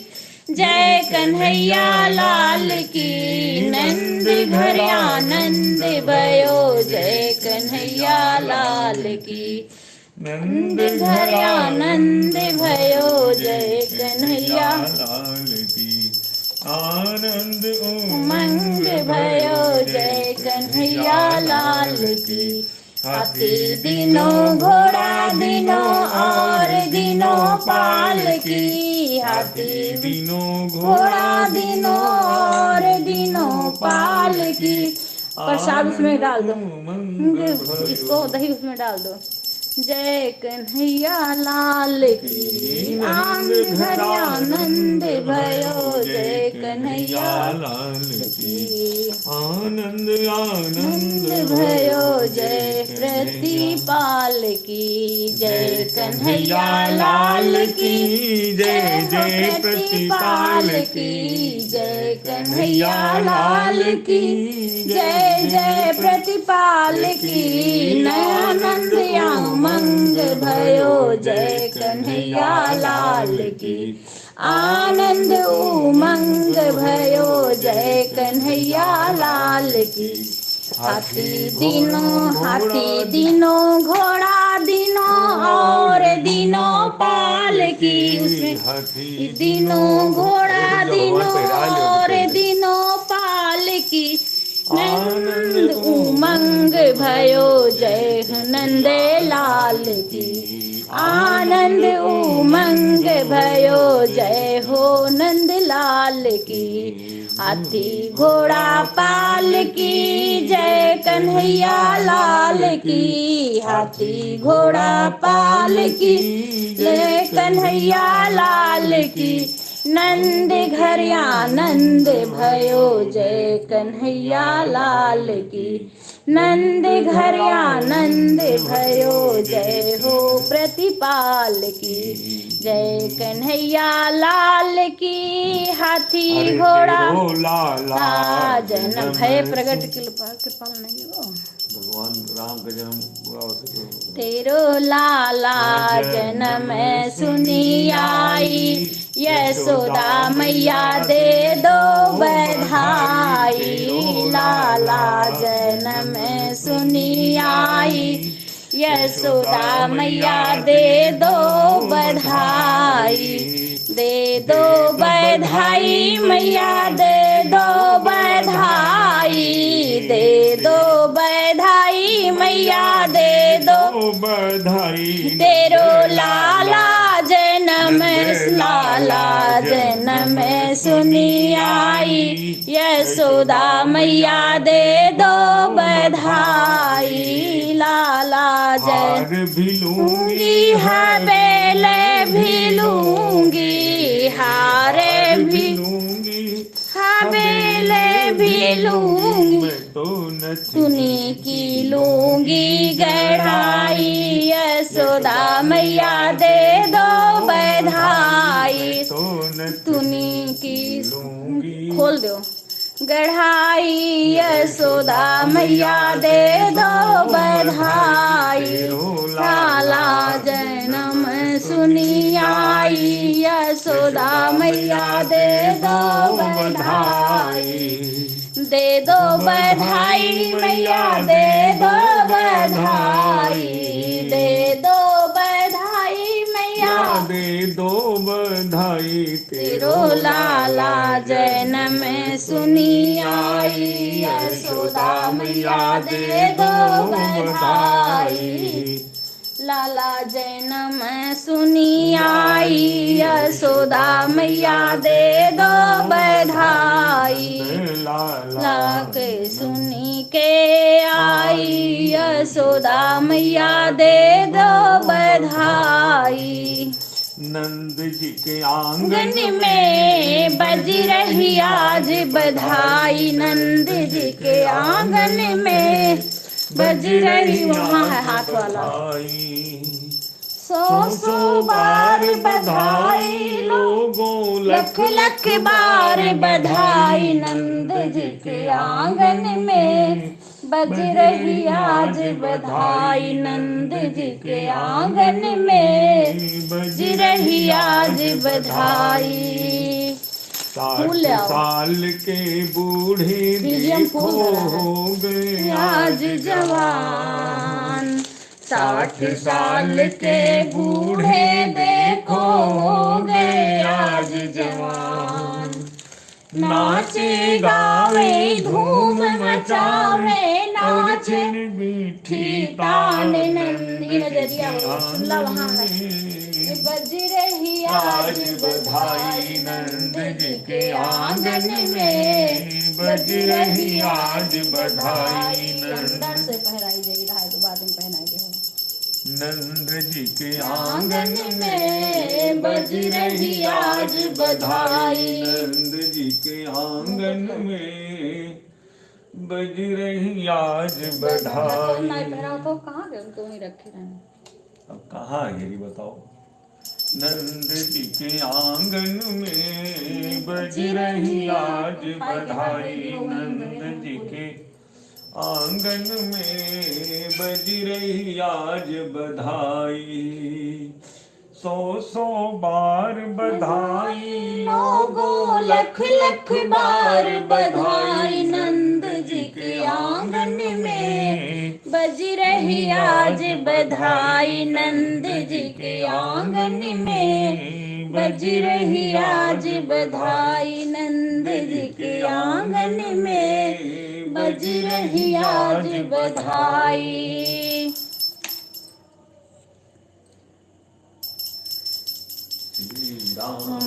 जय कन्हैया लाल की नंद घर आनंद भयो जय कन्हैया लाल की नंद घर आनंद भयो जय कन्हैया लाल की आनंद उमंग भयो जय कन्हैया लाल की हाथी दिनों घोड़ा दिनों और दिनों पाल की हाथी दिनों घोड़ा दिनों और दिनों पाल की प्रसाद उसमें डाल दो इसको दही उसमें डाल दो जय कन्हैया लाल की आनंद घर आनंद भयो जय कन्हैया लाल की आनंद आनंद भयो जय प्रतिपाल की जय कन्हैया लाल की जय जय प्रतिपाल की जय कन्हैया लाल की जय जय प्रतिपाल की नयानंद उमंग भयो जय कन्हैया लाल की आनंद उमंग भयो जय कन्हैया लाल की हाथी दिनों घोड़ा दिनों और दिनों पाल की उसमें दिनों घोड़ा दिनों और दिनों पाल की नंद उमंग भयो जय नंद लाल की आनंद उमंग भयो जय हो नंद लाल की हाथी घोड़ा पाल की जय कन्हैया लाल की हाथी घोड़ा पाल की जय कन्हैया लाल की नंद घर आनंद भयो जय कन्हैया लाल की नंद घर आनंद भयो जय हो प्रतिपाल की जय कन्हैया लाल की हाथी घोड़ा लाला जन्म भय प्रगट कृपाल नहीं वो भगवान राम का जन्म हुआ उसे तेरो लाला जन्म सुनी आई यशोदा मैया दे दो बधाई लाला जन्म सुनी आई यशोदा मैया दे दो बधाई दे दो बधाई मैया दे दो बधाई, दे दो बधाई मैया दे दो बधाई। तेरो लाला जन्म लाला जन्म सुनी आई, यशोदा मैया दे दो बधाई। लाला हार जन भी लूंगी है बेले भी लूंगी, हारे भी लूंगी बेले भी लूंगी, मैं तो सुनी की लूंगी गढ़ाई, यशोदा मैया दे दो बधाई। तो तुनी की लूंगी खोल दो गढ़ाई, यशोदा मैया दे दो बधाई। लाला जन्म सुनी आई, यशोदा मैया दे दो बधाई। दे दो बधाई मैया दे दो बधाई, दे दो बधाई मैया दे दो बधाई। तेरो लाला जन्म सुनी आई, यशोदा मैया दे दो बधाई। लाला जन्म सुनी आई, यशोदा मैया दे दो बधाई। लाला के सुनी के आई, यशोदा मैया दे दो बधाई। नंद जी के आंगन आंगन में बज रही आज बधाई, नंद जी के आंगन में बज रही, वहाँ है हाथ वाला। सौ सौ बार बधाई लोगों लख लख बार बधाई, नंद जी के आंगन में बज रही आज बधाई, नंद जी के आंगन में बज रही आज बधाई। फूल 60 साल के बूढ़े देखो हो गए आज जवान, 60 साल के बूढ़े देखो हो गए आज जवान। नाचे गावे धूम मचावे नाचे मीठी तान, नंदी नजरिया सुनला वहाँ है। बज रही आज बधाई, नंद जी के आंगन में बज रही आज बधाई। अंदर से पहराई जाई रहा है तो बाद में पहनाई दे। नंद जी के आंगन में बज रही आज बधाई, नंद जी के आंगन में बज रही आज बधाई। नहीं पहराओ तो कहाँ गए, उनको वहीं रखे रहने। अब कहाँ है ये बताओ। नंद जी के आंगन में बज रही आज बधाई, नंद जी के आंगन में बज रही आज बधाई। 100 बार बधाई लोगों लख लख बार बधाई, नंद जी के आंगन में बज रही आज बधाई, नंद जी के आंगन में बज रही आज बधाई, नंद जी के आंगन में बज रही आज बधाई।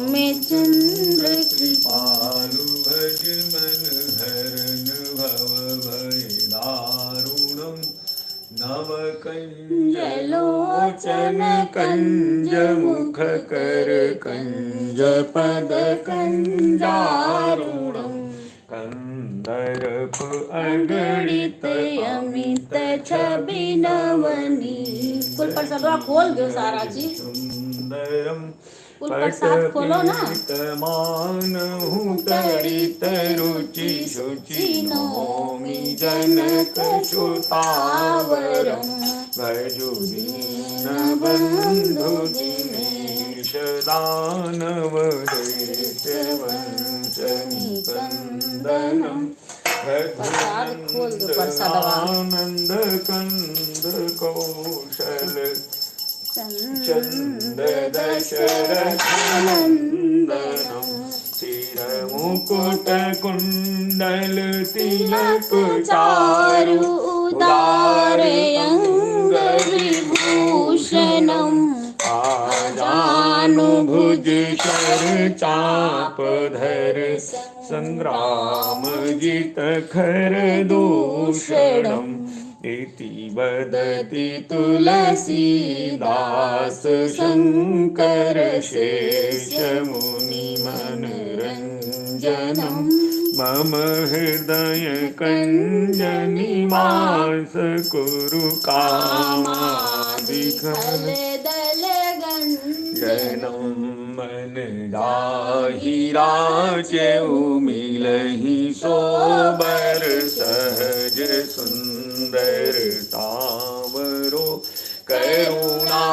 में चंद्र कृपालु भज मन हरन भव भय दारुणम नव कंजलोचन कंज मुख कर कंज पद कंजारूढ़ कंदर्प अगणित अमित छवि नवनी। कुल प्रसाद खोल दो सारा चीज, सुंदरम कुल प्रसाद खोलो ना। मानहु तरित रुचि शुचि नौमि जनक सुतावरम भजु दीन बंधु दिनेश दानव देश वंशनि कंदनम प्रसाद खोल दो, प्रसाद आनंद कंद कौशल चंद दशरथनंदनम शिरमुकुट कुंडल तिलक चारु उदार अंग विभूषणम आजानुभुज शर चाप धर संग्राम जित खर दूषणम इति वदति तुलसीदास शंकर शेष मुनि मनरंजनम मम हृदय कंज निवास कुरु कामादिखल जनम मन जाहि राचेउ मिलहि सोबर सहज सुंदर सावरो करुणा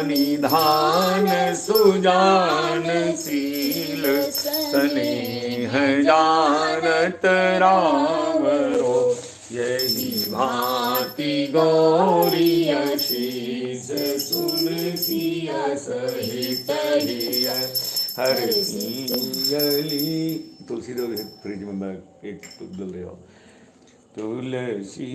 निधान सुजान शील स्नेह जानत रावरो यही भांति गौरी शीस सुन सिया सहित हिय हर सियली तुलसी दो फ्रिज में मैं एक डल रहे हो तुलसी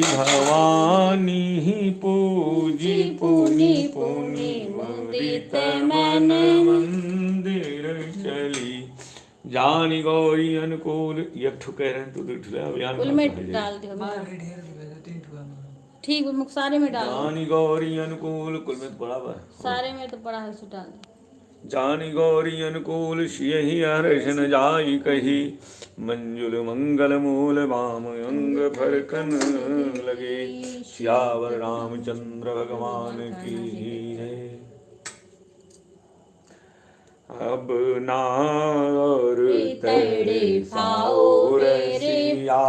भवानी पूजी पुनि पुनि मुदित मन मंदिर चली जानी गौरी अनुकूल ये ठुके रहे तू ठुला बयान कुल में डाल दो ठीक है सारे में डाल जानी गौरी अनुकूल कुल में पड़ा हुआ सारे में तो पड़ा है सो डाल दो जानी गौरी अनुकूल सियहि हर्षन जाई कही मंजुल मंगल मूल वाम अंग फरकन लगे सियावर रामचंद्र भगवान की है अब नार तड़े फाओ रसिया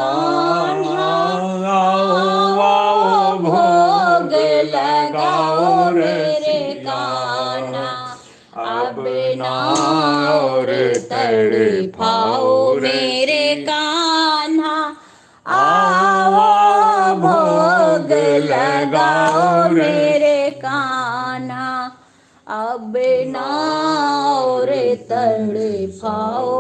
भोग लगाओ रसिया अब नार तड़े फाओ मेरे कान्हा आओ भोग लगाओ मेरे कान्हा अब नार तड़े फाओ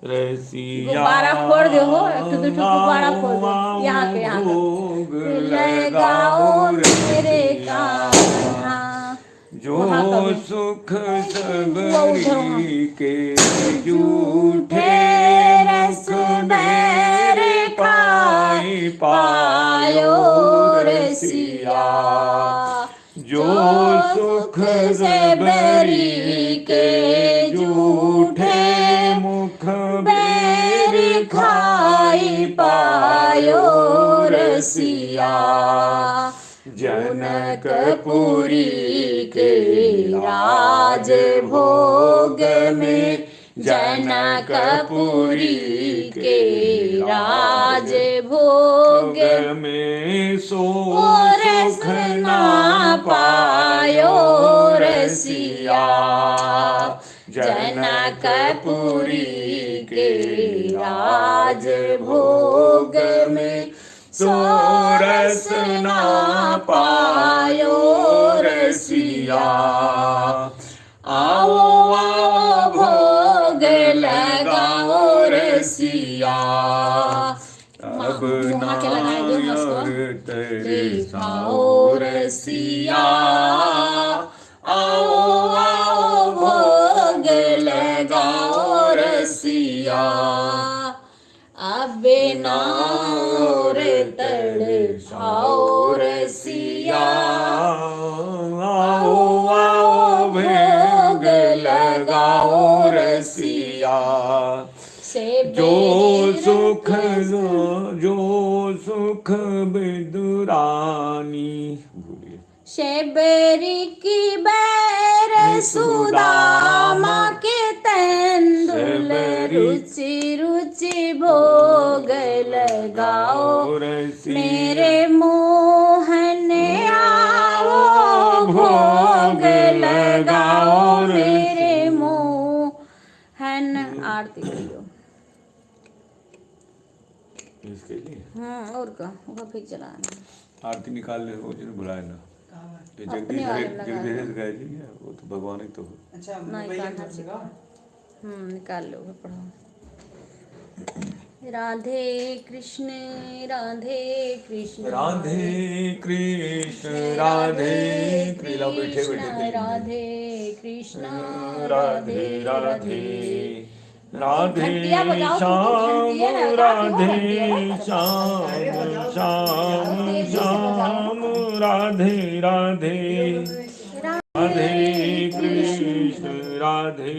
रसिया गुब्बारा फोड़ दो हो एक तो गुब्बारा फोड़ दो यहाँ के लगाओ मेरे कान्हा जो सुख सबरी के जूठे रस बैर खाई पायो रसिया जो सुख सबरी के जूठे मुख बैर खाई पायो रसिया जनकपुरी के राज भोग में जनकपुरी के राज भोग में सो सुख ना पायो रसिया जनकपुरी के राज भोग में सोरस ना पायो रसिया आओ आओ भोग लगाओ रसिया अब नायर तेरे साओ रसिया आओ आओ भोग लगाओ रसिया अब नार तड़े फाओ रसिया आओ आओ भोग लगाओ रसिया जो सुख बिदुरानी शेबरी की बैर सुदामा के तेंदुल रुचि रुचि भोग लगाओ मेरे मोहन आओ भोग लगाओ मेरे मोहन आरती करियो इसके लिए और का पंखा फिर चलाना है। आरती निकाल ले, रोज ने बुलाए ना। कहाँ? ये अपने वाले लगा जगदीश गए थे क्या, वो तो भगवान ही तो है। अच्छा नहीं भैया कान्हा घर जी से का। का? निकाल लो पढ़ो। राधे कृष्ण राधे कृष्ण राधे कृष्ण राधे कृष्ण, बैठे बैठे राधे कृष्ण राधे राधे राधे घंटियाँ बजाओ, श्याम घंटियाँ ना बजाओ, क्यों राधे घंटियाँ ना श्याम अरे बजाओ, श्याम तेजी से बजाओ। श्याम राधे राधे राधे कृष्ण राधे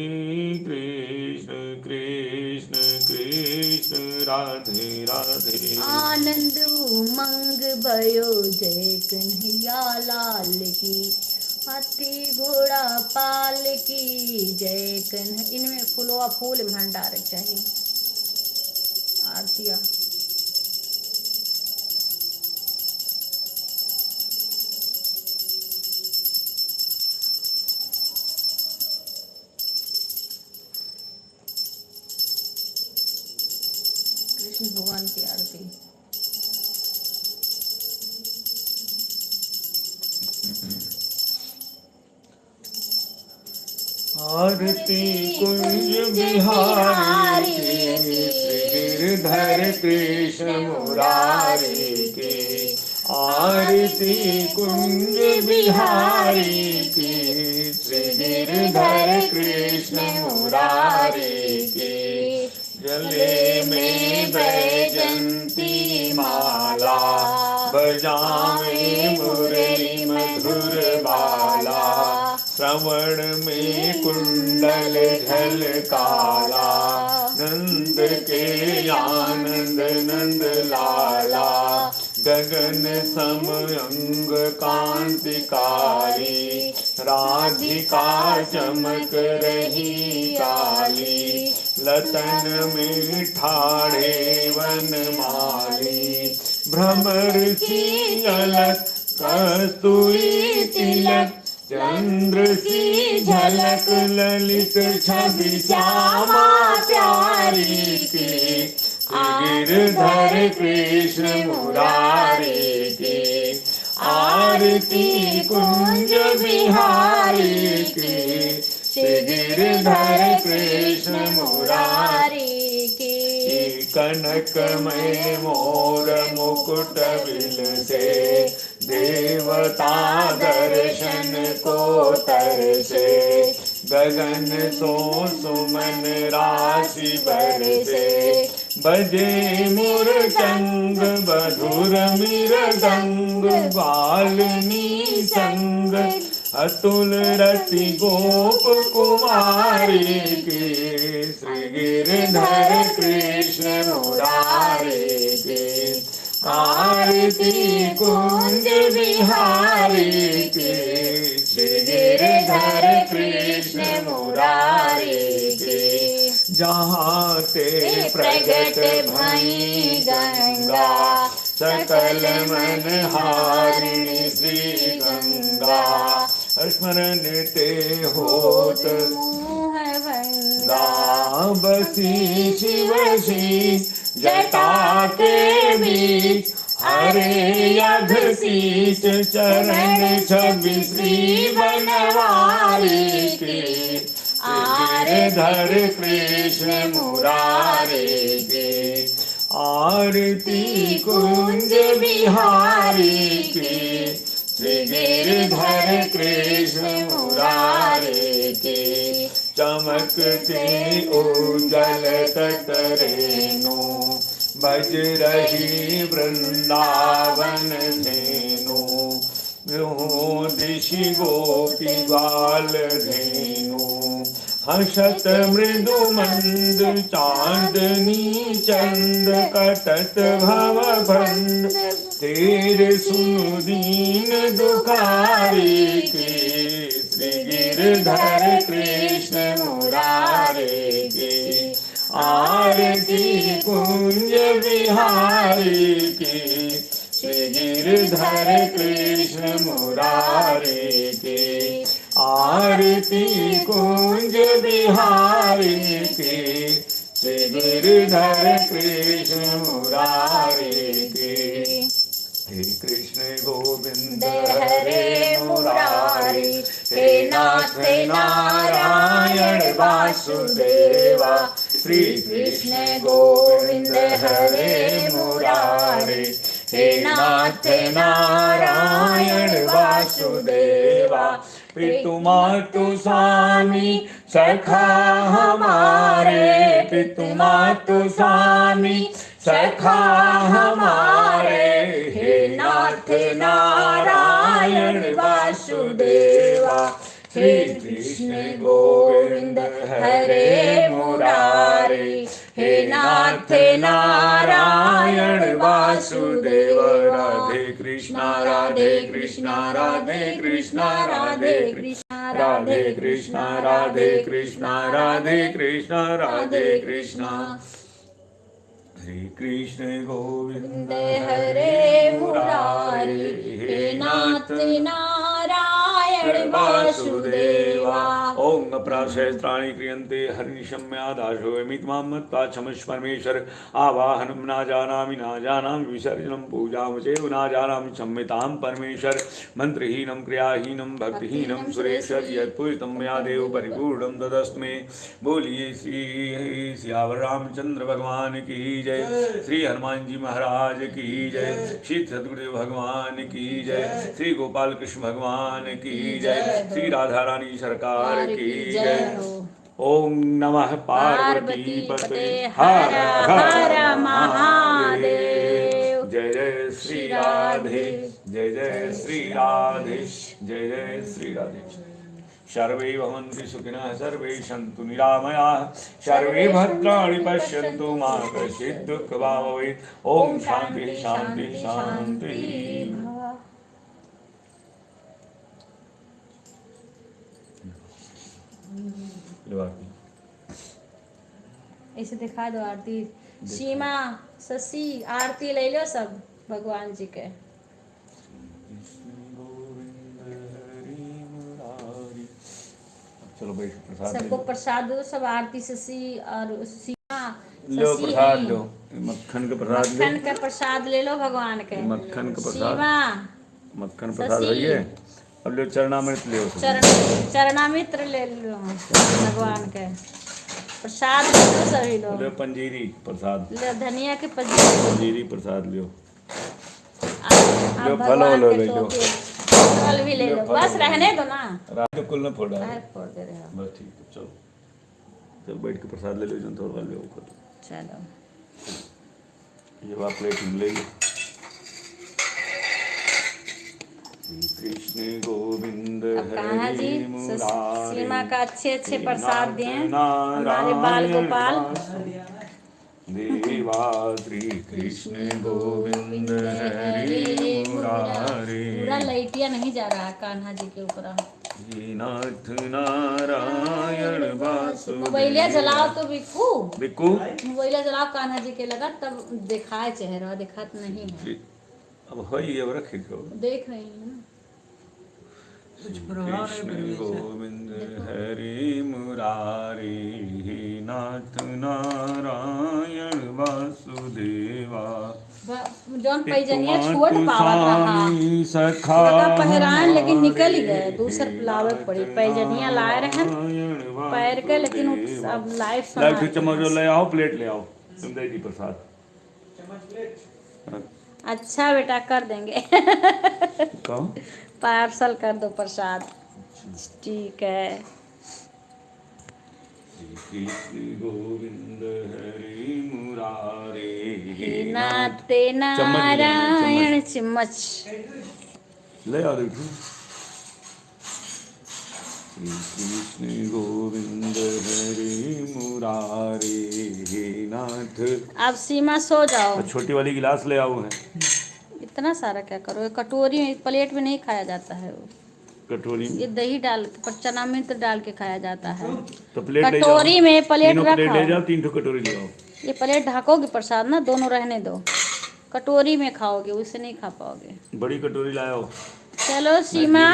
कृष्ण कृष्ण कृष्ण राधे राधे। आनंद उमंग भयो जय कन्हैया लाल की, हाथी घोड़ा पाल की जय कन्हैया। इनमें फूलवा फूल भंडार चाहिए। आरतिया कृष्ण भगवान की आरती। आरती कुंज बिहारी की, गिरधर कृष्ण मुरारी की। आरती कुंज बिहारी की, श्री गिरधर कृष्ण मुरारी की। गले में बैजंती माला, बजावे मुरली मधुर बाला। श्रवण में कुंडल झलकाला, नंद के आनंद नंद लाला। गगन सम अंग कांतिकारी, राधिका चमक रही काली। लतन में ठाड़े वनमाली, भ्रमर की अलक कस्तूरी तिलक। चंद्र की झलक ललित छवि श्यामा प्यारी की, गिरधर कृष्ण मुरारी की। आरती कुंज बिहारी की, श्री गिरधर कृष्ण मुरारी की। कनकमय मोर मुकुट बिलसे, देवता दर्शन को तरसे। गगन सो सुमन राशि बरसे, बजे मुरचंग मधुर मृदंग। बालनी संग अतुल रति गोप कुमारी की, श्री गिरधर कृष्ण मुरारी की। आरती कुंज बिहारी की, श्री गिरधर कृष्ण मुरारी की। जहाँ ते प्रगट भई गंगा, सकल मन हारिणी श्री गंगा। स्मरण ते होत मुँह भंगा, बसी शिव शीश जटा के बीच। हरे अघसीच चरण छवि श्री बनवारी की, गिरधर कृष्ण मुरारी की। आरती कुंज बिहारी की, श्री गिरधर कृष्ण मुरारी की। चमकते उज्जल तटरेणु, बज रही वृंदावन धेनु। दिशि गोपी बाल धेनु, हसत मृदु मंद चांदनी चंद। कटत भव भंड तेरे सुनु दीन दुखारी की, श्री गिरधर कृष्ण मुरारी की। आरती कुंज बिहारी की, श्री गिरधर कृष्ण मुरारी की। आरती कुंज बिहारी की, श्री गिरधर कृष्ण मुरारी की। गोविंद हरे मुरारी, हे नाथ नारायण वासुदेवा, श्री कृष्ण गोविंद हरे मुरारी, हे नाथ नारायण वासुदेवा, पितु मातु स्वामी सखा हमारे, पितु मातु स्वामी सखा हमारे, हे नाथ नारायण वासुदेवा, श्री कृष्ण गोविंद हरे मुरारी, हे नाथ नारायण वासुदेवा। राधे कृष्णा राधे कृष्णा राधे कृष्णा राधे कृष्णा राधे कृष्णा राधे कृष्णा राधे कृष्णा राधे कृष्णा, श्री कृष्ण गोविंद हरे मुरारी, हे नाथ नारायण वासुदेवा। ओम प्राशस्त्राणि क्रियन्ते हरिनिशम्यादाशो मित्मां मत्वा क्षमस्व परमेश्वर, आवाहनं न जानामि विसर्जनं पूजां चैव न जानामि क्षम्यतां परमेश्वर, मंत्रहीनं क्रियाहीनं भक्तिहीनं सुरेश्वर, यत्पूजितं मया देव परिपूर्णं तदस्तु मे। बोलिए श्री सियावर रामचंद्र भगवान की जय, श्री हनुमान जी महाराज की जय, श्री सदगुरुदेव भगवान की जय, श्री गोपाल कृष्ण भगवान की जय, श्री राधा रानी सरकार की जय। ओम नमः पार्वती पते हर हर महादेव। जय जय श्री राधे, जय जय श्री राधे, जय जय श्री राधे। सर्वे भवन्तु सुखिनः, सर्वे सन्तु निरामयाः, सर्वे भद्राणि पश्यन्तु मा कश्चित् दुःखभाग् भवेत्। ओम शांति शांति शांति। ऐसे दिखा दो आरती। सीमा शशि आरती ले लो सब भगवान जी के। चलो भाई प्रसाद सबको प्रसाद दो, सब आरती शशि और सीमा लो प्रसाद लो, मक्खन का प्रसाद लो, मक्खन का प्रसाद ले लो भगवान के। मक्खन का प्रसाद, सीमा मक्खन प्रसाद भैया। अब लो चरणामृत ले, चरणामृत ले लो भगवान के। प्रसाद ले लो सभी लोग। लो पंजीरी प्रसाद, ले धनिया के पंजीरी प्रसाद लो। लो फल लो ले लो, फल भी ले लो। बस रहने दो ना, रात को कुल न फोड़ डाल, फोड़ दे रहे हो। बस ठीक है। चलो चल बैठ के प्रसाद ले लो, जन थोड़ा ले लो। चलो ये आप प्लेट में ले लो। कृष्ण गोविंद हरि मुरारी, सीमा का अच्छे प्रसाद दें हमारे बाल गोपाल देवा। श्री कृष्ण गोविंद हरि मुरारी। पूरा लइटिया नहीं जा रहा कान्हा जी के ऊपर। नाथ नारायण वासुदेव। मोबाइलिया जलाओ तो बिक्कू मोबाइलिया जलाओ कान्हा जी के लगा, तब दिखाए चेहरा, दिखात नहीं है। अब है ये रखे को देख रही हूँ। कृष्ण गोविंद हरि मुरारी, नाथ नारायण वासुदेवा। जौन पैजनिया छोड़ पावत सखा पहरान, लेकिन निकल ही गए। दूसर लावे पड़ी पैजनिया लाए रहे पैर के, लेकिन अब लाइफ चम्मच ले आओ, प्लेट ले आओ, तुम दे दी प्रसाद। अच्छा बेटा कर देंगे। पार्सल कर दो प्रसाद। ठीक है। कृष्ण गोविंद हरि मुरारी, नाथ नारायण। चम्मच ले आओ। देखो कृष्ण गोविंद हरि मुरारी, नाथ। अब सीमा सो जाओ। छोटी वाली गिलास ले आओ। है इतना सारा क्या करो, कटोरी में प्लेट में नहीं खाया जाता है वो। कटोरी में ये दही डाल के चनामृत डाल के खाया जाता है। तो प्लेट कटोरी में प्लेट ले जाओ, 3 कटोरी ले आओ। ये प्लेट ढकोगे प्रसाद ना, दोनों रहने दो। कटोरी में खाओगे, उससे नहीं खा पाओगे। बड़ी कटोरी लाओ। चलो सीमा।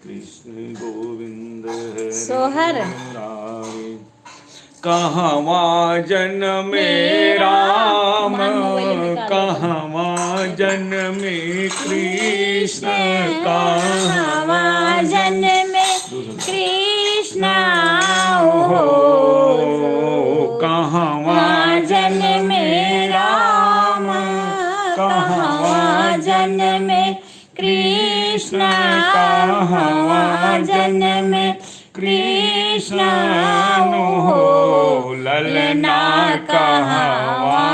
कृष्ण गोविंद हरि सोहर कहवा जन्मे राम, कहवा कृष्ण कहवा जन्मे कृष्ण हो कहवा जन्मे राम कहवा जन्मे कृष्ण कहवा जन्मे कृष्ण हो ललना कहवा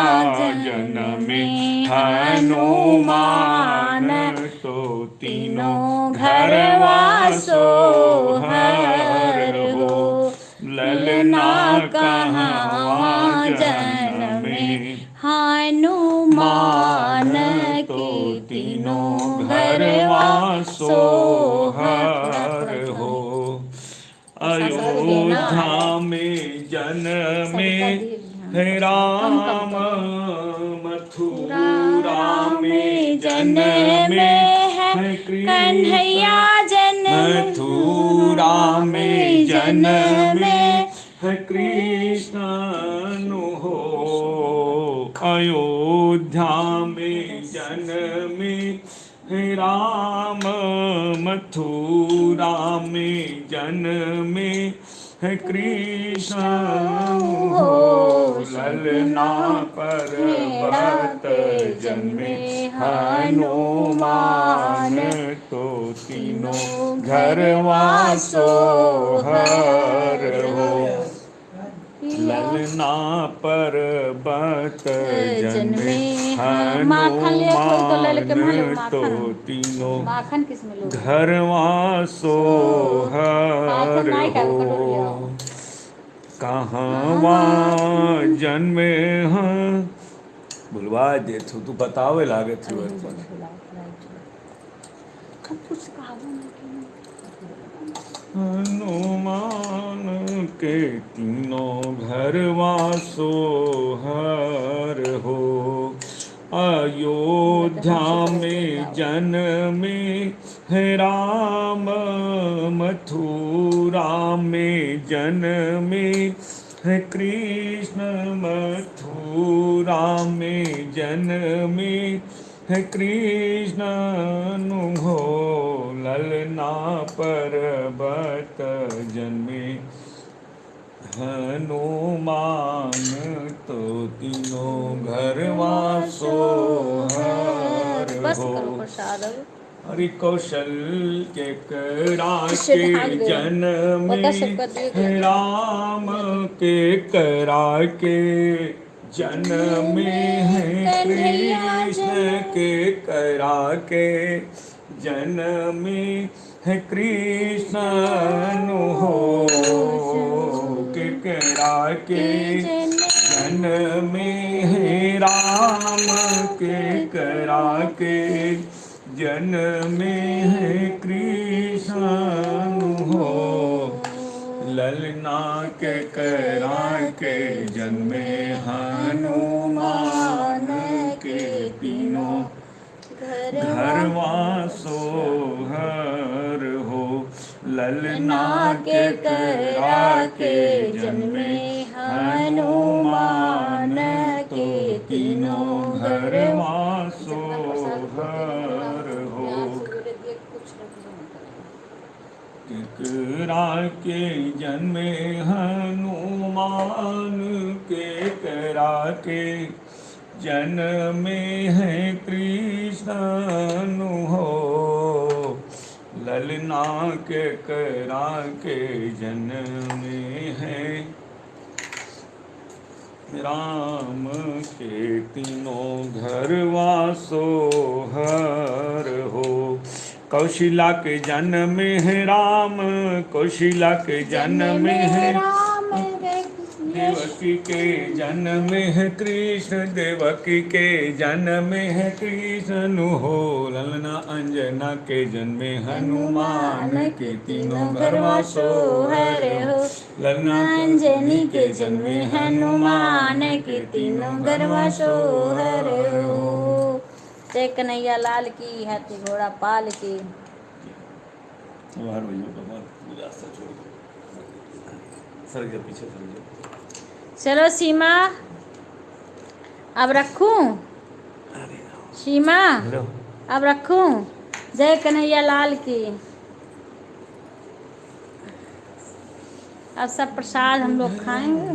जन्मे हनुमान तो तीनों घरवा सोहर हो ललना कहवा जन्मे हनुमान तो तीनों घरवा सोहर हो अयोध्या में जन्मे राम मथुरा में जन्मे कन्हैया जन्म मथुरा में जन्मे कृष्ण हो अयोध्या में जन्मे राम मथुरा में जन्मे कृष्ण हो ललना पर्वत जन्मे हनुमान तो तीनों घरवा सोहर हो ललना पर्वत जन्मे हनुमान तो तीनों माखन किसमें लोग घरवा सोहर हो कहवा जन्मे हैं बुलवा दे तू बतावे लागे थी हनुमान के तीनों घरवा सोहर हो अयोध्या में जन्मे राम मथुरा में जन्मे कृष्ण मथुरा में जन्मे कृष्ण हो ललना पर्वत जन्मे हनुमान तो तीनों घरवा सोहर हो हरि कौशल के करा के जन्म राम के करा के जन्म कृष्ण के करा के जन्म कृष्ण हो के करा के जन्म राम के करा के जन्म कृष्ण हो ललना के करा के जन्मे हनुमान के तीनों घरवा सोहर हो ललना के करा के जन्मे हनुमान के तीनों घरवा सोहर हो केकरा के जन्मे हनुमान के करा के जन्मे है कृष्ण हो ललना के करा के जन्मे है राम के तीनों घरवा सोहर हो कौशिला के जन्म है राम कौशिला के जन्म है देवकी के जन्म है कृष्ण देवकी के जन्म है कृष्ण हो ललना अंजना के जन्म हनुमान के तीनों घरवा सोहर हो ललना अंजनी के जन्म हनुमान के तीनों घरवा सोहर हो जय कन्हैया लाल की हाथी घोड़ा पाल की सर के पीछे सर चलो सीमा अब रखूं सीमा हेलो अब रखूं? जय कन्हैया लाल की। अब सब प्रसाद हम लोग खाएंगे।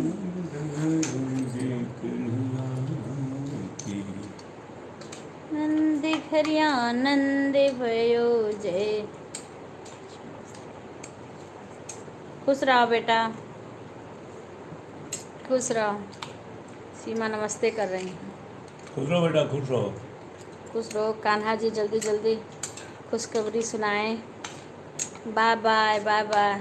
नंदी घरिया नंद भयो जय। खुश रहो बेटा, खुश रहो। सीमा नमस्ते कर रही हैं। खुश रहो बेटा, खुश रहो। खुश रहो। कान्हा जी जल्दी जल्दी खुशखबरी सुनाएं। Bye bye bye bye.